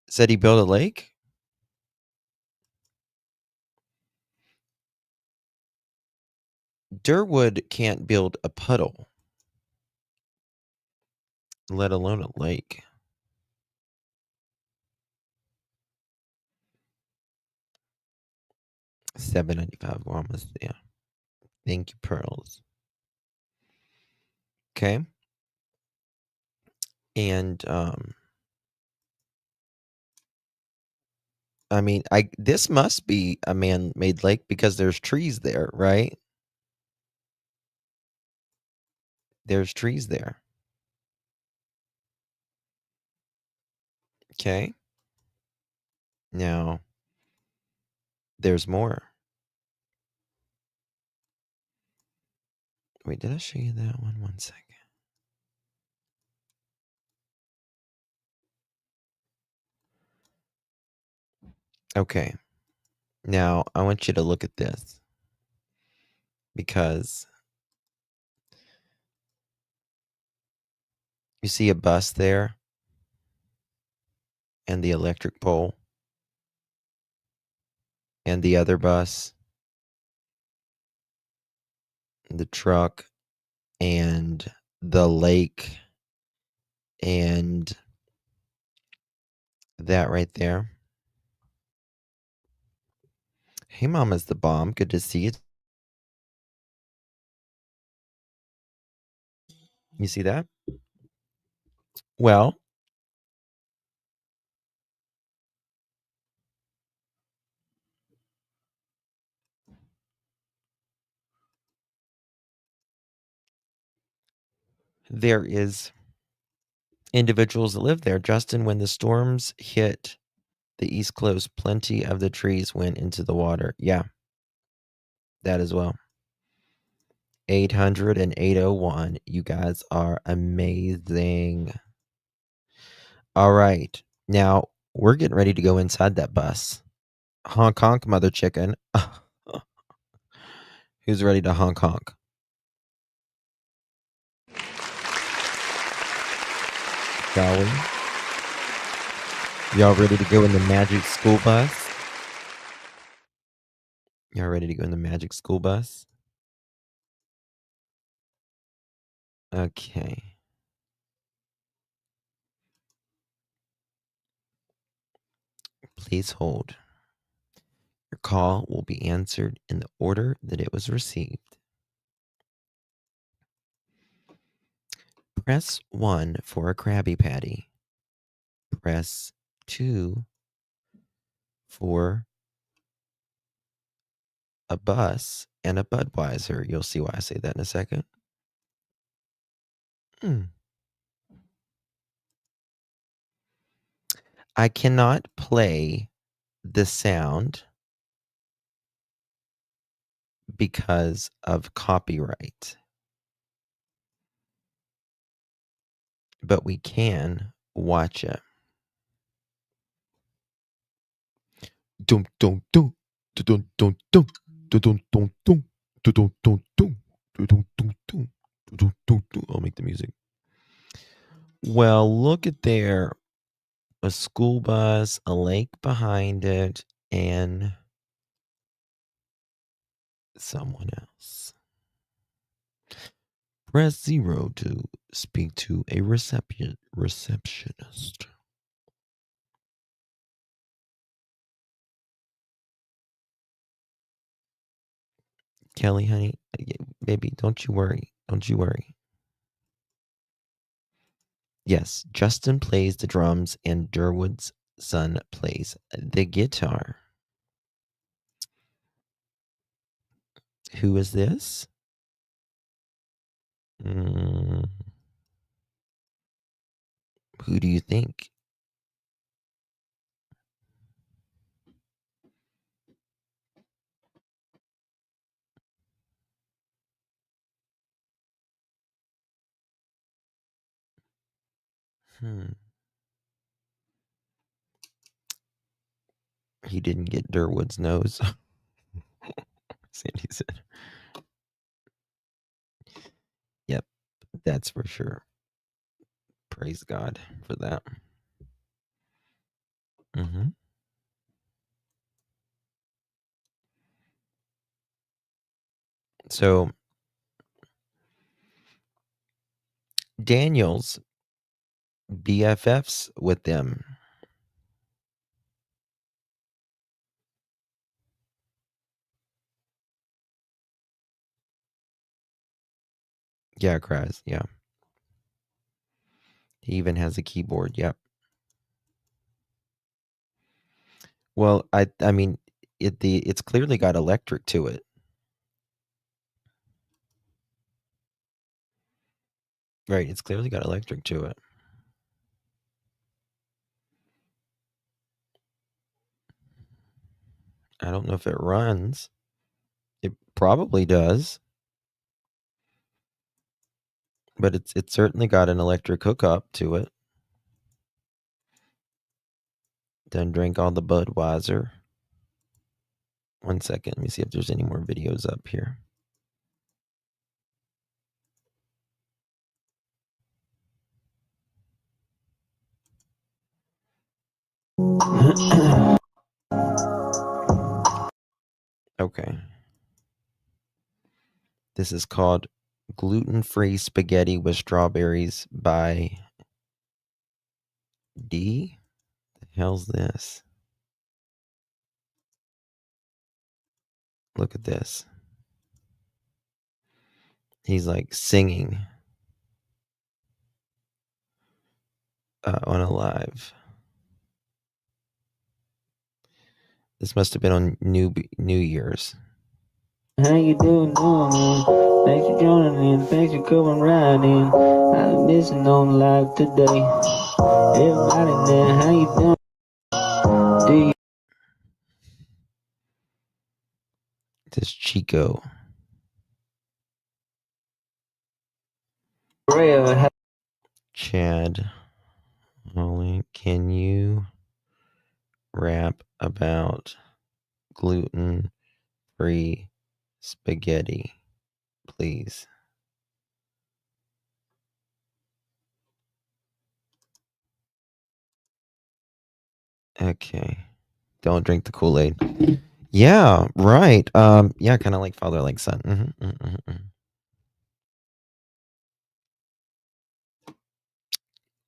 said he built a lake. Durwood can't build a puddle, let alone a lake. $7.95. We're almost there. Thank you, Pearls. Okay. And I mean, this must be a man-made lake because there's trees there, right? There's trees there. Okay. Now, there's more. Wait, did I show you that one? 1 second. Okay. Now, I want you to look at this because you see a bus there and the electric pole and the other bus, the truck and the lake and that right there. Hey, Mama's the bomb. Good to see you. You see that? Well, there is individuals that live there. Justin, when the storms hit the East Coast, plenty of the trees went into the water. Yeah, that as well. 800 and 801. You guys are amazing. All right. Now, we're getting ready to go inside that bus. Honk honk, mother chicken. Who's ready to honk honk? Shall we? Y'all ready to go in the magic school bus? Y'all ready to go in the magic school bus? Okay. Please hold. Your call will be answered in the order that it was received. Press 1 for a Krabby Patty. Press 2 for a bus and a Budweiser. You'll see why I say that in a second. I cannot play the sound because of copyright. but we can watch it. Dum dum dum dum dum dum dum dum dum dum dum dum dum dum dum. I'll make the music. Well, look at there. A school bus, a lake behind it, and someone else. Press 0 to speak to a receptionist. Kelly, honey, baby, don't you worry. Don't you worry. Yes, Justin plays the drums and Durwood's son plays the guitar. Who is this? Who do you think? He didn't get Durwood's nose. Sandy said. Yep, that's for sure. Praise God for that. So, Daniel's BFFs with them. Yeah, Kraz. Yeah. He even has a keyboard. Yep. Well, I mean, it's clearly got electric to it. Right, it's clearly got electric to it. I don't know if it runs. It probably does. But it's certainly got an electric hookup to it. Done drank all the Budweiser. 1 second. Let me see if there's any more videos up here. Okay. This is called Gluten-Free Spaghetti with Strawberries by D. The hell's this? Look at this. He's like singing on a live. This must have been on New Year's. How you doing, man? Thanks for joining in. Thanks for coming right in. I'm missing on live today. Everybody there, how you doing? Do you? This Chico. Chad, Holly, can you rap about gluten-free spaghetti, please? Okay. Don't drink the Kool-Aid. Yeah, right. Yeah, kind of like father, like son.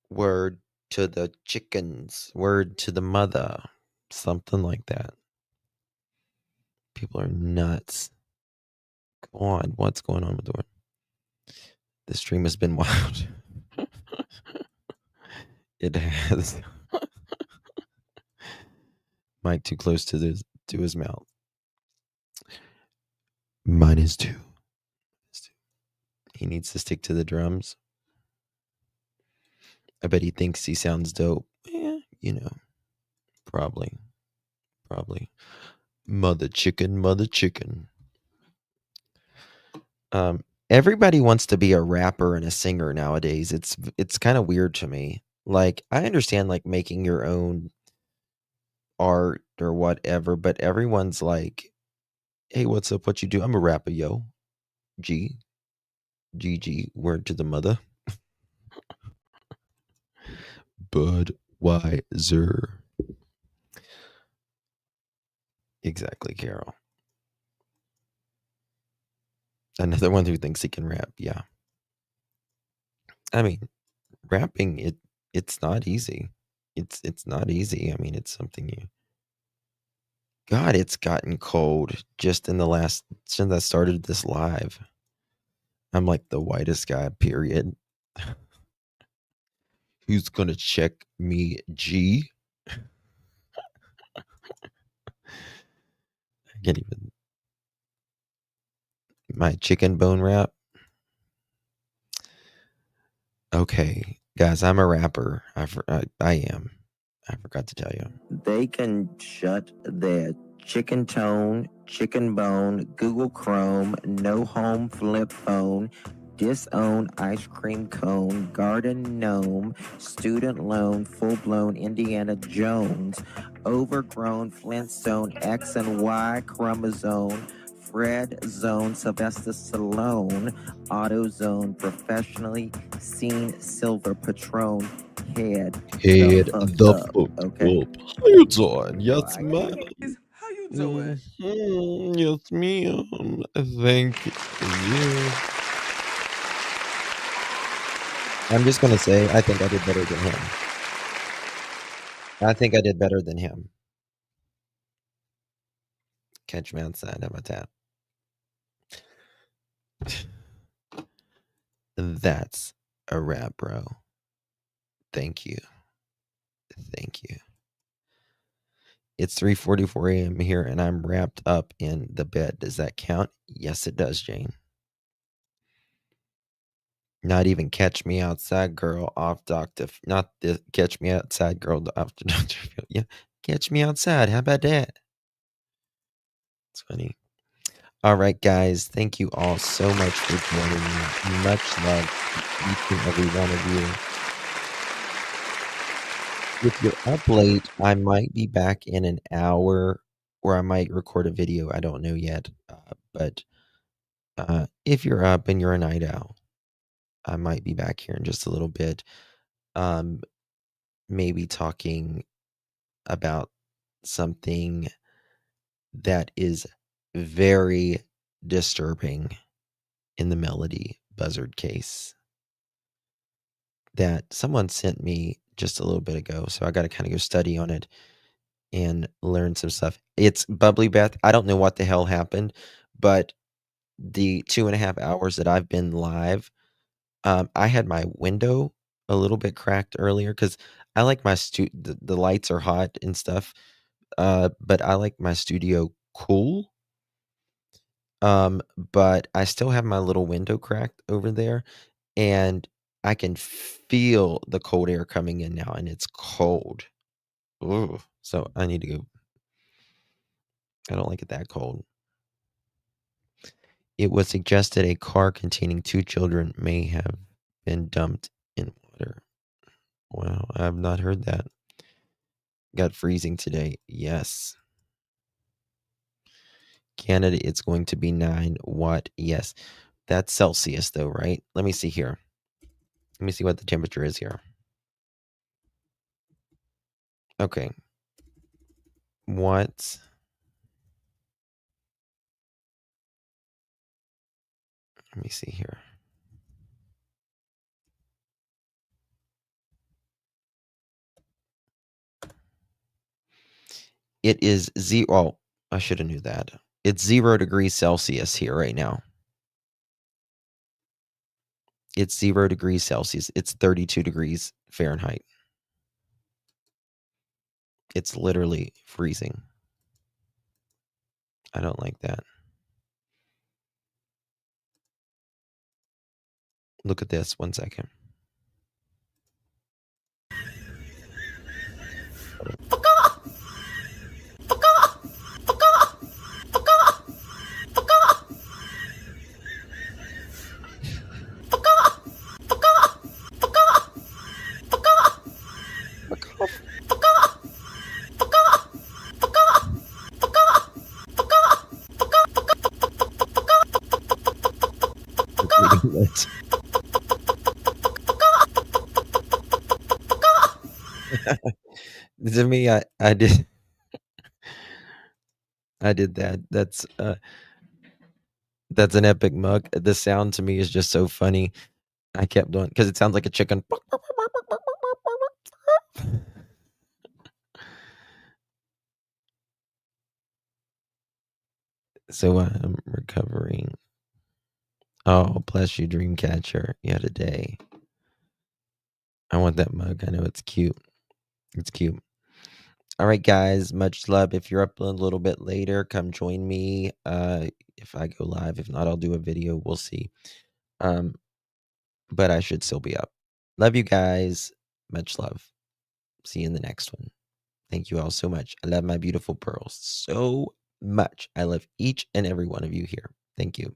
Word to the chickens. Word to the mother. Something like that. People are nuts. Go on. What's going on with the word? The stream has been wild. It has. Mic too close to his mouth. -2. He needs to stick to the drums. I bet he thinks he sounds dope. Yeah, you know. Probably. Mother chicken. everybody wants to be a rapper and a singer nowadays. It's kind of weird to me. Like, I understand like making your own art or whatever, but everyone's like, "Hey, what's up? What you do?" "I'm a rapper, yo." GG, word to the mother. Budweiser. Exactly, Carol. Another one who thinks he can rap. Yeah. I mean, rapping, it's not easy. It's not easy. I mean, it's something you God, it's gotten cold just in the last since I started this live. I'm like the whitest guy, period. Who's gonna check me, G? I can't even. My chicken bone wrap. Okay, guys, I'm a rapper. I am. I forgot to tell you. They can shut their chicken tone, chicken bone, Google Chrome, no home flip phone, disown ice cream cone, garden gnome, student loan, full blown Indiana Jones, overgrown Flintstone, X and Y chromosome, Fred Zone, Sylvester Stallone, AutoZone, professionally seen silver Patron, head the fuck okay. Up. How you doing? Yes, ma'am. How you doing? Yes, ma'am. Thank you. I'm just gonna say, I think I did better than him. I think I did better than him. Catch me outside. How about that? That's a wrap, bro. Thank you. Thank you. It's 3:44 a.m. here, and I'm wrapped up in the bed. Does that count? Yes, it does, Jane. Not even catch me outside, girl, off Dr. Not the catch me outside, girl, after Dr. Phil. Yeah, catch me outside. How about that? It's funny. All right, guys. Thank you all so much for joining me. Much love to each and every one of you. If you're up late, I might be back in an hour, or I might record a video. I don't know yet. But if you're up and you're a night owl, I might be back here in just a little bit. Maybe talking about something that is very disturbing in the Melody Buzzard case that someone sent me just a little bit ago. So I got to kind of go study on it and learn some stuff. It's Bubbly Beth. I don't know what the hell happened, but the 2.5 hours that I've been live, I had my window a little bit cracked earlier because I like my the lights are hot and stuff, but I like my studio cool. But I still have my little window cracked over there, and I can feel the cold air coming in now, and it's cold. Ooh, so I need to go. I don't like it that cold. It was suggested a car containing 2 children may have been dumped in water. Wow, I have not heard that. Got freezing today. Yes. Canada, it's going to be 9 watt. Yes. That's Celsius though, right? Let me see here. Let me see what the temperature is here. Okay. What? Let me see here. It is 0. Oh, I should have knew that. It's 0 degrees Celsius here right now. It's 0 degrees Celsius. It's 32 degrees Fahrenheit. It's literally freezing. I don't like that. Look at this. 1 second. it. To me, I did that. That's an epic mug. The sound to me is just so funny. I kept doing because it sounds like a chicken. So I'm recovering. Oh, bless you, Dreamcatcher. You had a day. I want that mug. I know it's cute. It's cute. All right, guys. Much love. If you're up a little bit later, come join me. If I go live, if not, I'll do a video. We'll see. But I should still be up. Love you guys. Much love. See you in the next one. Thank you all so much. I love my beautiful pearls so much. I love each and every one of you here. Thank you.